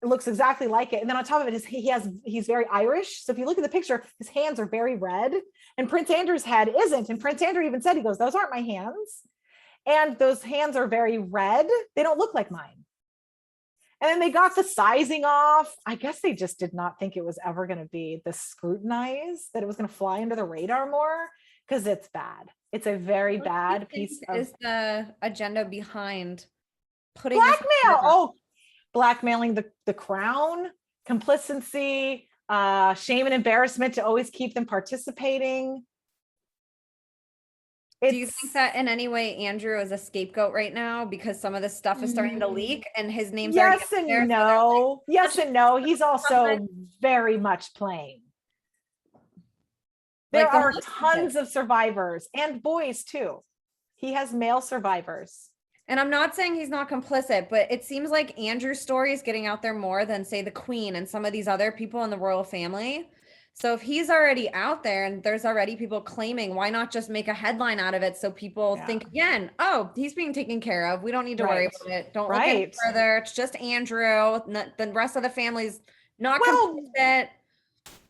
It looks exactly like it. And then on top of it, he's very Irish. So if you look at the picture, his hands are very red, and Prince Andrew's head isn't. And Prince Andrew even said, he goes, those aren't my hands. And those hands are very red. They don't look like mine. And then they got the sizing off. I guess they just did not think it was ever going to be this scrutinized, that it was going to fly under the radar more, because it's bad. It's a very bad piece of... Is the agenda behind putting blackmail? Blackmailing the crown, complicity, shame and embarrassment to always keep them participating. Do you think that in any way Andrew is a scapegoat right now, because some of this stuff is starting to leak and his name's already yes and no. Yes and no. He's also very much playing. There are tons of survivors, and boys too. He has male survivors. And I'm not saying he's not complicit, but it seems like Andrew's story is getting out there more than, say, the Queen and some of these other people in the royal family. So if he's already out there and there's already people claiming, why not just make a headline out of it, so people think again, oh, he's being taken care of. We don't need to worry about it. Don't look any further. It's just Andrew. The rest of the family's not complicit.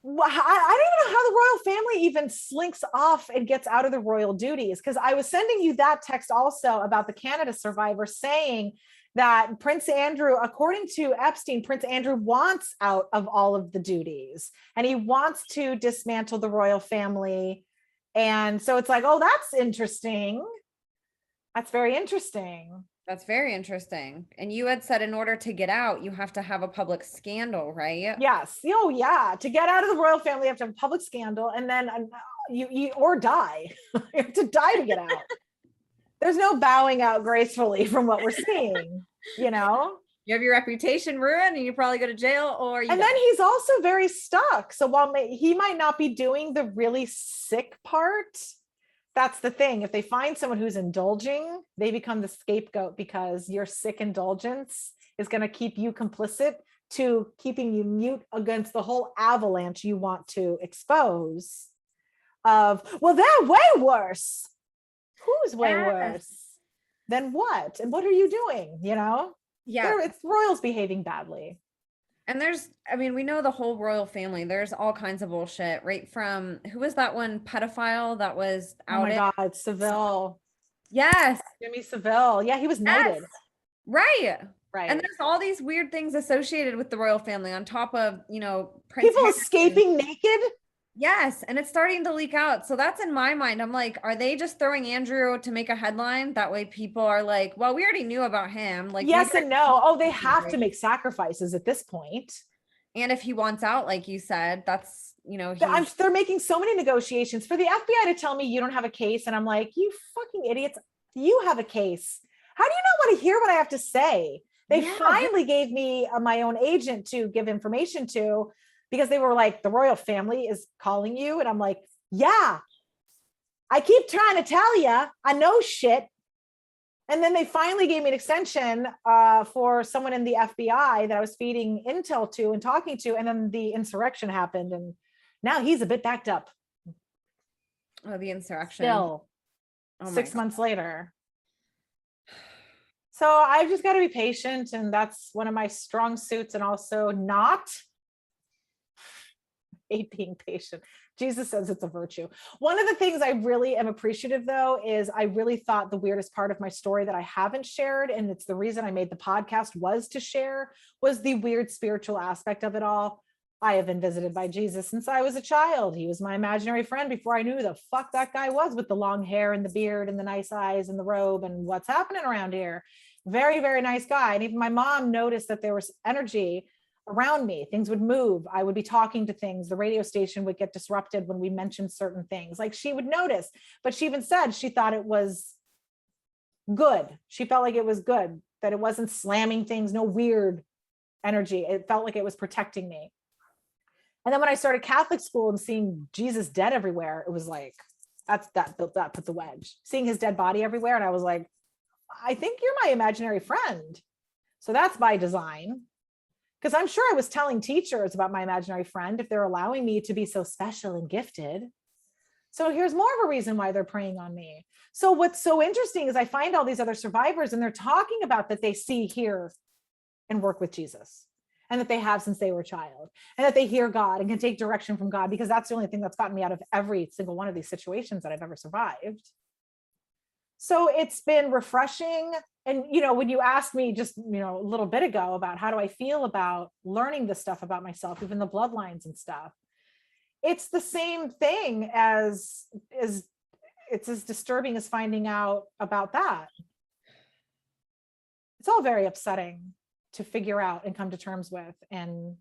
Well, I don't even know how the royal family even slinks off and gets out of the royal duties, because I was sending you that text also about the Canada survivor saying that Prince Andrew, according to Epstein, Prince Andrew wants out of all of the duties and he wants to dismantle the royal family. And so it's like, oh, that's interesting. That's very interesting. That's very interesting. And you had said in order to get out, you have to have a public scandal, right? Yes. Oh, yeah. To get out of the royal family, you have to have a public scandal, and then you or die. You have to die to get out. There's no bowing out gracefully from what we're seeing, you know? You have your reputation ruined and you probably go to jail, or and then he's also very stuck. So while he might not be doing the really sick part, that's the thing. If they find someone who's indulging, they become the scapegoat because your sick indulgence is going to keep you complicit to keeping you mute against the whole avalanche you want to expose of, well, they're way worse. Who's way worse? Then what? And what are you doing? You know? Yeah. It's royals behaving badly. And we know the whole royal family. There's all kinds of bullshit, right? From, who was that one pedophile that was outed? Oh my God, Seville. Yes. Jimmy Seville. Yeah, he was knighted. Right. Right. And there's all these weird things associated with the royal family on top of, Prince people Harry. escaping naked. Yes. And it's starting to leak out. So that's in my mind. I'm like, are they just throwing Andrew to make a headline? That way people are like, well, we already knew about him. Like, yes and no. Oh, they have to make sacrifices at this point. And if he wants out, like you said, that's, they're making so many negotiations for the FBI to tell me you don't have a case. And I'm like, you fucking idiots. You have a case. How do you not want to hear what I have to say? They finally gave me my own agent to give information to, because they were like, the royal family is calling you. And I'm like, yeah, I keep trying to tell you, I know shit. And then they finally gave me an extension for someone in the FBI that I was feeding intel to and talking to. And then the insurrection happened. And now he's a bit backed up. Oh, the insurrection. Still, 6 months later. So I've just got to be patient. And that's one of my strong suits, and also not being patient. Jesus says it's a virtue. One of the things I really am appreciative, though, is I really thought the weirdest part of my story that I haven't shared, and it's the reason I made the podcast, was to share, was the weird spiritual aspect of it all. I have been visited by Jesus since I was a child. He was my imaginary friend before I knew who the fuck that guy was, with the long hair and the beard and the nice eyes and the robe and what's happening around here. Very, very nice guy. And even my mom noticed that there was energy around me. Things would move. I would be talking to things. The radio station would get disrupted when we mentioned certain things. Like, she would notice, but she even said she thought it was good. She felt like it was good, that it wasn't slamming things, no weird energy. It felt like it was protecting me. And then when I started Catholic school and seeing Jesus dead everywhere, it was like, that put the wedge. Seeing his dead body everywhere. And I was like, I think you're my imaginary friend. So that's by design. Because I'm sure I was telling teachers about my imaginary friend if they're allowing me to be so special and gifted. So here's more of a reason why they're preying on me. So what's so interesting is I find all these other survivors, and they're talking about that they see, hear, and work with Jesus, and that they have since they were a child, and that they hear God and can take direction from God, because that's the only thing that's gotten me out of every single one of these situations that I've ever survived. So it's been refreshing. And, when you asked me just, a little bit ago about how do I feel about learning this stuff about myself, even the bloodlines and stuff, it's the same thing as it's as disturbing as finding out about that. It's all very upsetting to figure out and come to terms with and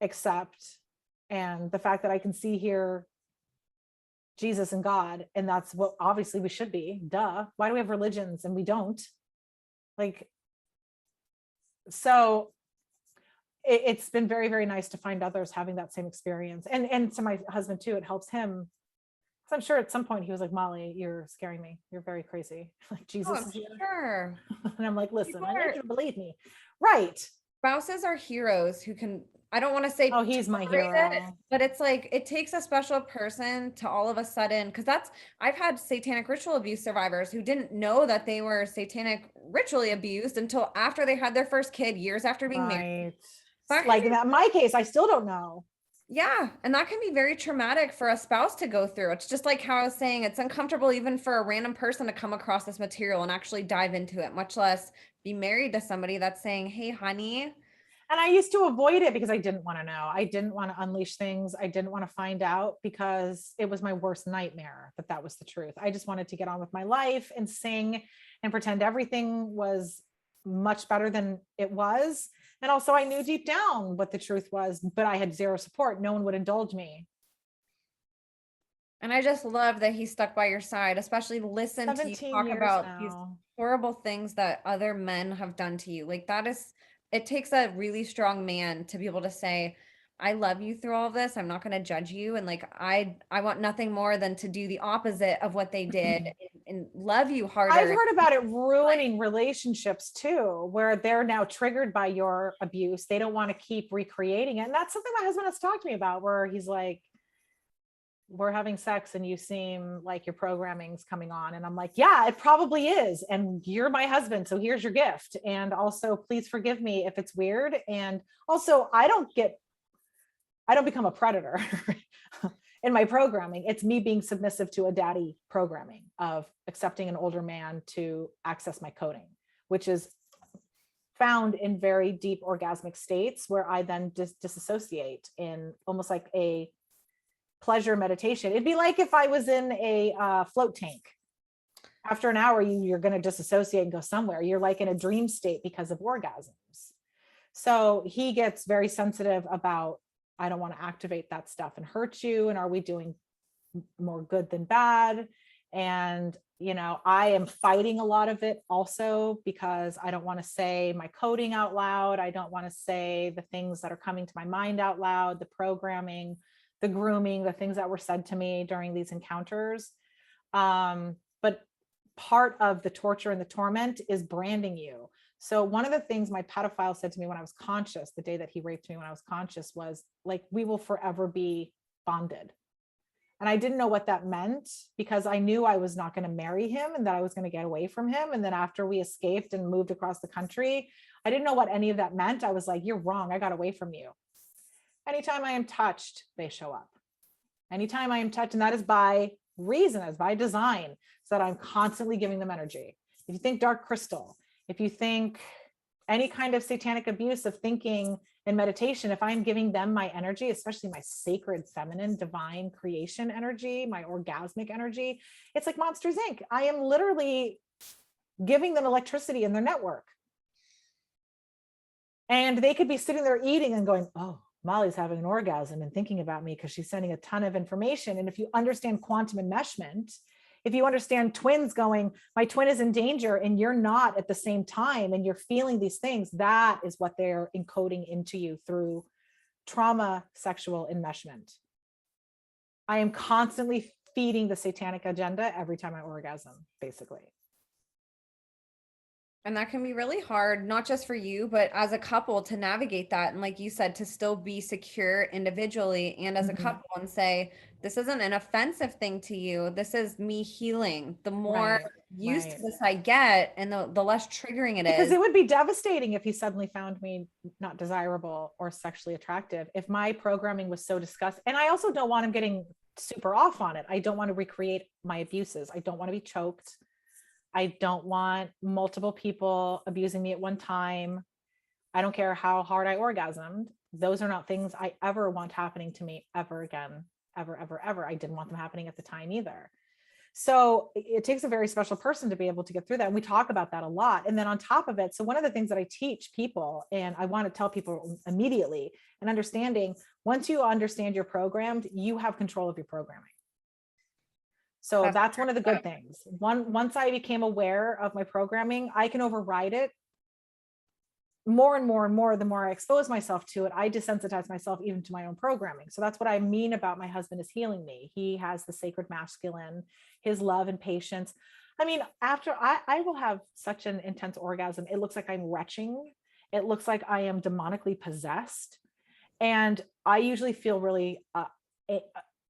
accept. And the fact that I can see here Jesus and God, and that's what obviously we should be. Duh. Why do we have religions and we don't? So it's been very, very nice to find others having that same experience. And to my husband too, it helps him. Because I'm sure at some point he was like, Molly, you're scaring me. You're very crazy. Like, Jesus is here. Sure. And I'm like, listen, I need you to believe me. Right. Spouses are heroes who can, I don't want to say, oh, he's my hero, but it's like, it takes a special person to all of a sudden, because I've had satanic ritual abuse survivors who didn't know that they were satanic ritually abused until after they had their first kid, years after being married. Like in my case, I still don't know. Yeah. And that can be very traumatic for a spouse to go through. It's just like how I was saying, it's uncomfortable even for a random person to come across this material and actually dive into it, much less be married to somebody that's saying, hey, honey. And I used to avoid it because I didn't want to know. I didn't want to unleash things. I didn't want to find out, because it was my worst nightmare that was the truth. I just wanted to get on with my life and sing and pretend everything was much better than it was. And also I knew deep down what the truth was, but I had zero support. No one would indulge me. And I just love that he stuck by your side, especially listen to you talk about these horrible things that other men have done to you. Like, it takes a really strong man to be able to say, I love you through all of this. I'm not going to judge you. And like, I want nothing more than to do the opposite of what they did and love you harder. I've heard about it ruining relationships too, where they're now triggered by your abuse. They don't want to keep recreating it. And that's something my husband has talked to me about, where he's like, we're having sex and you seem like your programming's coming on. And I'm like, yeah, it probably is. And you're my husband. So here's your gift. And also please forgive me if it's weird. And also I don't become a predator in my programming. It's me being submissive to a daddy programming of accepting an older man to access my coding, which is found in very deep orgasmic states where I then disassociate in almost like a pleasure meditation. It'd be like if I was in a float tank. After an hour, you're going to disassociate and go somewhere. You're like in a dream state because of orgasms. So he gets very sensitive about, I don't want to activate that stuff and hurt you. And are we doing more good than bad? And, I am fighting a lot of it also because I don't want to say my coding out loud. I don't want to say the things that are coming to my mind out loud, the programming, the grooming, the things that were said to me during these encounters. But part of the torture and the torment is branding you. So one of the things my pedophile said to me when I was conscious, the day that he raped me when I was conscious, was like, we will forever be bonded. And I didn't know what that meant because I knew I was not going to marry him and that I was going to get away from him. And then after we escaped and moved across the country, I didn't know what any of that meant. I was like, you're wrong. I got away from you. Anytime I am touched, they show up. Anytime I am touched, and that is by reason, that's by design, so that I'm constantly giving them energy. If you think dark crystal, if you think any kind of satanic abuse of thinking in meditation, if I'm giving them my energy, especially my sacred feminine divine creation energy, my orgasmic energy, it's like Monsters Inc. I am literally giving them electricity in their network. And they could be sitting there eating and going, oh, Molly's having an orgasm and thinking about me because she's sending a ton of information. And if you understand quantum enmeshment, if you understand twins going, my twin is in danger and you're not at the same time, and you're feeling these things, that is what they're encoding into you through trauma, sexual enmeshment. I am constantly feeding the satanic agenda every time I orgasm, basically. And that can be really hard, not just for you, but as a couple to navigate that. And like you said, to still be secure individually and as a couple and say, this isn't an offensive thing to you. This is me healing. The more used to this I get and the less triggering it is. Because it would be devastating if he suddenly found me not desirable or sexually attractive. If my programming was so disgusting. And I also don't want him getting super off on it. I don't want to recreate my abuses. I don't want to be choked. I don't want multiple people abusing me at one time. I don't care how hard I orgasmed. Those are not things I ever want happening to me ever again, ever, ever, ever. I didn't want them happening at the time either. So it takes a very special person to be able to get through that. And we talk about that a lot. And then on top of it, so one of the things that I teach people, and I want to tell people immediately, and understanding, once you understand you're programmed, you have control of your programming. So that's one of the good things. Once I became aware of my programming, I can override it more and more and more. The more I expose myself to it, I desensitize myself even to my own programming. So that's what I mean about my husband is healing me. He has the sacred masculine, his love and patience. I mean, after I will have such an intense orgasm, it looks like I'm retching. It looks like I am demonically possessed. And I usually feel really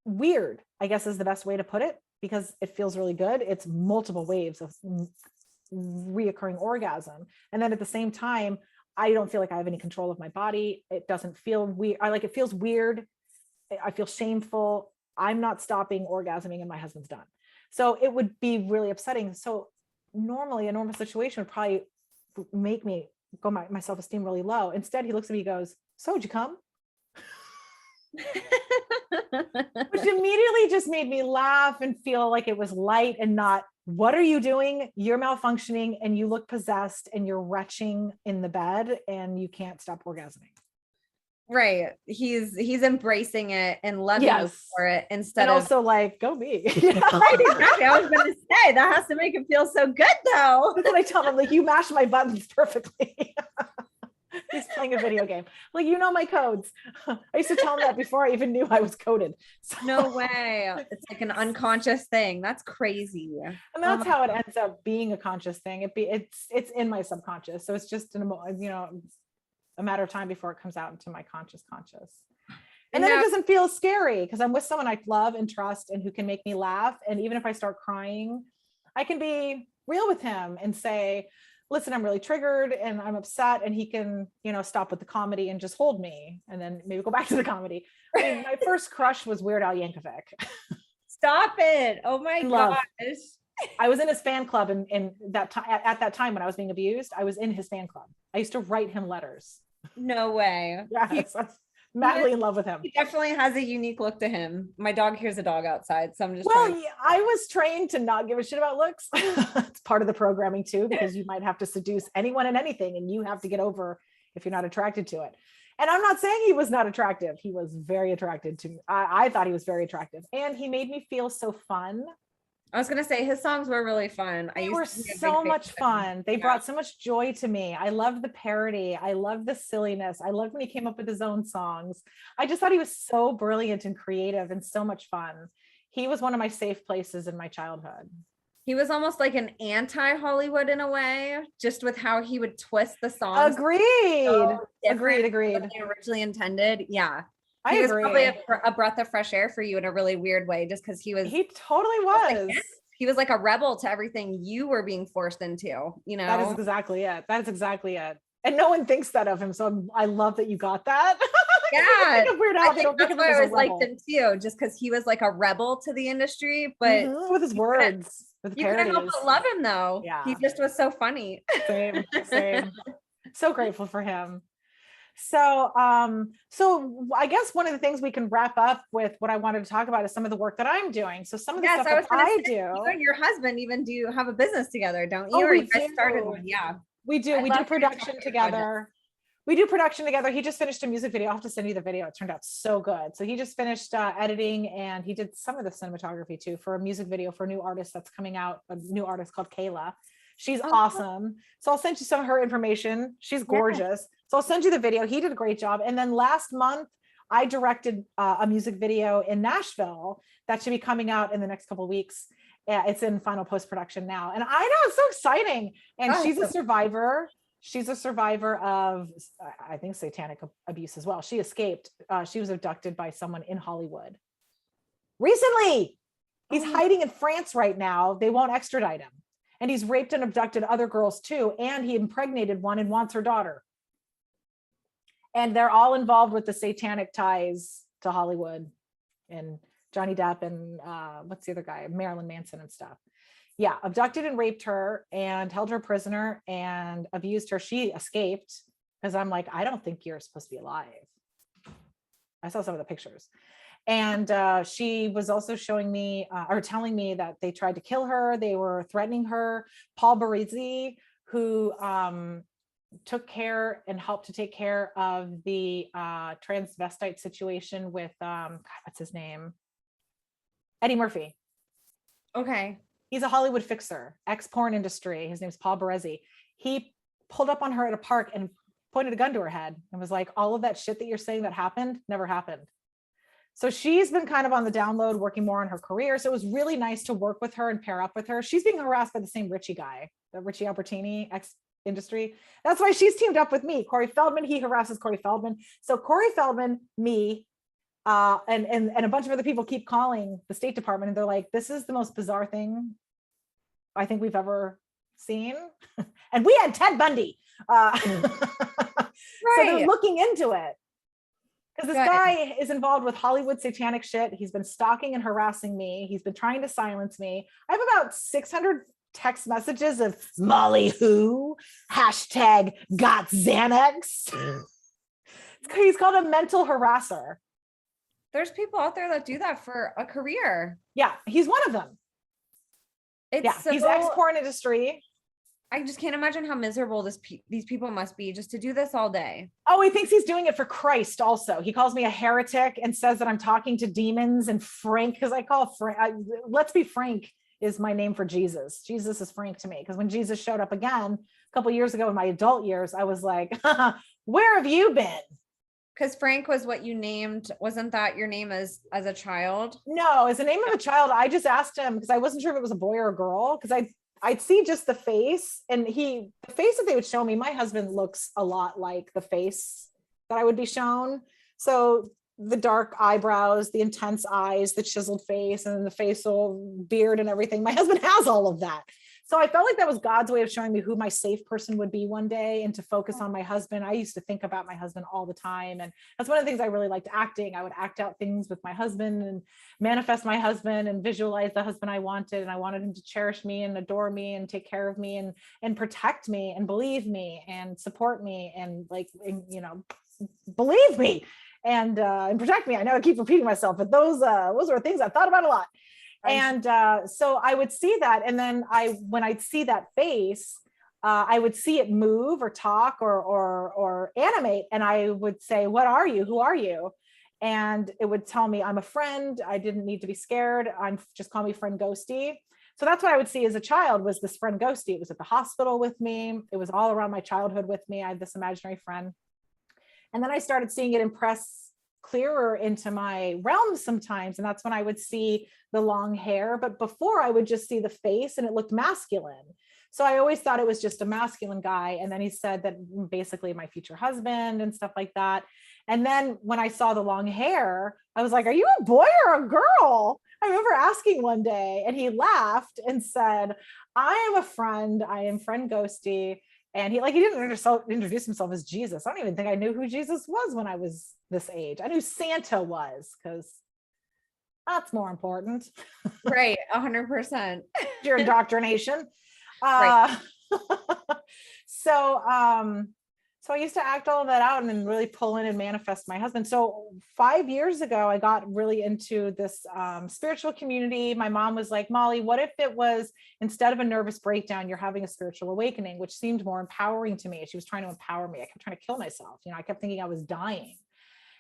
weird, I guess is the best way to put it, because it feels really good. It's multiple waves of reoccurring orgasm. And then at the same time, I don't feel like I have any control of my body. It doesn't feel weird. It feels weird. I feel shameful. I'm not stopping orgasming and my husband's done. So it would be really upsetting. So normally a normal situation would probably make me go my self-esteem really low. Instead, he looks at me, he goes, so did you come? Which immediately just made me laugh and feel like it was light and not, what are you doing? You're malfunctioning and you look possessed and you're retching in the bed and you can't stop orgasming. Right. He's embracing it and loving you for it instead and also like, go me. Right, exactly. I was going to say that has to make it feel so good though. That's what I tell him. Like, you mash my buttons perfectly. He's playing a video game. Like, you know my codes. I used to tell him that before I even knew I was coded. So, No way. It's like an unconscious thing. That's crazy. and that's how it ends up being a conscious thing. It's in my subconscious. So it's just a matter of time before it comes out into my conscious. And then it doesn't feel scary because I'm with someone I love and trust and who can make me laugh. And even if I start crying, I can be real with him and say, listen, I'm really triggered and I'm upset. And he can, stop with the comedy and just hold me and then maybe go back to the comedy. I mean, my first crush was Weird Al Yankovic. Stop it. Oh my gosh. I was in his fan club and that time at that time when I was being abused, I was in his fan club. I used to write him letters. No way. Yes, I'm madly in love with him. He definitely has a unique look to him. My dog hears a dog outside, so I'm just I was trained to not give a shit about looks. It's part of the programming too, because you might have to seduce anyone and anything, and you have to get over if you're not attracted to it. And I'm not saying he was not attractive. He was very attracted to me. I thought he was very attractive, and he made me feel so fun. I was going to say his songs were really fun. They were so much fun. They brought so much joy to me. I loved the parody. I loved the silliness. I loved when he came up with his own songs. I just thought he was so brilliant and creative and so much fun. He was one of my safe places in my childhood. He was almost like an anti-Hollywood in a way, just with how he would twist the songs. Agreed. So Agreed. Than they originally intended. Yeah. I agree. Was probably a breath of fresh air for you in a really weird way, just because he totally was. He was like a rebel to everything you were being forced into, That is exactly it. And no one thinks that of him. So I love that you got that. Yeah. That's why I always liked him too, just because he was like a rebel to the industry, but with his words, with you couldn't help but love him though. Yeah. He just was so funny. Same. So grateful for him. So I guess one of the things we can wrap up with what I wanted to talk about is some of the work that I'm doing. So some of the stuff that I do. You and your husband even do have a business together, don't you? Or you guys started one? Yeah. We do. We do production together. We do production together. He just finished a music video. I'll have to send you the video. It turned out so good. So he just finished editing, and he did some of the cinematography too for a music video for a new artist that's coming out, a new artist called Kayla. She's awesome. So I'll send you some of her information. She's gorgeous. Yeah. So I'll send you the video. He did a great job. And then last month, I directed a music video in Nashville that should be coming out in the next couple of weeks. It's in final post-production now. And I know, it's so exciting. And she's a survivor. She's a survivor of, I think, satanic abuse as well. She escaped. She was abducted by someone in Hollywood recently. He's hiding in France right now. They won't extradite him. And he's raped and abducted other girls too. And he impregnated one and wants her daughter. And they're all involved with the satanic ties to Hollywood and Johnny Depp and what's the other guy? Marilyn Manson and stuff. Yeah, abducted and raped her and held her prisoner and abused her. She escaped because I'm like, I don't think you're supposed to be alive. I saw some of the pictures. And she was also showing me or telling me that they tried to kill her. They were threatening her. Paul Barizzi, who took care and helped to take care of the transvestite situation with what's his name? Eddie Murphy. Okay. He's a Hollywood fixer, ex-porn industry. His name's Paul Barizzi. He pulled up on her at a park and pointed a gun to her head and was like, all of that shit that you're saying that happened never happened. So she's been kind of on the download, working more on her career. So it was really nice to work with her and pair up with her. She's being harassed by the same Richie guy, the Richie Albertini, ex-industry. That's why she's teamed up with me. Corey Feldman, he harasses Corey Feldman. So Corey Feldman, me, and a bunch of other people keep calling the State Department, and they're like, this is the most bizarre thing I think we've ever seen. And we had Ted Bundy. So they're looking into it. Because this guy is involved with Hollywood satanic shit. He's been stalking and harassing me. He's been trying to silence me. I have about 600 text messages of Molly who, hashtag got Xanax. He's called a mental harasser. There's people out there that do that for a career. Yeah, he's one of them. He's ex-porn industry. I just can't imagine how miserable these people must be just to do this all day. Oh, he thinks he's doing it for Christ also. He calls me a heretic and says that I'm talking to demons, and Frank, because I call Frank, let's be frank, is my name for Jesus. Jesus is Frank to me, because when Jesus showed up again a couple of years ago in my adult years, I was like, where have you been? Because Frank was what you named. Wasn't that your name as a child? No, as the name of a child, I just asked him because I wasn't sure if it was a boy or a girl, because I'd see just the face, and the face that they would show me, my husband looks a lot like the face that I would be shown. So the dark eyebrows, the intense eyes, the chiseled face, and the facial beard and everything. My husband has all of that. So I felt like that was God's way of showing me who my safe person would be one day, and to focus on my husband. I used to think about my husband all the time. And that's one of the things I really liked acting. I would act out things with my husband and manifest my husband and visualize the husband I wanted. And I wanted him to cherish me and adore me and take care of me and protect me and believe me and support me and believe me and protect me. I know I keep repeating myself, but those are things I've thought about a lot. And so I would see that. And then when I'd see that face, I would see it move or talk or animate. And I would say, what are you? Who are you? And it would tell me, I'm a friend. I didn't need to be scared. Just call me friend Ghosty. So that's what I would see as a child, was this friend Ghosty. It was at the hospital with me. It was all around my childhood with me. I had this imaginary friend. And then I started seeing it impress clearer into my realm sometimes. And that's when I would see the long hair. But before, I would just see the face and it looked masculine. So I always thought it was just a masculine guy. And then he said that basically my future husband and stuff like that. And then when I saw the long hair, I was like, are you a boy or a girl? I remember asking one day, and he laughed and said, I am a friend. I am friend Ghosty. And he didn't introduce himself as Jesus. I don't even think I knew who Jesus was when I was this age. I knew Santa was, because that's more important. Right. 100%. Your indoctrination. Right. So I used to act all of that out and then really pull in and manifest my husband. So 5 years ago, I got really into this spiritual community. My mom was like, Molly, what if it was, instead of a nervous breakdown, you're having a spiritual awakening, which seemed more empowering to me. She was trying to empower me. I kept trying to kill myself. I kept thinking I was dying.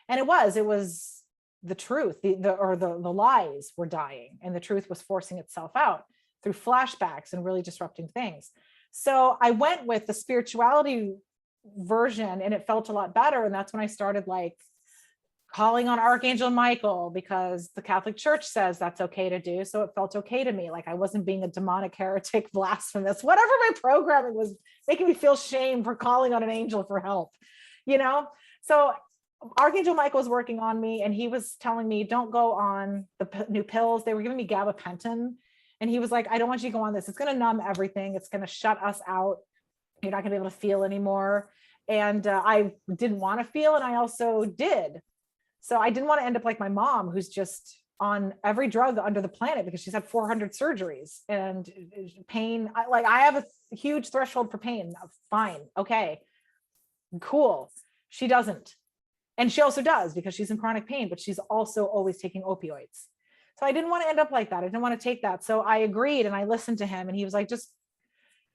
And it was the truth. The lies were dying, and the truth was forcing itself out through flashbacks and really disrupting things. So I went with the spirituality version, and it felt a lot better. And that's when I started calling on Archangel Michael, because the Catholic Church says that's okay to do. So it felt okay to me. I wasn't being a demonic, heretic, blasphemous, whatever my programming was making me feel shame for calling on an angel for help, So Archangel Michael was working on me, and he was telling me, don't go on the new pills. They were giving me gabapentin. And he was like, I don't want you to go on this. It's going to numb everything. It's going to shut us out. You're not going to be able to feel anymore. And I didn't want to feel, and I also did. So I didn't want to end up like my mom, who's just on every drug under the planet because she's had 400 surgeries and pain. I have a huge threshold for pain. Fine. Okay. Cool. She doesn't. And she also does, because she's in chronic pain, but she's also always taking opioids. So I didn't want to end up like that. I didn't want to take that. So I agreed, and I listened to him, and he was like,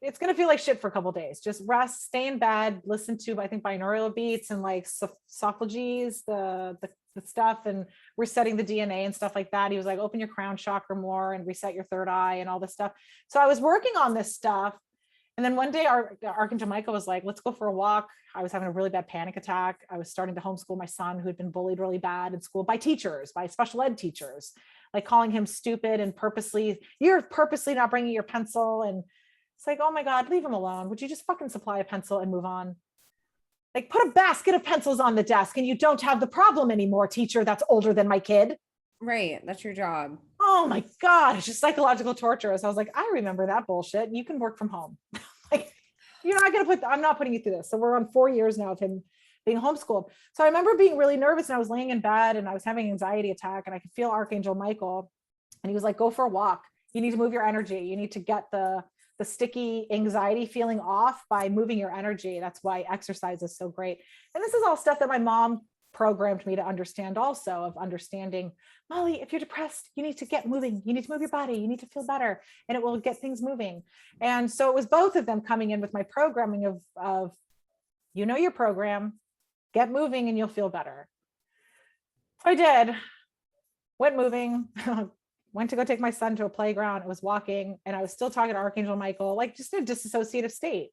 it's going to feel like shit for a couple of days. Just rest, stay in bed, listen to, I think, binaural beats and sophologies, the stuff, and resetting the DNA and stuff like that. He was like, open your crown chakra more and reset your third eye and all this stuff. So I was working on this stuff. And then one day Archangel Michael was like, let's go for a walk. I was having a really bad panic attack. I was starting to homeschool my son, who had been bullied really bad in school by special ed teachers, calling him stupid and you're purposely not bringing your pencil. And it's like, oh my God, leave him alone. Would you just fucking supply a pencil and move on? Put a basket of pencils on the desk, and you don't have the problem anymore, teacher that's older than my kid. Right. That's your job. Oh my God. It's just psychological torture. So I was like, I remember that bullshit. You can work from home. I'm not putting you through this. So we're on 4 years now of him being homeschooled. So I remember being really nervous, and I was laying in bed, and I was having an anxiety attack, and I could feel Archangel Michael, and he was like, go for a walk. You need to move your energy. You need to get the sticky anxiety feeling off by moving your energy. That's why exercise is so great. And this is all stuff that my mom programmed me to understand, also of understanding, Molly, if you're depressed, you need to get moving. You need to move your body. You need to feel better, and it will get things moving. And so it was both of them coming in with my programming of your program, get moving and you'll feel better. So I did, went moving, went to go take my son to a playground. I was walking, and I was still talking to Archangel Michael, just in a dissociative state.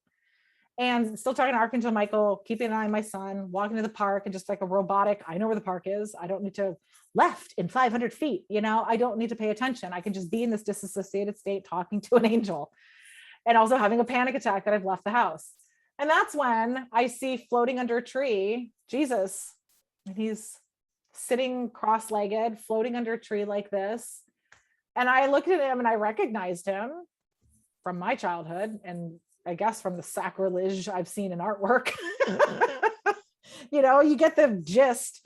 and still talking to Archangel Michael, keeping an eye on my son, walking to the park, and just like a robotic, I know where the park is. I don't need to left in 500 feet. I don't need to pay attention. I can just be in this disassociated state talking to an angel, and also having a panic attack that I've left the house. And that's when I see floating under a tree, Jesus, and he's sitting cross-legged, floating under a tree like this. And I looked at him and I recognized him from my childhood, and I guess from the sacrilege I've seen in artwork. You get the gist.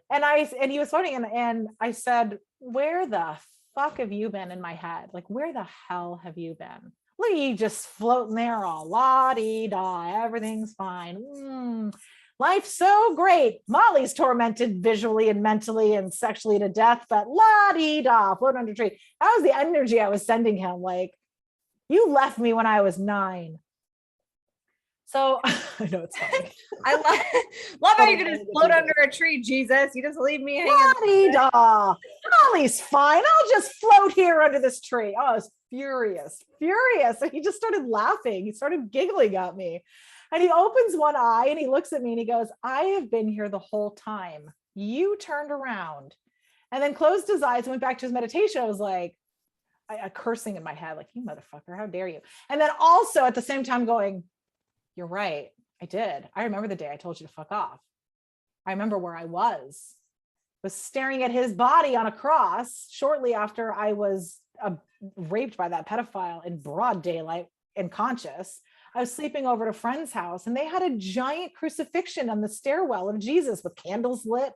And he was floating, and I said, where the fuck have you been in my head? Like, where the hell have you been? Look at you just floating there all la-dee-da, everything's fine. Life's so great. Molly's tormented visually and mentally and sexually to death, but la-dee-da, floating under a tree. That was the energy I was sending him. Like, you left me when I was 9. So I know it's funny. I love how you can just float under a tree, Jesus. You just leave me hanging. La-dee-da. Molly's fine. I'll just float here under this tree. Oh, I was furious. And he just started laughing. He started giggling at me. And he opens one eye and he looks at me and he goes, I have been here the whole time. You turned around, and then closed his eyes and went back to his meditation. I was like, I cursing in my head, like, you motherfucker, how dare you? And then also at the same time going, you're right. I did. I remember the day I told you to fuck off. I remember where I was staring at his body on a cross shortly after I was raped by that pedophile in broad daylight and conscious. I was sleeping over at a friend's house, and they had a giant crucifixion on the stairwell of Jesus with candles lit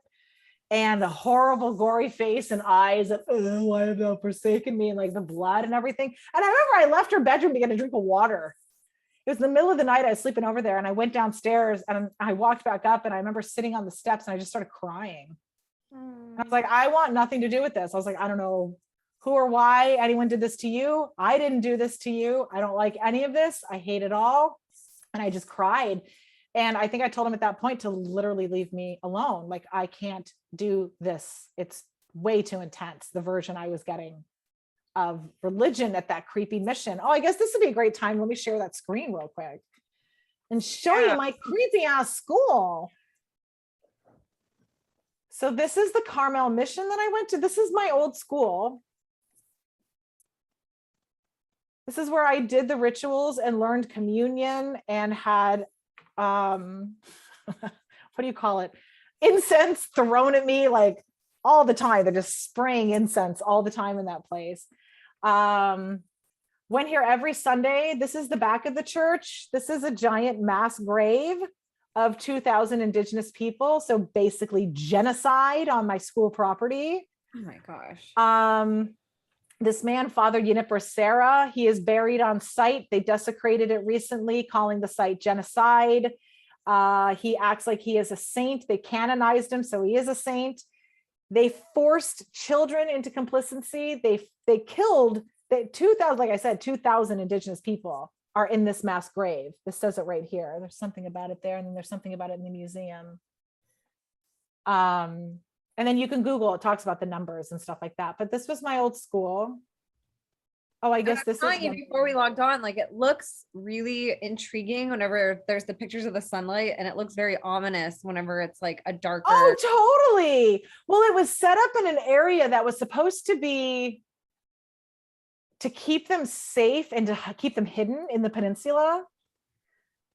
and a horrible gory face and eyes that, why have thou forsaken me, and like the blood and everything. And I remember I left her bedroom, began to drink of water. It was the middle of the night. I was sleeping over there, and I went downstairs and I walked back up, and I remember sitting on the steps and I just started crying. I was like, I want nothing to do with this. I was like, I don't know who or why anyone did this to you. I didn't do this to you. I don't like any of this. I hate it all. And I just cried. And I think I told him at that point to literally leave me alone. Like, I can't do this. It's way too intense. The version I was getting of religion at that creepy mission. Oh, I guess this would be a great time. Let me share that screen real quick and show you my creepy ass school. So this is the Carmel mission that I went to. This is my old school. This is where I did the rituals and learned communion and had, what do you call it? Incense thrown at me like all the time. They're just spraying incense all the time in that place. Went here every Sunday. This is the back of the church. This is a giant mass grave of 2,000 indigenous people. So basically genocide on my school property. Oh my gosh. This man, Father Yinipper Sarah, he is buried on site. They desecrated it recently, calling the site genocide. He acts like he is a saint. They canonized him, so he is a saint. They forced children into complicity. They killed 2,000, like I said, 2,000 indigenous people are in this mass grave. This says it right here. There's something about it there, and then there's something about it in the museum. And then you can Google, it talks about the numbers and stuff like that. But this was my old school. Oh, I guess this is before we logged on, like, it looks really intriguing whenever there's the pictures of the sunlight, and it looks very ominous whenever it's like a darker. Oh, totally. Well, it was set up in an area that was supposed to be to keep them safe and to keep them hidden in the peninsula.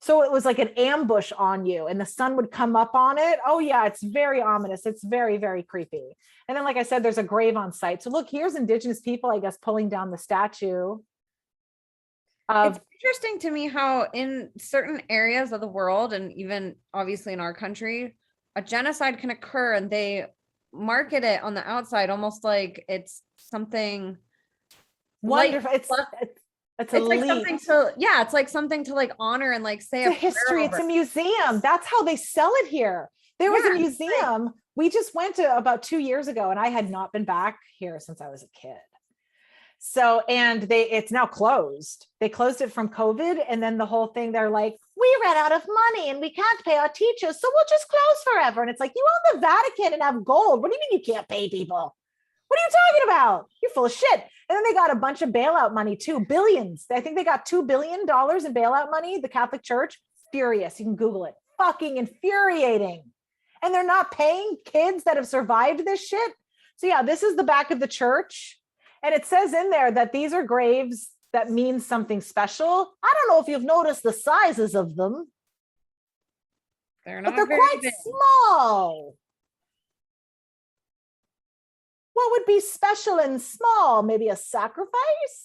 So it was like an ambush on you, and the sun would come up on it. Oh yeah, it's very ominous. It's very, very creepy. And then, like I said, there's a grave on site. So look, here's indigenous people, I guess, pulling down the statue. It's interesting to me how in certain areas of the world, and even obviously in our country, a genocide can occur and they market it on the outside almost like it's something wonderful. It's like something to, it's like something to like honor and like say it's a history. It's a museum. That's how they sell it here. There was a museum. We just went to about 2 years ago, and I had not been back here since I was a kid. So, and it's now closed. They closed it from COVID. And then the whole thing, they're like, we ran out of money and we can't pay our teachers, so we'll just close forever. And it's like, you own the Vatican and have gold. What do you mean you can't pay people? What are you talking about? You're full of shit. And then they got a bunch of bailout money too, billions. I think they got $2 billion in bailout money, the Catholic Church, furious. You can Google it. Fucking infuriating. And they're not paying kids that have survived this shit. So yeah, this is the back of the church. And it says in there that these are graves that mean something special. I don't know if you've noticed the sizes of them. They're but not they're very quite big. small. What would be special and small? Maybe a sacrifice?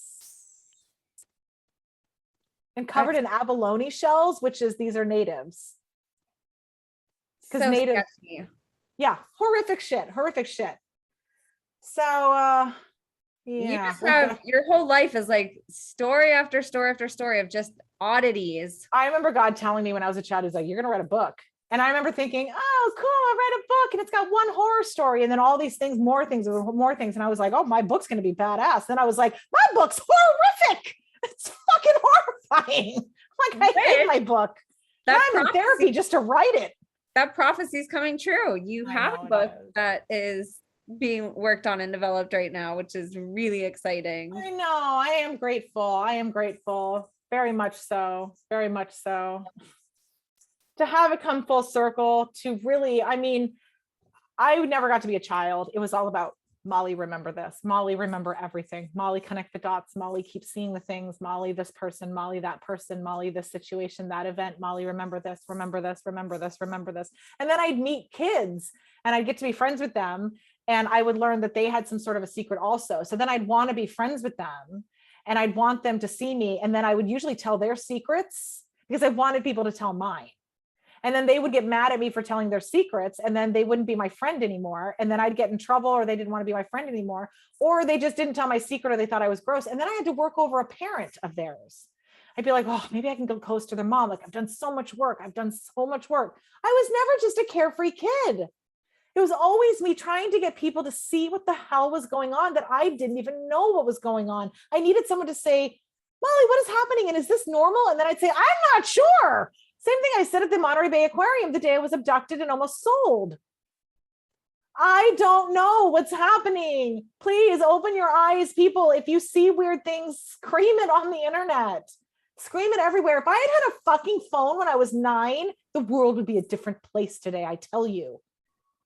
And covered in abalone shells, which is, these are natives. Because So natives, sketchy. yeah, horrific shit. So, You yeah. just have, your whole life is like story after story after story of just oddities. I remember God telling me when I was a child, he's like, you're going to write a book. And I remember thinking, oh, cool, I'll write a book. And it's got one horror story. And then all these things, more things. And I was like, oh, my book's going to be badass. Then I was like, my book's horrific. It's fucking horrifying. Like, I hate my book. I'm in therapy just to write it. That prophecy is coming true. You have a book that is being worked on and developed right now, which is really exciting. I know. I am grateful. Very much so. To have it come full circle, to really, I mean, I never got to be a child. It was all about Molly, remember this. Molly, remember everything. Molly, connect the dots. Molly, keep seeing the things. Molly, this person. Molly, that person. Molly, this situation, that event. Molly, remember this. And then I'd meet kids and I'd get to be friends with them. And I would learn that they had some sort of a secret also. So then I'd want to be friends with them and I'd want them to see me. And then I would usually tell their secrets because I wanted people to tell mine. And then they would get mad at me for telling their secrets, and then they wouldn't be my friend anymore. And then I'd get in trouble, or they didn't want to be my friend anymore, or they just didn't tell my secret, or they thought I was gross. And then I had to work over a parent of theirs. I'd be like, oh, maybe I can go close to their mom. Like, I've done so much work. I was never just a carefree kid. It was always me trying to get people to see what the hell was going on, that I didn't even know what was going on. I needed someone to say, Molly, what is happening? And is this normal? And then I'd say, I'm not sure. Same thing I said at the Monterey Bay Aquarium the day I was abducted and almost sold. I don't know what's happening. Please open your eyes, people. If you see weird things, scream it on the internet. Scream it everywhere. If I had a fucking phone when I was 9, the world would be a different place today, I tell you.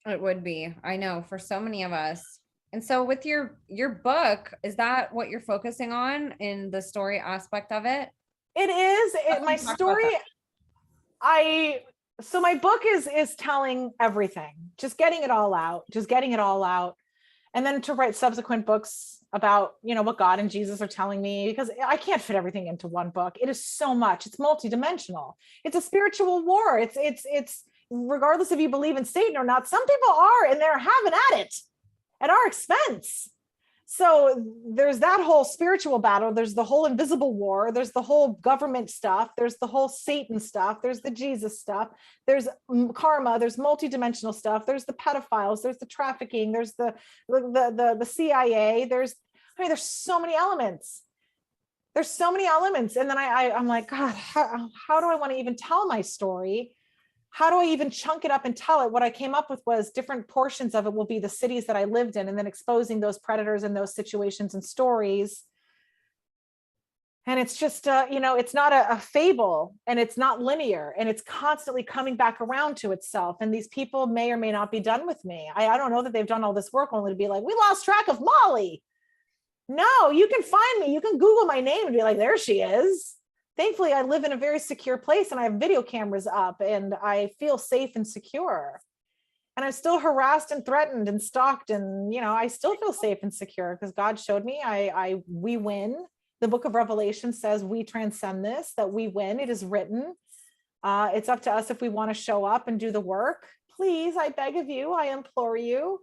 It would be. I know, for so many of us. And so with your book, is that what you're focusing on in the story aspect of it? It is. My story... So my book is telling everything, just getting it all out. And then to write subsequent books about, what God and Jesus are telling me, because I can't fit everything into one book. It is so much. It's multidimensional. It's a spiritual war. It's regardless if you believe in Satan or not, some people are, and they're having at it at our expense. So there's that whole spiritual battle. There's the whole invisible war. There's the whole government stuff. There's the whole Satan stuff. There's the Jesus stuff. There's karma. There's multidimensional stuff. There's the pedophiles. There's the trafficking. There's the CIA. There's so many elements. And then I'm like, God, how do I want to even tell my story? How do I even chunk it up and tell it? What I came up with was different portions of it will be the cities that I lived in, and then exposing those predators and those situations and stories. And it's just, it's not a fable, and it's not linear, and it's constantly coming back around to itself. And these people may or may not be done with me. I don't know that they've done all this work only to be like, we lost track of Molly. No, you can find me. You can Google my name and be like, there she is. Thankfully, I live in a very secure place and I have video cameras up and I feel safe and secure. And I'm still harassed and threatened and stalked. And, I still feel safe and secure because God showed me we win. The book of Revelation says we transcend this, that we win. It is written. It's up to us if we want to show up and do the work. Please, I beg of you, I implore you.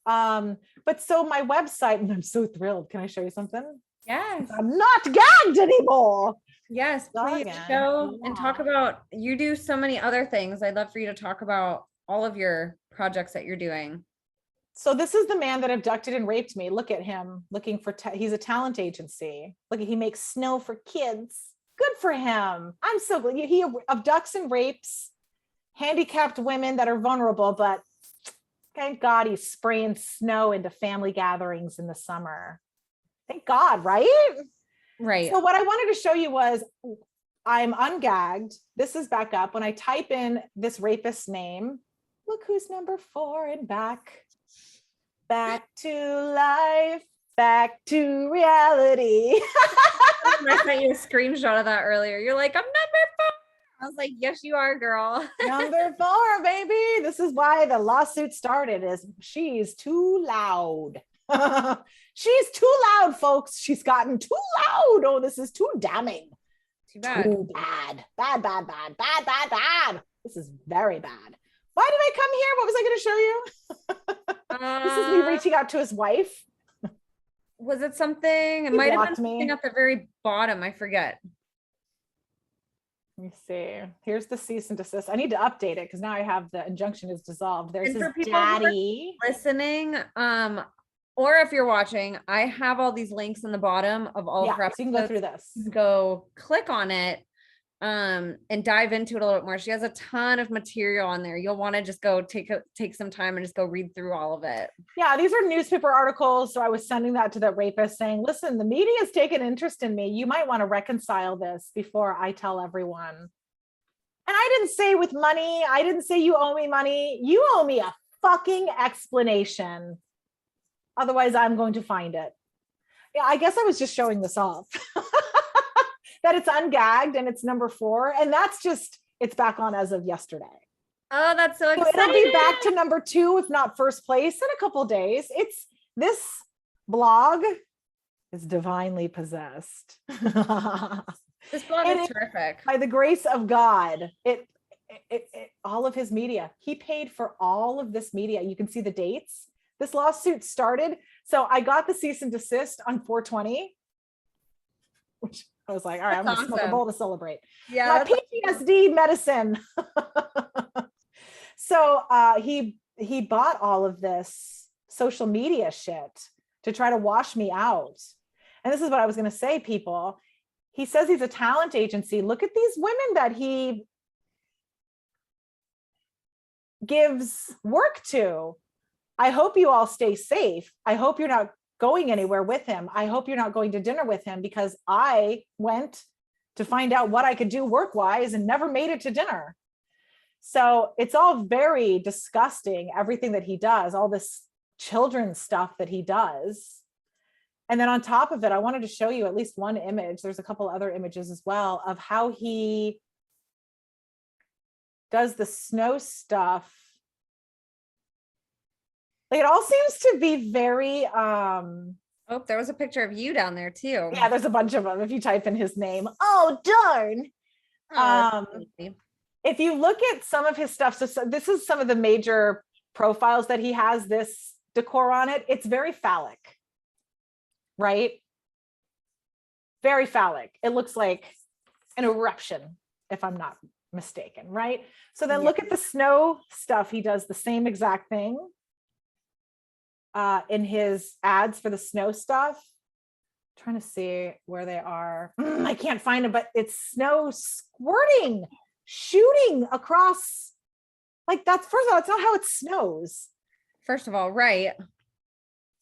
But so my website, and I'm so thrilled. Can I show you something? Yes. I'm not gagged anymore. Yes, please show and talk about, you do so many other things. I'd love for you to talk about all of your projects that you're doing. So this is the man that abducted and raped me. Look at him looking for, he's a talent agency. Look at, he makes snow for kids. Good for him. I'm so glad. He abducts and rapes handicapped women that are vulnerable, but thank God he's spraying snow into family gatherings in the summer. Thank God, right? Right. So what I wanted to show you was I'm ungagged. This is back up. When I type in this rapist's name, look who's number 4 and back to life, back to reality. I sent you a screenshot of that earlier. You're like, I'm number 4. I was like, yes, you are, girl. Number 4, baby. This is why the lawsuit started, is she's too loud. She's too loud, folks. She's gotten too loud. Oh, this is too damning. Too bad. Too bad. Bad. This is very bad. Why did I come here? What was I going to show you? This is me reaching out to his wife. Was it something? It might have been something at the very bottom. I forget. Let me see. Here's the cease and desist. I need to update it because now I have the injunction is dissolved. There's his daddy listening. Or if you're watching, I have all these links in the bottom of all of her episodes. So you can go through this. Go click on it and dive into it a little bit more. She has a ton of material on there. You'll want to just go take some time and just go read through all of it. Yeah, these are newspaper articles. So I was sending that to the rapist saying, listen, the media has taken interest in me. You might want to reconcile this before I tell everyone. And I didn't say with money. I didn't say you owe me money. You owe me a fucking explanation. Otherwise, I'm going to find it. Yeah, I guess I was just showing this off. That it's ungagged and it's number 4. And that's just, it's back on as of yesterday. Oh, that's so exciting. It'll be back to number 2, if not first place, in a couple of days. This blog is divinely possessed. This blog is terrific. By the grace of God, it all of his media, he paid for all of this media. You can see the dates. This lawsuit started. So I got the cease and desist on 4/20, which I was like, all right, I'm going to smoke a bowl to celebrate. Yeah. My PTSD medicine. So he bought all of this social media shit to try to wash me out. And this is what I was going to say, people. He says he's a talent agency. Look at these women that he gives work to. I hope you all stay safe. I hope you're not going anywhere with him. I hope you're not going to dinner with him, because I went to find out what I could do work-wise and never made it to dinner. So it's all very disgusting, everything that he does, all this children's stuff that he does. And then on top of it, I wanted to show you at least one image. There's a couple other images as well of how he does the snow stuff. Like, it all seems to be very oh, there was a picture of you down there too. Yeah, there's a bunch of them if you type in his name. Oh, darn. If you look at some of his stuff, so this is some of the major profiles that he has this decor on it. It's very phallic, right? Very phallic. It looks like an eruption, if I'm not mistaken, right? So then look at the snow stuff. He does the same exact thing. In his ads for the snow stuff. I'm trying to see where they are. I can't find them, but it's snow squirting, shooting across. Like, that's, first of all, it's not how it snows. First of all, right.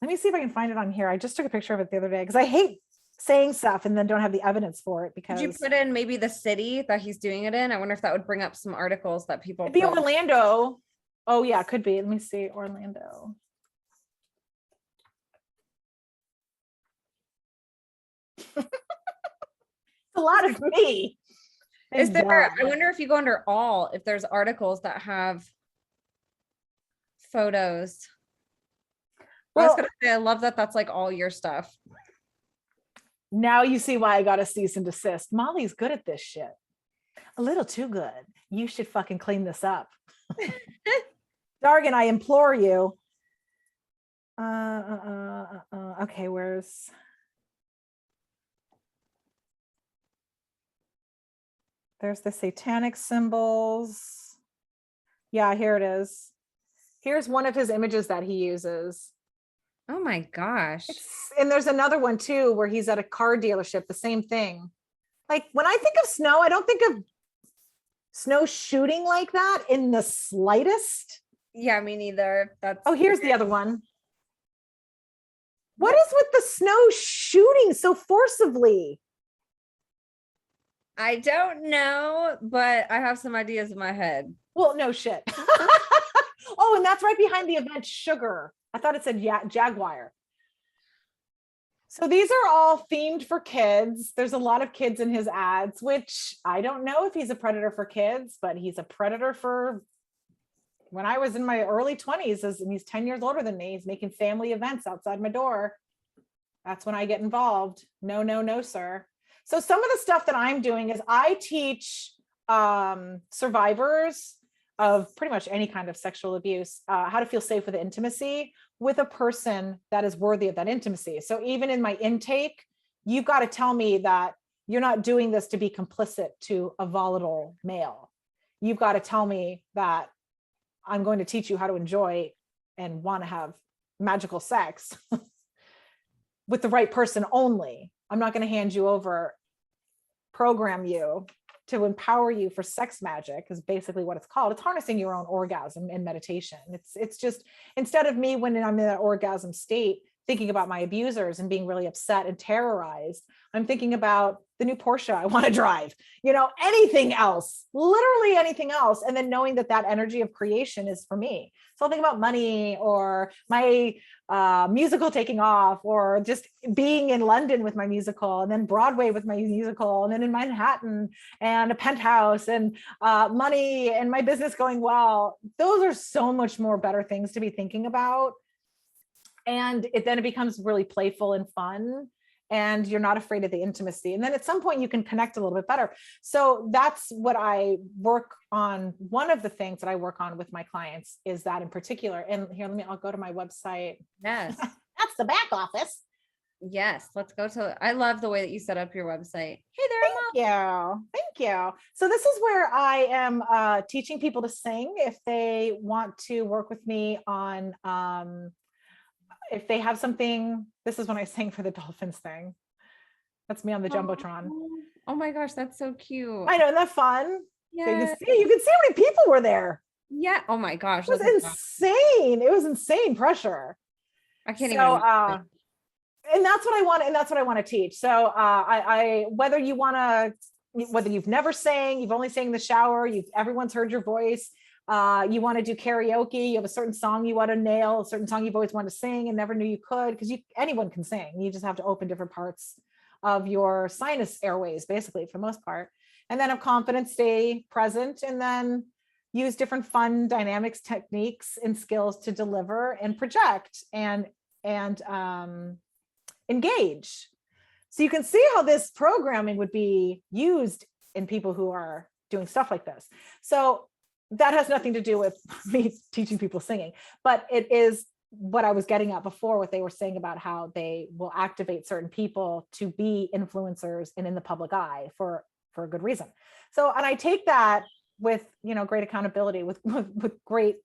Let me see if I can find it on here. I just took a picture of it the other day because I hate saying stuff and then don't have the evidence for it. Because did you put in maybe the city that he's doing it in? I wonder if that would bring up some articles that people. It'd be Orlando. Oh yeah, it could be. Let me see, Orlando. A lot of me. Is there, I wonder if you go under all, if there's articles that have photos. Well, I was gonna say, I love that that's like all your stuff. Now you see why I got a cease and desist. Molly's good at this shit. A little too good. You should fucking clean this up. Dargan, I implore you. Okay, where's... There's the satanic symbols. Yeah, here it is. Here's one of his images that he uses. Oh my gosh. And there's another one too, where he's at a car dealership, the same thing. Like, when I think of snow, I don't think of snow shooting like that in the slightest. Yeah, me neither. That's here's the other one. What is with the snow shooting so forcibly? I don't know, but I have some ideas in my head. Well, no shit. Oh, and that's right behind the event, Sugar. I thought it said Jaguar. So these are all themed for kids. There's a lot of kids in his ads, which I don't know if he's a predator for kids, but he's a predator for when I was in my early 20s, and he's 10 years older than me. He's making family events outside my door. That's when I get involved. No, no, no, sir. So some of the stuff that I'm doing is I teach survivors of pretty much any kind of sexual abuse how to feel safe with intimacy with a person that is worthy of that intimacy. So even in my intake, you've got to tell me that you're not doing this to be complicit to a volatile male. You've got to tell me that I'm going to teach you how to enjoy and want to have magical sex with the right person only. I'm not going to hand you over, program you to empower you for sex magic is basically what it's called. It's harnessing your own orgasm in meditation. It's just, instead of me when I'm in that orgasm state, thinking about my abusers and being really upset and terrorized, I'm thinking about the new Porsche I want to drive, anything else, literally anything else. And then knowing that that energy of creation is for me. So I'll think about money or my musical taking off, or just being in London with my musical, and then Broadway with my musical, and then in Manhattan and a penthouse, and money and my business going well. Those are so much more better things to be thinking about. And then it becomes really playful and fun, and you're not afraid of the intimacy. And then at some point you can connect a little bit better. So that's what I work on. One of the things that I work on with my clients is that in particular. And here, I'll go to my website. Yes. That's the back office. Yes. Let's go to, I love the way that you set up your website. Hey there. Thank you. So this is where I am teaching people to sing if they want to work with me on, if they have something. This is when I sang for the dolphins thing. That's me on the Jumbotron. Oh my gosh, that's so cute. I know, isn't that fun? Yeah. So you can see how many people were there. Yeah. Oh my gosh. It was insane. It was insane pressure. I can't even. And that's what I want. And that's what I want to teach. So whether you've never sang, you've only sang in the shower, everyone's heard your voice. You want to do karaoke, you have a certain song you want to nail, a certain song you've always wanted to sing and never knew you could, because anyone can sing. You just have to open different parts of your sinus airways, basically, for the most part. And then have confidence, stay present, and then use different fun dynamics, techniques, and skills to deliver and project and engage. So you can see how this programming would be used in people who are doing stuff like this. So that has nothing to do with me teaching people singing, but it is what I was getting at before, what they were saying about how they will activate certain people to be influencers and in the public eye for a good reason. So, and I take that with, great accountability, with great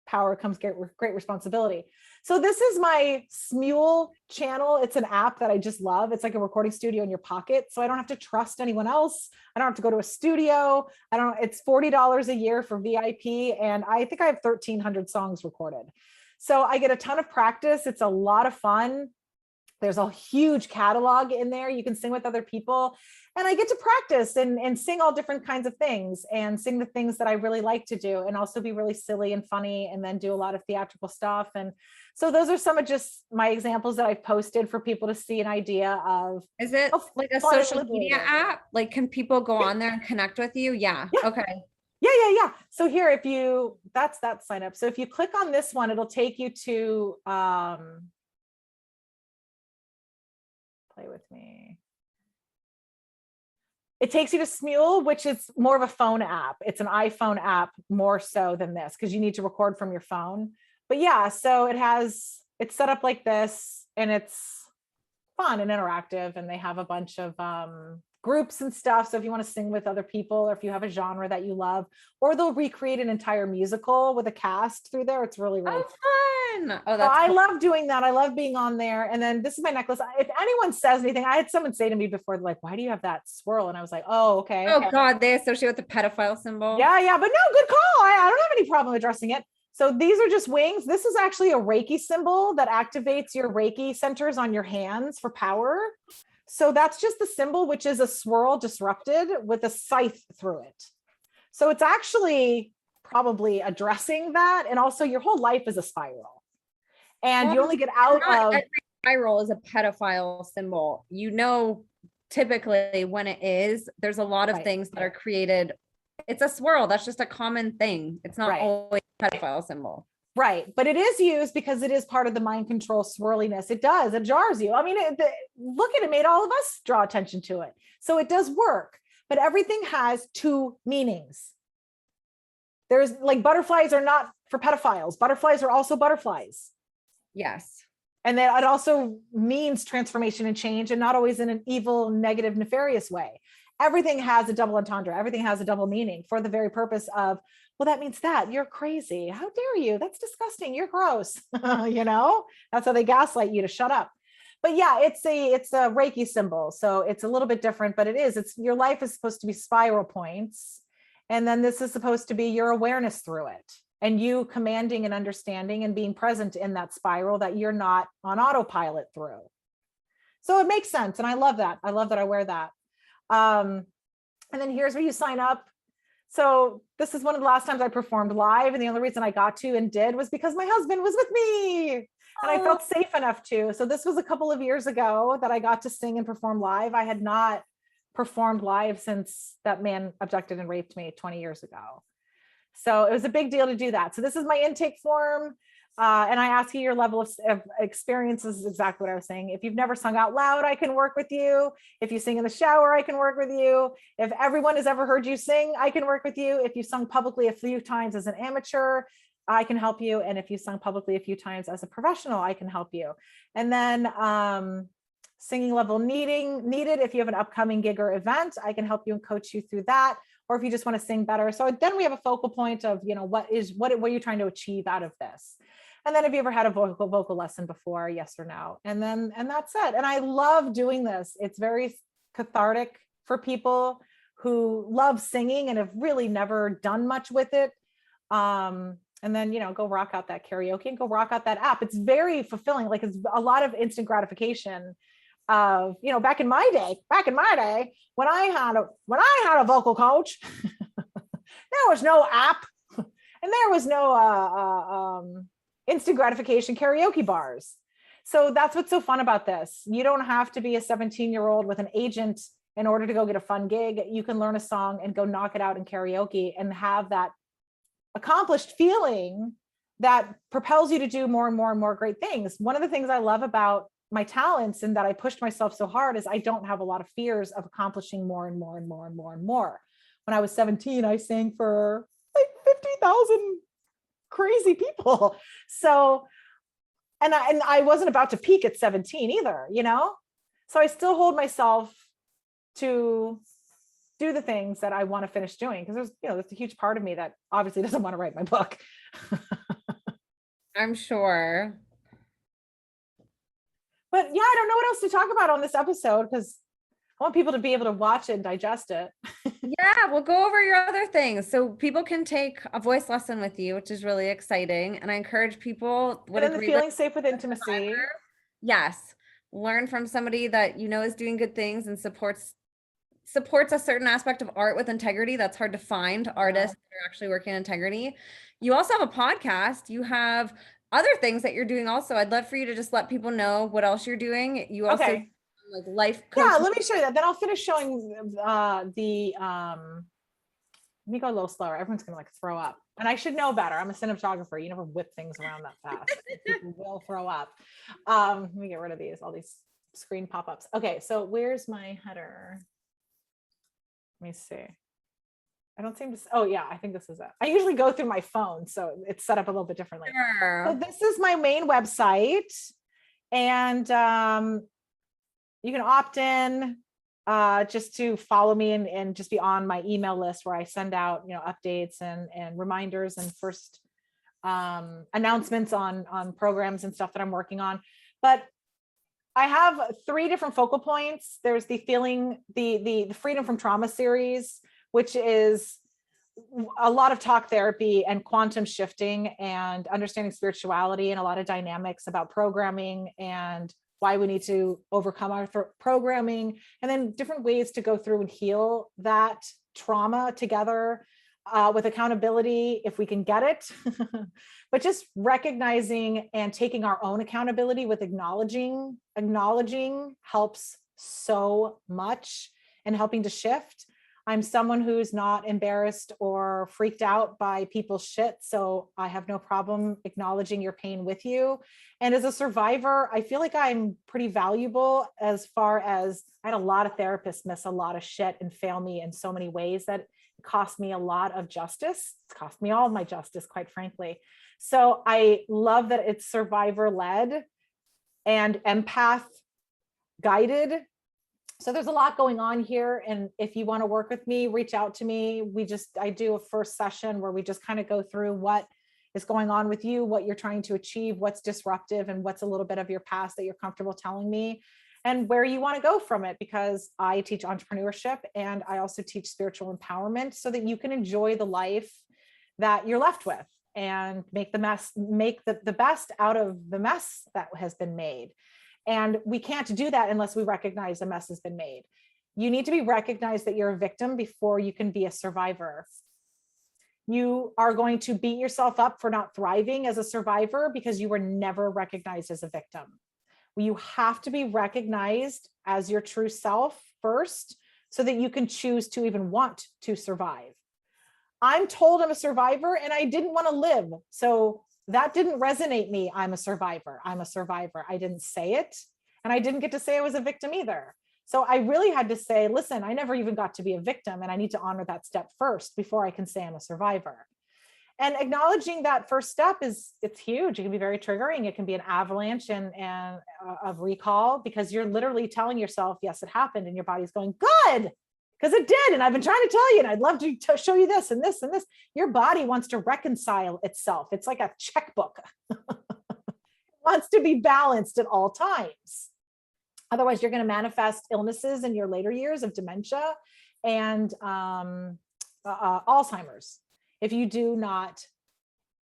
power comes great responsibility. So this is my Smule channel. It's an app that I just love. It's like a recording studio in your pocket. So I don't have to trust anyone else. I don't have to go to a studio. It's $40 a year for VIP. And I think I have 1,300 songs recorded. So I get a ton of practice. It's a lot of fun. There's a huge catalog in there. You can sing with other people. And I get to practice and sing all different kinds of things and sing the things that I really like to do, and also be really silly and funny, and then do a lot of theatrical stuff. And so those are some of just my examples that I've posted for people to see an idea of. Is it like a social media app? Like, can people go on there and connect with you? Yeah. Okay. Yeah. So here, that's that sign up. So if you click on this one, it'll take you to, play with me. It takes you to Smule, which is more of a phone app. It's an iPhone app more so than this, because you need to record from your phone. But yeah, so it's set up like this, and it's fun and interactive, and they have a bunch of groups and stuff. So if you want to sing with other people, or if you have a genre that you love, or they'll recreate an entire musical with a cast through there. It's really fun. Oh, that's cool. I love doing that. I love being on there. And then this is my necklace. If anyone says anything, I had someone say to me before, like, why do you have that swirl? And I was like, oh, okay. Oh God, they associate with the pedophile symbol. Yeah. But no, good call. I don't have any problem addressing it. So these are just wings. This is actually a Reiki symbol that activates your Reiki centers on your hands for power. So that's just the symbol, which is a swirl disrupted with a scythe through it. So it's actually probably addressing that. And also your whole life is a spiral. And you only get out of... Every spiral is a pedophile symbol. You know, typically when it is, there's a lot of things that are created. It's a swirl. That's just a common thing. It's not always a pedophile symbol. Right. But it is used because it is part of the mind control swirliness. It does. It jars you. I mean, look at it, made all of us draw attention to it. So it does work, but everything has two meanings. There's like butterflies are not for pedophiles. Butterflies are also butterflies. Yes. And then it also means transformation and change, and not always in an evil, negative, nefarious way. Everything has a double entendre. Everything has a double meaning for the very purpose of, well, that means that you're crazy. How dare you? That's disgusting. You're gross. You know, that's how they gaslight you to shut up. But yeah, it's a Reiki symbol. So it's a little bit different, but it's your life is supposed to be spiral points. And then this is supposed to be your awareness through it, and you commanding and understanding and being present in that spiral that you're not on autopilot through. So it makes sense. And I love that. I love that I wear that. And then here's where you sign up. So this is one of the last times I performed live. And the only reason I got to and did was because my husband was with me and I felt safe enough to. So this was a couple of years ago that I got to sing and perform live. I had not performed live since that man abducted and raped me 20 years ago. So it was a big deal to do that. So this is my intake form. And I ask you your level of experience. This is exactly what I was saying. If you've never sung out loud, I can work with you. If you sing in the shower, I can work with you. If everyone has ever heard you sing, I can work with you. If you sung publicly a few times as an amateur, I can help you. And if you sung publicly a few times as a professional, I can help you. And then singing level needed. If you have an upcoming gig or event, I can help you and coach you through that. Or if you just want to sing better. So then we have a focal point of, you know, what are you trying to achieve out of this? And then have you ever had a vocal lesson before? Yes or no? And that's it. And I love doing this. It's very cathartic for people who love singing and have really never done much with it. And then, you know, go rock out that karaoke and go rock out that app. It's very fulfilling. Like it's a lot of instant gratification of, you know, back in my day, when I had a vocal coach, there was no app and there was no, instant gratification karaoke bars. So that's what's so fun about this. You don't have to be a 17-year-old with an agent in order to go get a fun gig. You can learn a song and go knock it out in karaoke and have that accomplished feeling that propels you to do more and more and more great things. One of the things I love about my talents and that I pushed myself so hard is I don't have a lot of fears of accomplishing more and more and more and more and more. When I was 17, I sang for like 50,000 crazy people. So, and I wasn't about to peak at 17 either, you know? So I still hold myself to do the things that I want to finish doing. Cause there's a huge part of me that obviously doesn't want to write my book. I'm sure. But yeah, I don't know what else to talk about on this episode because I want people to be able to watch it and digest it. Yeah, we'll go over your other things. So people can take a voice lesson with you, which is really exciting. And I encourage people feeling safe with intimacy. Yes. Learn from somebody that you know is doing good things and supports a certain aspect of art with integrity. That's hard to find artists that are actually working in integrity. You also have a podcast. You have other things that you're doing also. I'd love for you to just let people know what else you're doing. You also like life coaching. Yeah, let me show you that. Then I'll finish showing let me go a little slower. Everyone's gonna like throw up. And I should know better. I'm a cinematographer. You never whip things around that fast. People will throw up. Let me get rid of all these screen pop-ups. Okay, so where's my header? Let me see. I don't seem to, oh yeah, I think this is it. I usually go through my phone, so it's set up a little bit differently. Sure. So this is my main website, and you can opt in just to follow me and just be on my email list where I send out, updates and reminders and first announcements on programs and stuff that I'm working on. But I have 3 different focal points. There's the Freedom from Trauma series, which is a lot of talk therapy and quantum shifting and understanding spirituality and a lot of dynamics about programming and why we need to overcome our programming, and then different ways to go through and heal that trauma together, with accountability if we can get it. But just recognizing and taking our own accountability with acknowledging helps so much in helping to shift. I'm someone who's not embarrassed or freaked out by people's shit, so I have no problem acknowledging your pain with you. And as a survivor, I feel like I'm pretty valuable, as far as I had a lot of therapists miss a lot of shit and fail me in so many ways that it cost me a lot of justice. It's cost me all of my justice, quite frankly. So I love that it's survivor led and empath guided. So there's a lot going on here. And if you want to work with me, reach out to me. I do a first session where we just kind of go through what is going on with you, what you're trying to achieve, what's disruptive, and what's a little bit of your past that you're comfortable telling me, and where you want to go from it. Because I teach entrepreneurship and I also teach spiritual empowerment, so that you can enjoy the life that you're left with and make the best out of the mess that has been made. And we can't do that unless we recognize a mess has been made. You need to be recognized that you're a victim before you can be a survivor. You are going to beat yourself up for not thriving as a survivor because you were never recognized as a victim. You have to be recognized as your true self first, so that you can choose to even want to survive. I'm told I'm a survivor and I didn't want to live. So that didn't resonate me. I'm a survivor. I didn't say it. And I didn't get to say I was a victim either. So I really had to say, listen, I never even got to be a victim, and I need to honor that step first before I can say I'm a survivor. And acknowledging that first step it's huge. It can be very triggering. It can be an avalanche and of recall, because you're literally telling yourself, yes, it happened. And your body's going, good, because it did. And I've been trying to tell you, and I'd love to show you this and this and this. Your body wants to reconcile itself. It's like a checkbook. It wants to be balanced at all times. Otherwise, you're going to manifest illnesses in your later years of dementia and Alzheimer's if you do not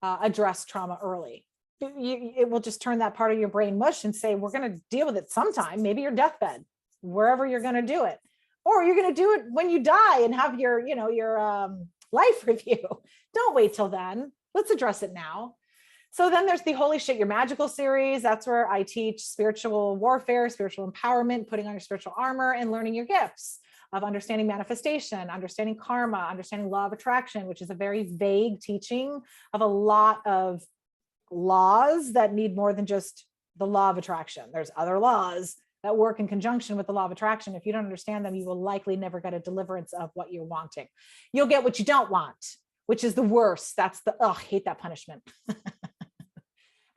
address trauma early. It will just turn that part of your brain mush and say, we're going to deal with it sometime, maybe your deathbed, wherever you're going to do it. Or you're going to do it when you die and have your life review. Don't wait till then. Let's address it now. So then there's the Holy Shit, You're Magical series. That's where I teach spiritual warfare, spiritual empowerment, putting on your spiritual armor, and learning your gifts of understanding manifestation, understanding karma, understanding law of attraction, which is a very vague teaching of a lot of laws that need more than just the law of attraction. There's other laws that work in conjunction with the law of attraction. If you don't understand them, you will likely never get a deliverance of what you're wanting. You'll get what you don't want, which is the worst. That's I hate that punishment.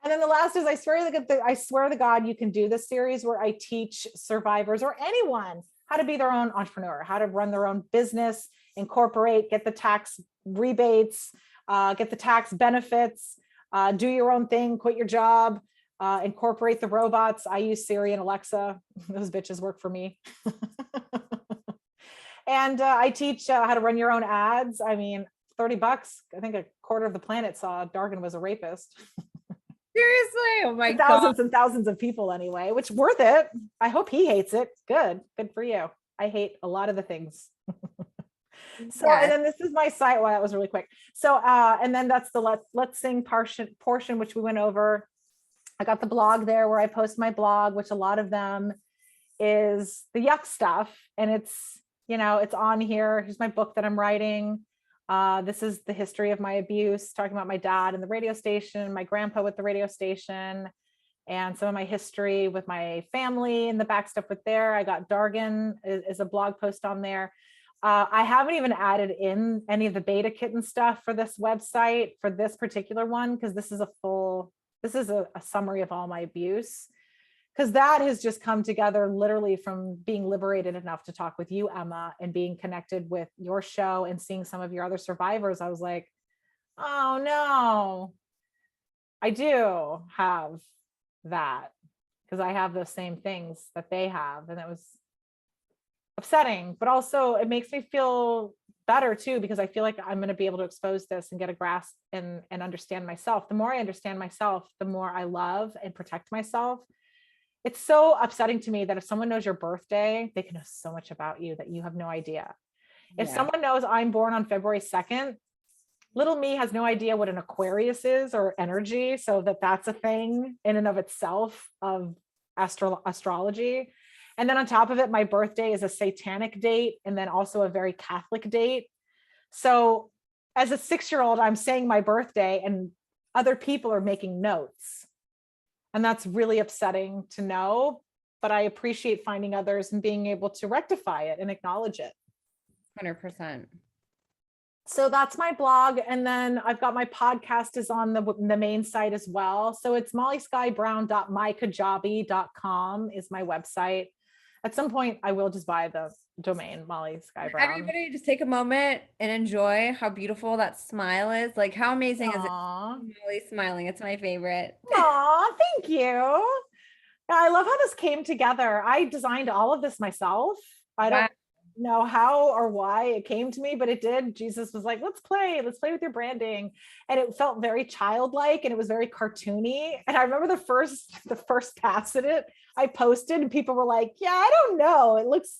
And then the last is I swear to God, you can do this series where I teach survivors or anyone how to be their own entrepreneur, how to run their own business, incorporate, get the tax rebates, get the tax benefits, do your own thing, quit your job, incorporate the robots. I use Siri and Alexa. Those bitches work for me. And I teach how to run your own ads. I mean, $30. I think a quarter of the planet saw Dargan was a rapist. Seriously? Oh my God. Thousands and thousands of people anyway, which worth it. I hope he hates it. Good for you. I hate a lot of the things. So, and then this is my site. Wow, that was really quick. So, and then that's the let's sing portion, which we went over. I got the blog there where I post my blog, which a lot of them is the yuck stuff. And it's on here. Here's my book that I'm writing. This is the history of my abuse, talking about my dad and the radio station, my grandpa with the radio station, and some of my history with my family and the back stuff with there. I got Dargan is a blog post on there. I haven't even added in any of the beta kitten stuff for this website for this particular one, because this is a summary of all my abuse, because that has just come together literally from being liberated enough to talk with you, Emma, and being connected with your show and seeing some of your other survivors. I was like, oh no, I do have that, because I have those same things that they have. And it was upsetting, but also it makes me feel better too, because I feel like I'm going to be able to expose this and get a grasp and understand myself. The more I understand myself, the more I love and protect myself. it's so upsetting to me that if someone knows your birthday, they can know so much about you that you have no idea. If someone knows I'm born on February 2nd, little me has no idea what an Aquarius is or energy. So that's a thing in and of itself of astrology. And then on top of it, my birthday is a satanic date and then also a very Catholic date. So as a 6-year-old, I'm saying my birthday and other people are making notes. And that's really upsetting to know, but I appreciate finding others and being able to rectify it and acknowledge it. 100%. So that's my blog. And then I've got my podcast is on the main site as well. So it's mollyskybrown.mykajabi.com is my website. At some point, I will just buy the domain, Molly Skye Brown. Everybody just take a moment and enjoy how beautiful that smile is. Like, how amazing is it? Molly smiling. It's my favorite. Aw, thank you. I love how this came together. I designed all of this myself. I don't know how or why it came to me, but it did. Jesus was like, let's play with your branding. And it felt very childlike and it was very cartoony. And I remember the first pass at it, I posted and people were like, yeah, I don't know. It looks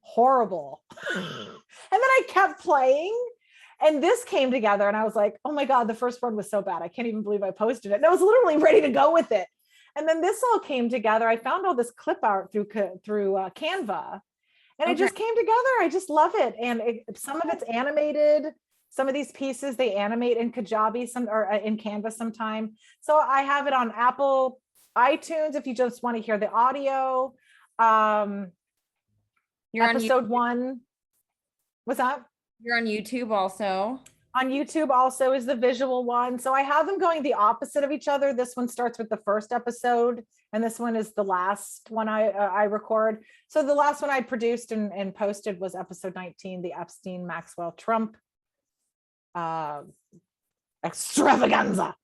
horrible. And then I kept playing and this came together and I was like, oh my God, the first one was so bad. I can't even believe I posted it. And I was literally ready to go with it. And then this all came together. I found all this clip art through Canva. And it just came together. I just love it. And some of it's animated. Some of these pieces they animate in Kajabi or in Canva sometime. So I have it on Apple iTunes if you just want to hear the audio. You're episode 1. What's that? You're on YouTube also. On YouTube also is the visual one. So I have them going the opposite of each other. This one starts with the first episode and this one is the last one I record. So the last one I produced and posted was episode 19, the Epstein Maxwell Trump extravaganza.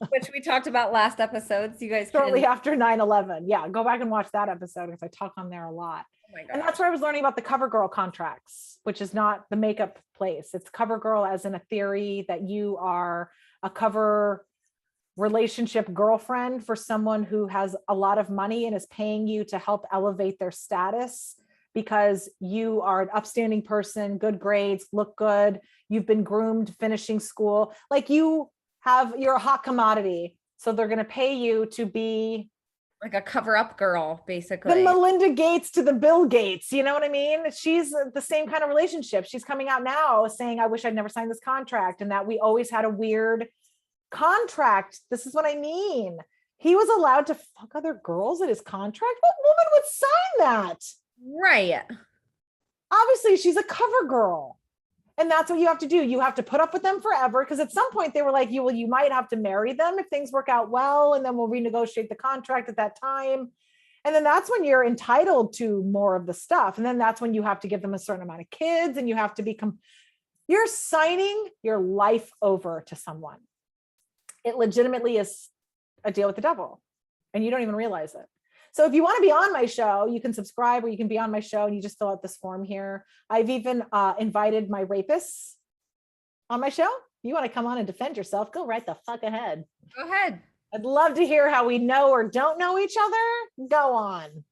Which we talked about last episode. So you guys shortly after 9/11. Yeah, go back and watch that episode because I talk on there a lot. And that's where I was learning about the CoverGirl contracts, which is not the makeup place. It's CoverGirl as in a theory that you are a cover relationship girlfriend for someone who has a lot of money and is paying you to help elevate their status because you are an upstanding person, good grades, look good. You've been groomed finishing school. Like you're a hot commodity. So they're going to pay you to be like a cover-up girl, basically. The Melinda Gates to the Bill Gates, you know what I mean? She's the same kind of relationship. She's coming out now saying, I wish I'd never signed this contract and that we always had a weird contract. This is what I mean. He was allowed to fuck other girls in his contract. What woman would sign that? Right. Obviously, she's a cover girl. And that's what you have to do. You have to put up with them forever. Because at some point they were like, you might have to marry them if things work out well. And then we'll renegotiate the contract at that time. And then that's when you're entitled to more of the stuff. And then that's when you have to give them a certain amount of kids and you have to you're signing your life over to someone. It legitimately is a deal with the devil and you don't even realize it. So if you want to be on my show, you can subscribe or you can be on my show and you just fill out this form here. I've even invited my rapists on my show. If you want to come on and defend yourself, go right the fuck ahead. Go ahead. I'd love to hear how we know or don't know each other. Go on.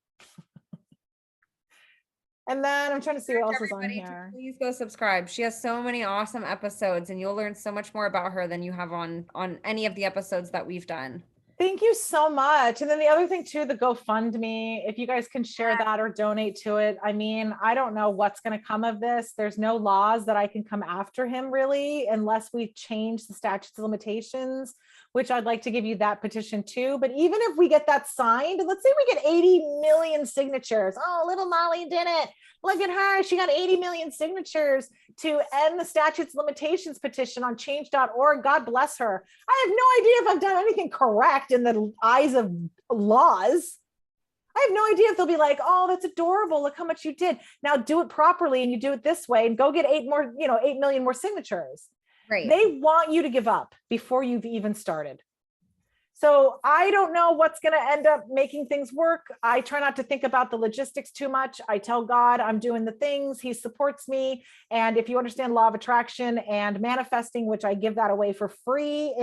And then I'm trying to see what else is on here. Please go subscribe. She has so many awesome episodes and you'll learn so much more about her than you have on any of the episodes that we've done. Thank you so much. And then the other thing too, the GoFundMe, if you guys can share that or donate to it. I mean, I don't know what's going to come of this. There's no laws that I can come after him really, unless we change the statutes of limitations, which I'd like to give you that petition too. But even if we get that signed, let's say we get 80 million signatures. Oh, little Molly did it. Look at her. She got 80 million signatures to end the statutes of limitations petition on change.org. God bless her. I have no idea if I've done anything correct in the eyes of laws. I have no idea if they'll be like, oh, that's adorable. Look how much you did. Now do it properly and you do it this way and go get 8 million more signatures. Right. They want you to give up before you've even started. So I don't know what's going to end up making things work. I try not to think about the logistics too much. I tell God I'm doing the things, he supports me. And if you understand law of attraction and manifesting, which I give that away for free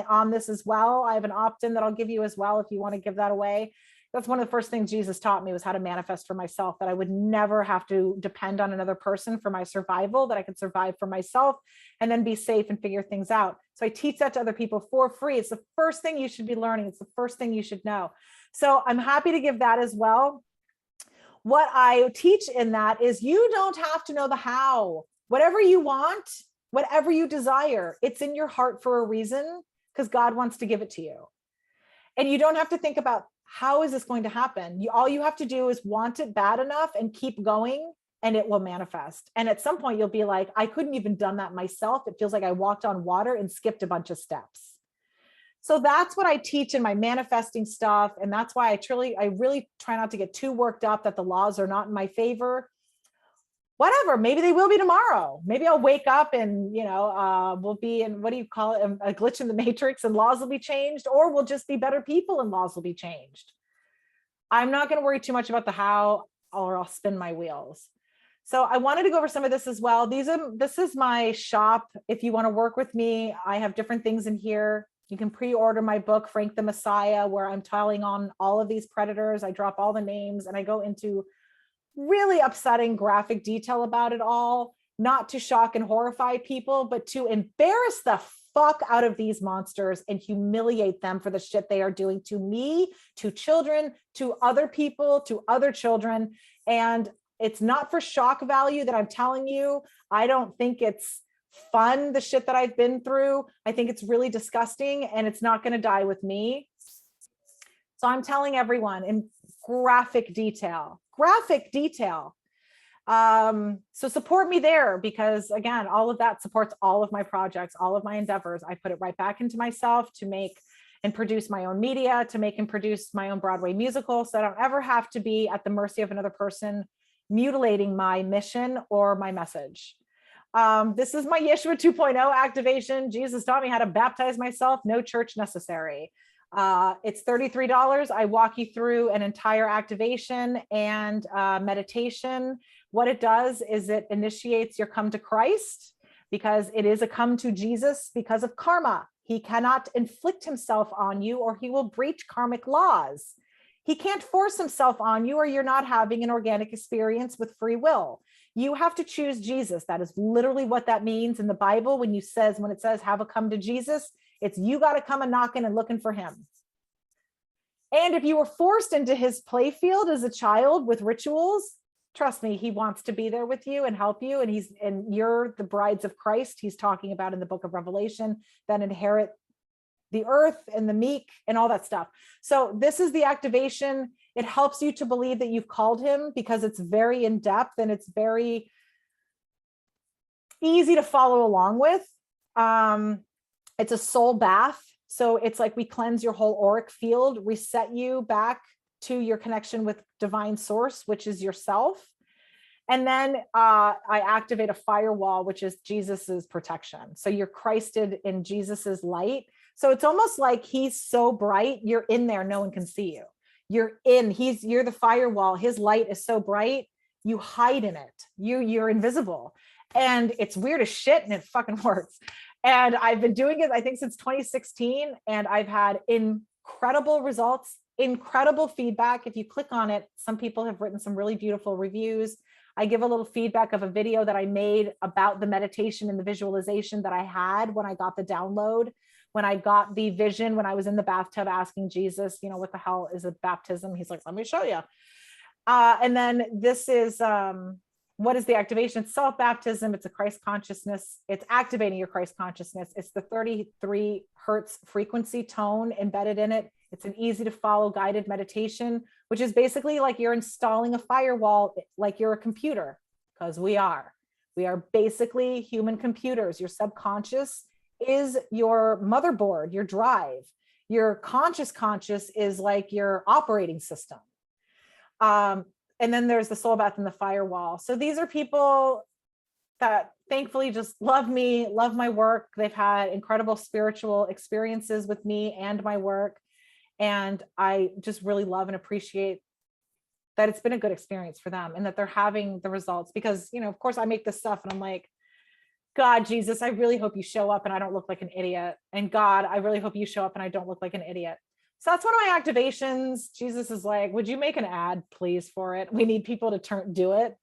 on this as well, I have an opt-in that I'll give you as well if you want to give that away. That's one of the first things Jesus taught me, was how to manifest for myself, that I would never have to depend on another person for my survival, that I could survive for myself and then be safe and figure things out. So I teach that to other people for free. It's the first thing you should be learning. It's the first thing you should know. So I'm happy to give that as well. What I teach in that is you don't have to know the how. Whatever you want, whatever you desire, it's in your heart for a reason, because God wants to give it to you. And you don't have to think about, how is this going to happen? All you have to do is want it bad enough and keep going, and it will manifest. And at some point you'll be like, I couldn't even done that myself. It feels like I walked on water and skipped a bunch of steps. So that's what I teach in my manifesting stuff. And that's why I really try not to get too worked up that the laws are not in my favor. Whatever, maybe they will be tomorrow. Maybe I'll wake up and, we'll be in, what do you call it? A glitch in the matrix and laws will be changed, or we'll just be better people and laws will be changed. I'm not going to worry too much about the how, or I'll spin my wheels. So I wanted to go over some of this as well. This is my shop. If you want to work with me, I have different things in here. You can pre-order my book, Frank the Messiah, where I'm telling on all of these predators. I drop all the names and I go into really upsetting graphic detail about it all, not to shock and horrify people, but to embarrass the fuck out of these monsters and humiliate them for the shit they are doing to me, to children, to other people, to other children. And it's not for shock value that I'm telling you. I don't think it's fun, the shit that I've been through. I think it's really disgusting, and it's not going to die with me. So I'm telling everyone in graphic detail. So support me there, because again, all of that supports all of my projects, all of my endeavors. I put it right back into myself to make and produce my own media, to make and produce my own Broadway musical, so I don't ever have to be at the mercy of another person mutilating my mission or my message. This is my Yeshua 2.0 activation. Jesus taught me how to baptize myself. No church necessary. It's $33. I walk you through an entire activation and meditation. What it does is it initiates your come to Christ, because it is a come to Jesus because of karma. He cannot inflict himself on you, or he will breach karmic laws. He can't force himself on you, or you're not having an organic experience with free will. You have to choose Jesus. That is literally what that means in the Bible. When it says have a come to Jesus, it's you got to come and knocking and looking for him. And if you were forced into his playfield as a child with rituals, trust me, he wants to be there with you and help you. And you're the brides of Christ. He's talking about in the book of Revelation that inherit the earth and the meek and all that stuff. So this is the activation. It helps you to believe that you've called him, because it's very in depth and it's very easy to follow along with. It's a soul bath. So it's like we cleanse your whole auric field, reset you back to your connection with divine source, which is yourself. And then I activate a firewall, which is Jesus's protection. So you're Christed in Jesus's light. So it's almost like he's so bright, you're in there, no one can see you. You're the firewall. His light is so bright, you hide in it. You're invisible. And it's weird as shit, and it fucking works. And I've been doing it, I think, since 2016, and I've had incredible results, incredible feedback. If you click on it, some people have written some really beautiful reviews. I give a little feedback of a video that I made about the meditation and the visualization that I had when I got the download, when I got the vision, when I was in the bathtub asking Jesus, what the hell is a baptism? He's like, let me show you. And then this is, what is the activation? It's self-baptism. It's a Christ consciousness. It's activating your Christ consciousness. It's the 33 hertz frequency tone embedded in it. It's an easy to follow guided meditation, which is basically like you're installing a firewall, like you're a computer, because we are basically human computers. Your subconscious is your motherboard, your drive. Your conscious is like your operating system. And then there's the soul bath and the firewall. So these are people that thankfully just love me, love my work. They've had incredible spiritual experiences with me and my work. And I just really love and appreciate that it's been a good experience for them and that they're having the results, because, you know, of course I make this stuff and I'm like, God, Jesus, I really hope you show up and I don't look like an idiot. And God, I really hope you show up and I don't look like an idiot. So that's one of my activations. Jesus is like, would you make an ad, please, for it? We need people to do it.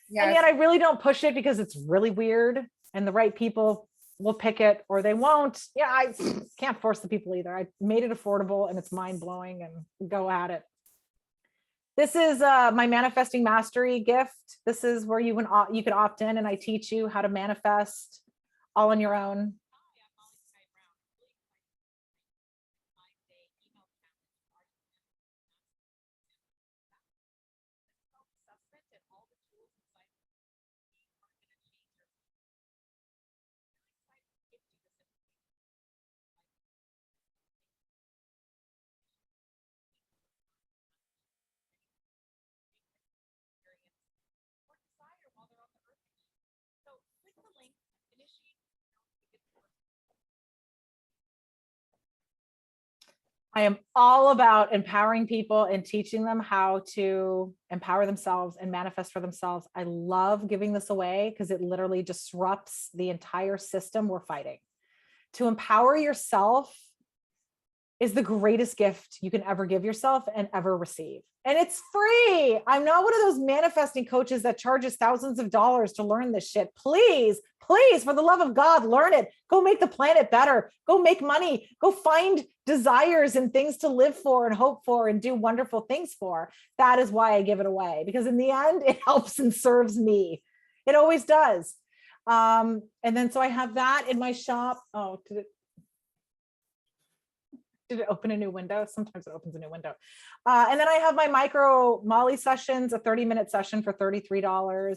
Yes. And yet I really don't push it because it's really weird and the right people will pick it or they won't. Yeah, I can't force the people either. I made it affordable and it's mind blowing, and go at it. This is my manifesting mastery gift. This is where you can opt in and I teach you how to manifest all on your own. I am all about empowering people and teaching them how to empower themselves and manifest for themselves. I love giving this away because it literally disrupts the entire system we're fighting. To empower yourself is the greatest gift you can ever give yourself and ever receive. And it's free. I'm not one of those manifesting coaches that charges thousands of dollars to learn this shit. Please, please, for the love of God, learn it. Go make the planet better. Go make money. Go find desires and things to live for and hope for and do wonderful things for. That is why I give it away, because in the end, it helps and serves me. It always does. And then, so I have that in my shop. Oh, did it open a new window? Sometimes it opens a new window. And then I have my micro Molly sessions, a 30-minute session for $33.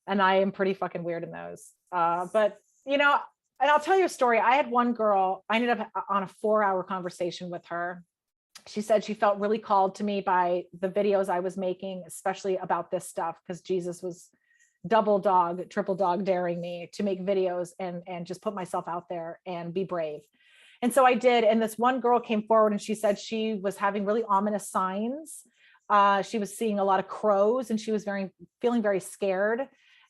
And I am pretty fucking weird in those. But, you know, and I'll tell you a story. I had one girl, I ended up on a 4-hour conversation with her. She said she felt really called to me by the videos I was making, especially about this stuff, because Jesus was double dog, triple dog daring me to make videos and just put myself out there and be brave. And so I did. And this one girl came forward and she said she was having really ominous signs. She was seeing a lot of crows and she was feeling very scared.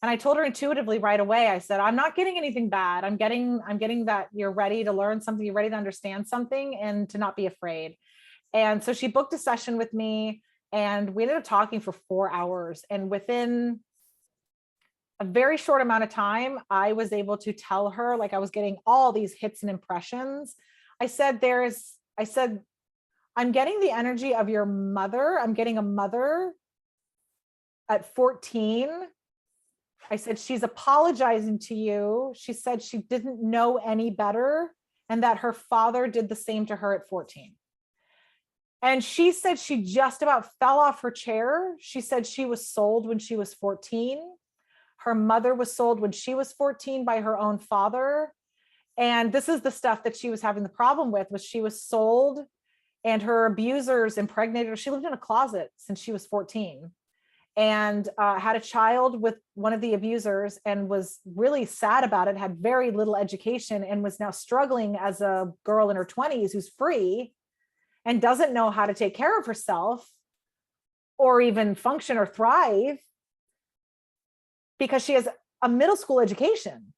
And I told her intuitively right away, I said, I'm not getting anything bad. I'm getting that you're ready to learn something, you're ready to understand something and to not be afraid. And so she booked a session with me and we ended up talking for 4 hours. And within a very short amount of time, I was able to tell her, like I was getting all these hits and impressions. I said, I'm getting the energy of your mother. I'm getting a mother at 14. I said, she's apologizing to you. She said she didn't know any better and that her father did the same to her at 14. And she said she just about fell off her chair. She said she was sold when she was 14. Her mother was sold when she was 14 by her own father. And this is the stuff that she was having the problem with, was she was sold and her abusers impregnated her. She lived in a closet since she was 14 and had a child with one of the abusers and was really sad about it, had very little education and was now struggling as a girl in her 20s who's free and doesn't know how to take care of herself or even function or thrive, because she has a middle school education.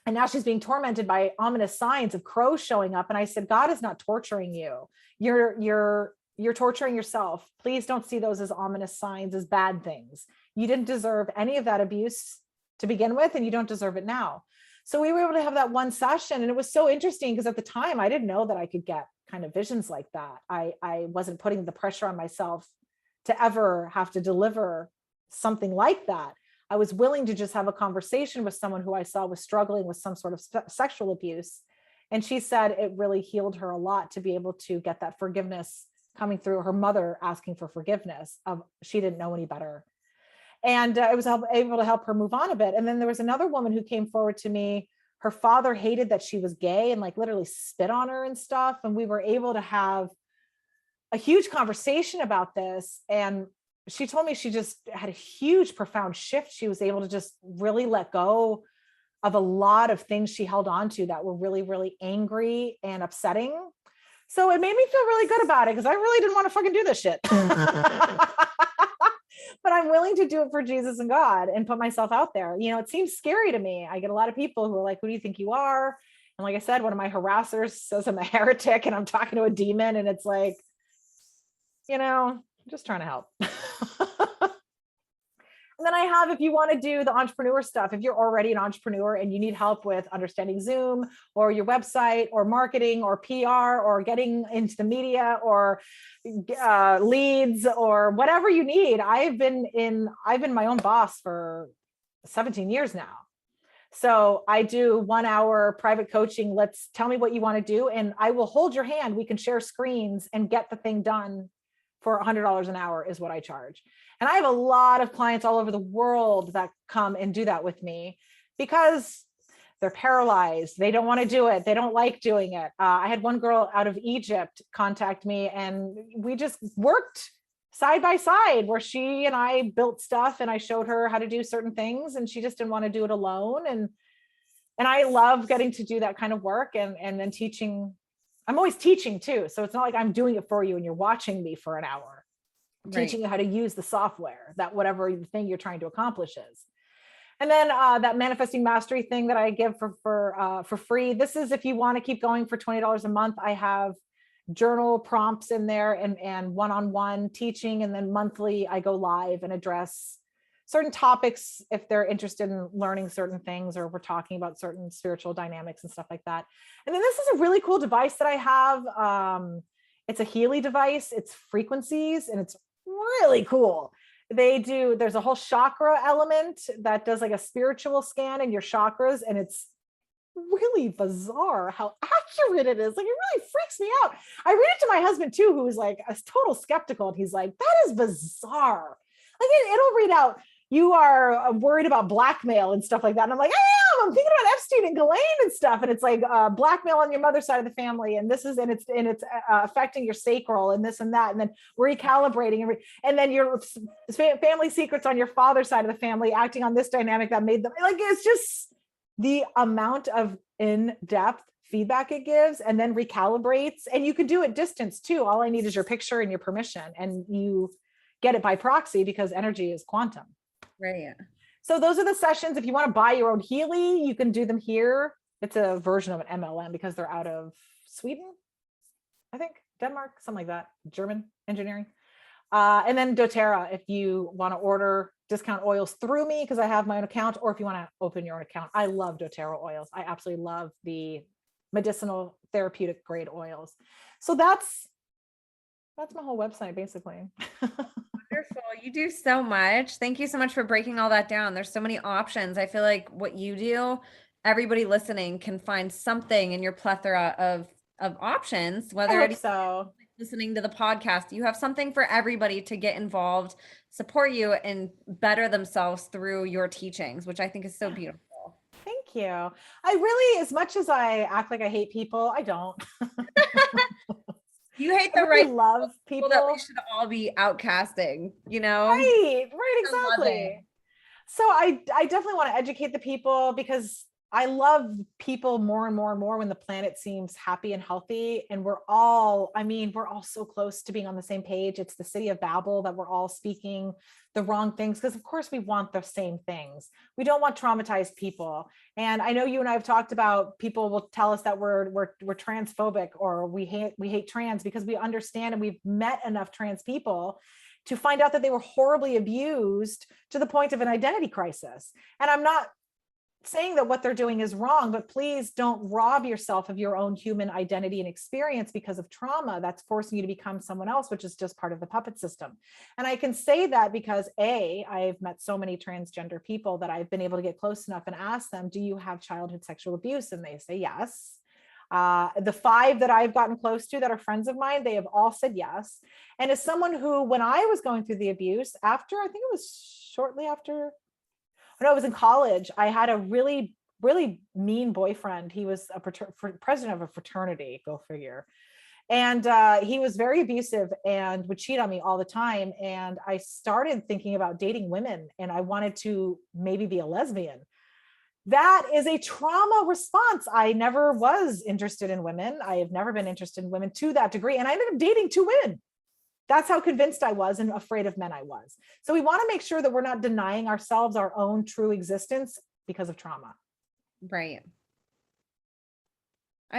And now she's being tormented by ominous signs of crows showing up. And I said, God is not torturing you. You're torturing yourself. Please don't see those as ominous signs, as bad things. You didn't deserve any of that abuse to begin with, and you don't deserve it now. So we were able to have that one session. And it was so interesting because at the time I didn't know that I could get kind of visions like that. I wasn't putting the pressure on myself to ever have to deliver something like that. I was willing to just have a conversation with someone who I saw was struggling with some sort of sexual abuse. And she said it really healed her a lot to be able to get that forgiveness coming through her mother asking for forgiveness of she didn't know any better. And it was able to help her move on a bit. And then there was another woman who came forward to me. Her father hated that she was gay and like literally spit on her and stuff. And we were able to have a huge conversation about this. And she told me she just had a huge, profound shift. She was able to just really let go of a lot of things she held on to that were really, really angry and upsetting. So it made me feel really good about it because I really didn't want to fucking do this shit. But I'm willing to do it for Jesus and God and put myself out there. You know, it seems scary to me. I get a lot of people who are like, who do you think you are? And like I said, one of my harassers says I'm a heretic and I'm talking to a demon. And it's like, you know, I'm just trying to help. And then I have, if you want to do the entrepreneur stuff, if you're already an entrepreneur and you need help with understanding Zoom or your website or marketing or PR or getting into the media or leads or whatever you need, I've been my own boss for 17 years now. So I do 1 hour private coaching. Let's tell me what you want to do. And I will hold your hand. We can share screens and get the thing done for $100 an hour is what I charge. And I have a lot of clients all over the world that come and do that with me because they're paralyzed. They don't want to do it. They don't like doing it. I had one girl out of Egypt contact me and we just worked side by side where she and I built stuff and I showed her how to do certain things and she just didn't want to do it alone. And I love getting to do that kind of work and then teaching. I'm always teaching too. So it's not like I'm doing it for you and you're watching me for an hour. Teaching you how to use the software, that whatever thing you're trying to accomplish is. And then that manifesting mastery thing that I give for free. This is if you want to keep going for $20 a month. I have journal prompts in there and one-on-one teaching. And then monthly I go live and address certain topics if they're interested in learning certain things or we're talking about certain spiritual dynamics and stuff like that. And then this is a really cool device that I have. It's a Healy device. It's frequencies and it's really cool. There's a whole chakra element that does like a spiritual scan in your chakras. And it's really bizarre how accurate it is. Like, it really freaks me out. I read it to my husband too, who is like a total skeptical. And he's like, that is bizarre. Like it'll read out, you are worried about blackmail and stuff like that. And I'm like, I'm thinking about Epstein and Ghis-lane and stuff. And it's like blackmail on your mother's side of the family. And it's affecting your sacral and this and that. And then recalibrating and then your family secrets on your father's side of the family, acting on this dynamic that made them like, it's just the amount of in-depth feedback it gives and then recalibrates. And you can do it distance too. All I need is your picture and your permission. And you get it by proxy because energy is quantum. Right. So those are the sessions. If you want to buy your own Healy, you can do them here. It's a version of an MLM because they're out of Sweden, I think, Denmark, something like that, German engineering. And then doTERRA, if you want to order discount oils through me because I have my own account, or if you want to open your own account. I love doTERRA oils. I absolutely love the medicinal therapeutic grade oils. So that's my whole website, basically. Wonderful. You do so much. Thank you so much for breaking all that down. There's so many options. I feel like what you do, everybody listening can find something in your plethora of options, whether it's listening to the podcast. You have something for everybody to get involved, support you, and better themselves through your teachings, which I think is so beautiful. Thank you. I really, as much as I act like I hate people, I don't. You hate the right love people that we should all be outcasting, you know? Right, exactly. So I definitely want to educate the people because I love people more and more and more when the planet seems happy and healthy. And we're all so close to being on the same page. It's the city of Babel that we're all speaking the wrong things because of course we want the same things. We don't want traumatized people. And I know you and I have talked about people will tell us that we're transphobic or we hate trans because we understand and we've met enough trans people to find out that they were horribly abused to the point of an identity crisis. And I'm not saying that what they're doing is wrong, but please don't rob yourself of your own human identity and experience because of trauma that's forcing you to become someone else, which is just part of the puppet system. And I can say that because I've met so many transgender people that I've been able to get close enough and ask them, do you have childhood sexual abuse? And they say yes. The 5 that I've gotten close to that are friends of mine, they have all said yes. And as someone who, when I was going through the abuse, I think it was shortly after, when I was in college, I had a really, really mean boyfriend. He was a president of a fraternity, go figure. And he was very abusive and would cheat on me all the time. And I started thinking about dating women and I wanted to maybe be a lesbian. That is a trauma response. I never was interested in women. I have never been interested in women to that degree. And I ended up dating 2 women. That's how convinced I was and afraid of men I was. So we want to make sure that we're not denying ourselves our own true existence because of trauma. Right.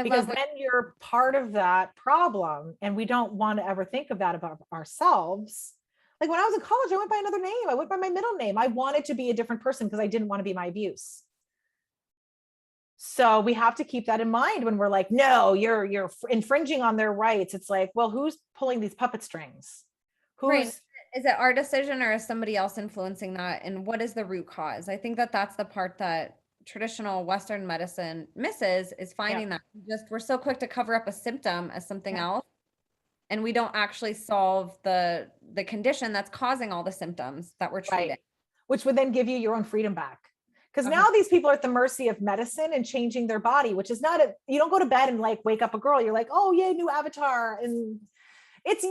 Because then you're part of that problem, and we don't want to ever think of that about ourselves. Like when I was in college, I went by another name. I went by my middle name. I wanted to be a different person because I didn't want to be my abuse. So we have to keep that in mind when we're like, no, you're infringing on their rights. It's like, well, who's pulling these puppet strings? Right. Is it our decision or is somebody else influencing that? And what is the root cause? I think that that's the part that traditional Western medicine misses, is finding that we're so quick to cover up a symptom as something else. And we don't actually solve the condition that's causing all the symptoms that we're treating. Right. Which would then give you your own freedom back. Because now these people are at the mercy of medicine and changing their body, which is not you don't go to bed and like wake up a girl. You're like, oh yay, new avatar. And it's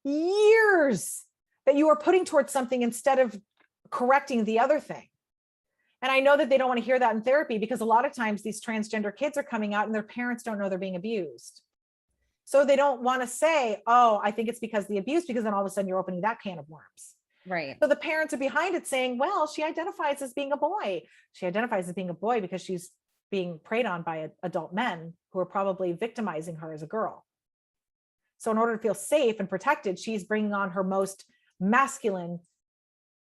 years that you are putting towards something instead of correcting the other thing. And I know that they don't want to hear that in therapy, because a lot of times these transgender kids are coming out and their parents don't know they're being abused. So they don't want to say, oh, I think it's because of the abuse, because then all of a sudden you're opening that can of worms. Right. So the parents are behind it saying, well, she identifies as being a boy. She identifies as being a boy because she's being preyed on by adult men who are probably victimizing her as a girl. So in order to feel safe and protected, she's bringing on her most masculine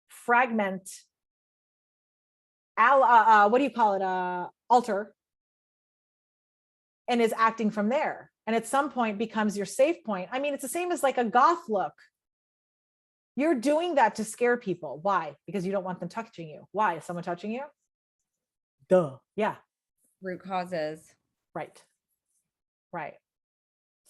fragment, alter, and is acting from there. And at some point becomes your safe point. I mean, it's the same as like a goth look. You're doing that to scare people. Why? Because you don't want them touching you. Why? Is someone touching you? Duh. Yeah. Root causes. Right.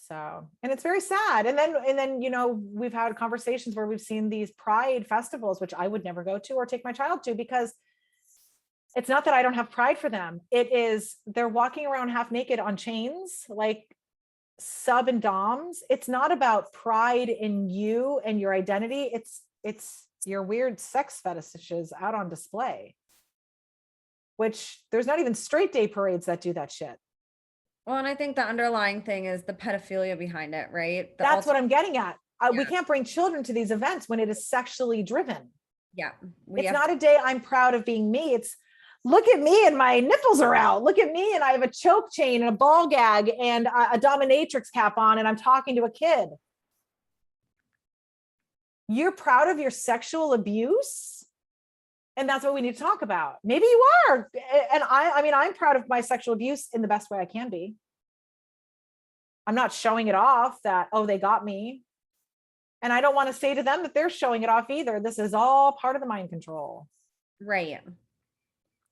So, and it's very sad. And then, you know, we've had conversations where we've seen these pride festivals, which I would never go to or take my child to, because it's not that I don't have pride for them. It is, they're walking around half naked on chains, like sub and doms. It's not about pride in you and your identity. It's your weird sex fetishes out on display, which there's not even straight day parades that do that shit. Well, and I think the underlying thing is the pedophilia behind it, right? That's what I'm getting at. We can't bring children to these events when it is sexually driven. Yeah. It's not a day I'm proud of being me. It's, look at me and my nipples are out. Look at me and I have a choke chain and a ball gag and a dominatrix cap on and I'm talking to a kid. You're proud of your sexual abuse? And that's what we need to talk about. Maybe you are. And I mean, I'm proud of my sexual abuse in the best way I can be. I'm not showing it off that, oh, they got me. And I don't want to say to them that they're showing it off either. This is all part of the mind control. Right.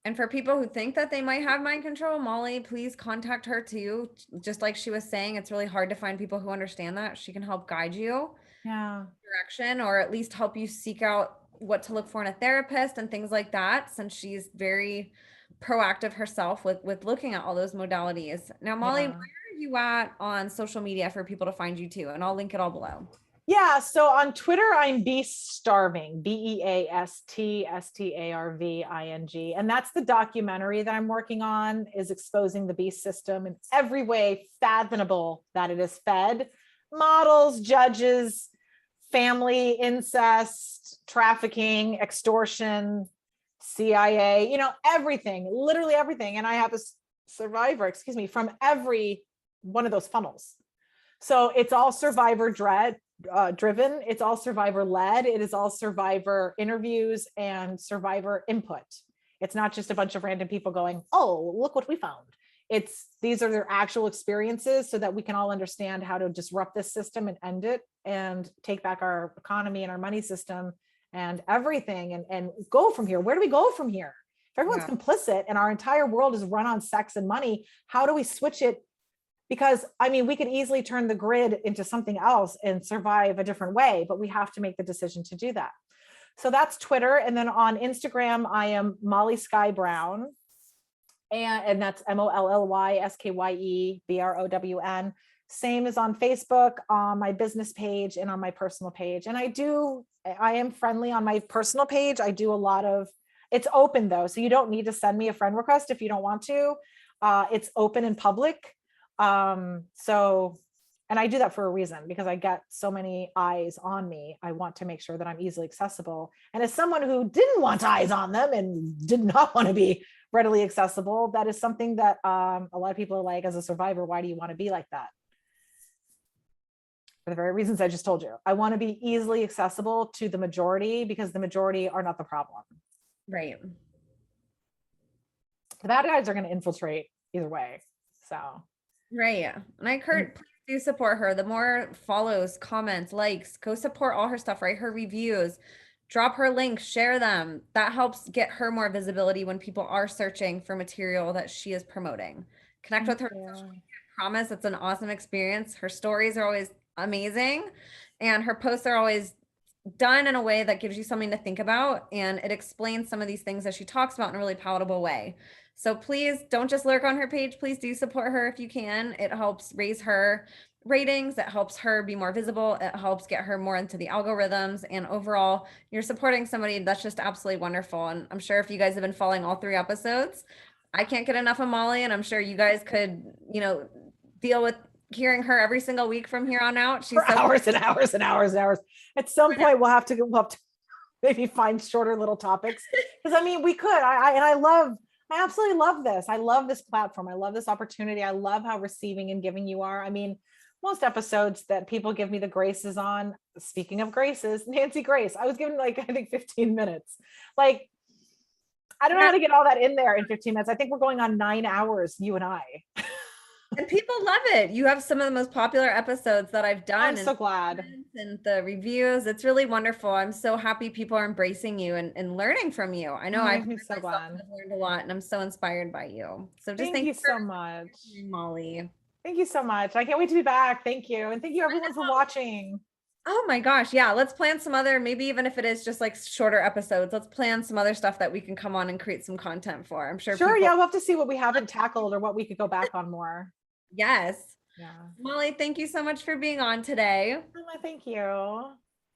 And for people who think that they might have mind control, Molly, please contact her too. Just like she was saying, it's really hard to find people who understand that. She can help guide you direction, or at least help you seek out what to look for in a therapist and things like that, since she's very proactive herself with looking at all those modalities. Now, Molly, where are you at on social media for people to find you too? And I'll link it all below. Yeah, so on Twitter, I'm Beast Starving, BEASTSTARVING. And that's the documentary that I'm working on, is exposing the beast system in every way fathomable that it is fed. Models, judges, family, incest, trafficking, extortion, CIA, you know, everything, literally everything. And I have a survivor, from every one of those funnels. So it's all survivor driven. It's all survivor led. It is all survivor interviews and survivor input. It's not just a bunch of random people going, oh, look what we found. These are their actual experiences, so that we can all understand how to disrupt this system and end it and take back our economy and our money system and everything and go from here. Where do we go from here? If everyone's complicit and our entire world is run on sex and money, how do we switch it? Because I mean, we could easily turn the grid into something else and survive a different way, but we have to make the decision to do that. So that's Twitter. And then on Instagram, I am Molly Skye Brown. And that's MOLLYSKYEBROWN. Same as on Facebook, on my business page and on my personal page. And I am friendly on my personal page. I do a lot of It's open though. So you don't need to send me a friend request if you don't want to. It's open in public. And I do that for a reason, because I get so many eyes on me. I want to make sure that I'm easily accessible. And as someone who didn't want eyes on them and did not want to be readily accessible, that is something that a lot of people are like, as a survivor, why do you want to be like that? For the very reasons I just told you. I want to be easily accessible to the majority, because the majority are not the problem. Right. The bad guys are going to infiltrate either way. So. Right. And I please do support her. The more follows, comments, likes, go support all her stuff, write her reviews, drop her links, share them. That helps get her more visibility when people are searching for material that she is promoting. Connect with her. I promise it's an awesome experience. Her stories are always amazing, and her posts are always done in a way that gives you something to think about, and it explains some of these things that she talks about in a really palatable way. So please don't just lurk on her page. Please do support her if you can. It helps raise her ratings. It helps her be more visible. It helps get her more into the algorithms. And overall, you're supporting somebody that's just absolutely wonderful. And I'm sure if you guys have been following all 3 episodes, I can't get enough of Molly. And I'm sure you guys could, deal with hearing her every single week from here on out. She's for hours and hours and hours and hours. At some point, we'll have to maybe find shorter little topics. Because I mean, we could. I absolutely love this. I love this platform. I love this opportunity. I love how receiving and giving you are. I mean, most episodes that people give me the graces on, speaking of graces, Nancy Grace, I was given I think 15 minutes. I don't know how to get all that in there in 15 minutes. I think we're going on 9 hours, you and I. And people love it. You have some of the most popular episodes that I've done. I'm so glad. And the reviews, it's really wonderful. I'm so happy people are embracing you and learning from you. I know I've learned a lot, and I'm so inspired by you. So just thank you so much, Molly. Thank you so much. I can't wait to be back. Thank you. And thank you everyone for watching. Oh my gosh. Yeah. Let's plan some other, maybe even if it is just shorter episodes, let's plan some other stuff that we can come on and create some content for. I'm sure. Yeah. We'll have to see what we haven't tackled or what we could go back on more. Yes. Yeah. Molly, thank you so much for being on today. Thank you.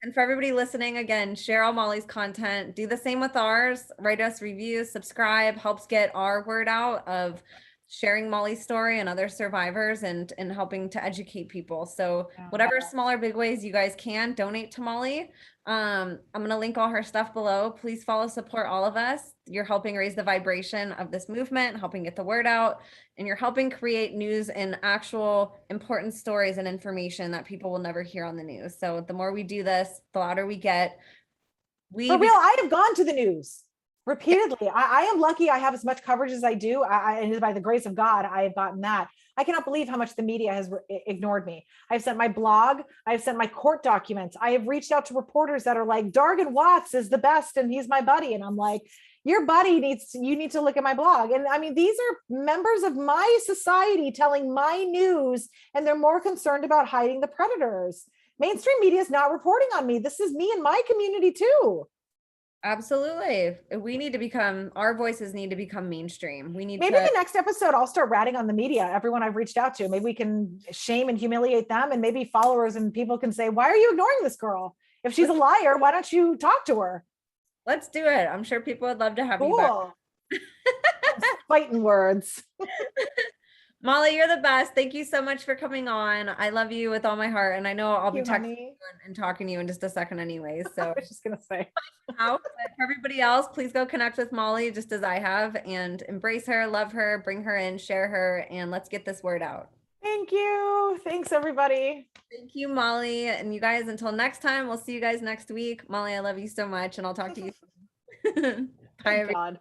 And for everybody listening, again, share all Molly's content. Do the same with ours. Write us reviews, subscribe, helps get our word out of sharing Molly's story and other survivors and helping to educate people. So whatever small or big ways you guys can, donate to Molly. I'm going to link all her stuff below. Please follow, support all of us. You're helping raise the vibration of this movement, helping get the word out, and you're helping create news and actual important stories and information that people will never hear on the news. So the more we do this, the louder we get. For real, I have gone to the news repeatedly. I am lucky I have as much coverage as I do. And by the grace of God, I have gotten that. I cannot believe how much the media has ignored me. I've sent my blog. I've sent my court documents. I have reached out to reporters that are like, Dargan Watts is the best and he's my buddy. And I'm like, your buddy you need to look at my blog. And I mean, these are members of my society telling my news, and they're more concerned about hiding the predators. Mainstream media is not reporting on me. This is me and my community too. Absolutely. Our voices need to become mainstream. Maybe the next episode, I'll start ratting on the media, everyone I've reached out to. Maybe we can shame and humiliate them, and maybe followers and people can say, why are you ignoring this girl? If she's a liar, why don't you talk to her? Let's do it. I'm sure people would love to have you back. Fighting words. Molly, you're the best. Thank you so much for coming on. I love you with all my heart. And I know I'll be texting you and talking to you in just a second anyways. So I was just going to say. But for everybody else, please go connect with Molly just as I have, and embrace her, love her, bring her in, share her, and let's get this word out. Thank you. Thanks, everybody. Thank you, Molly. And you guys, until next time, we'll see you guys next week. Molly, I love you so much, and I'll talk to you soon. Bye, everybody.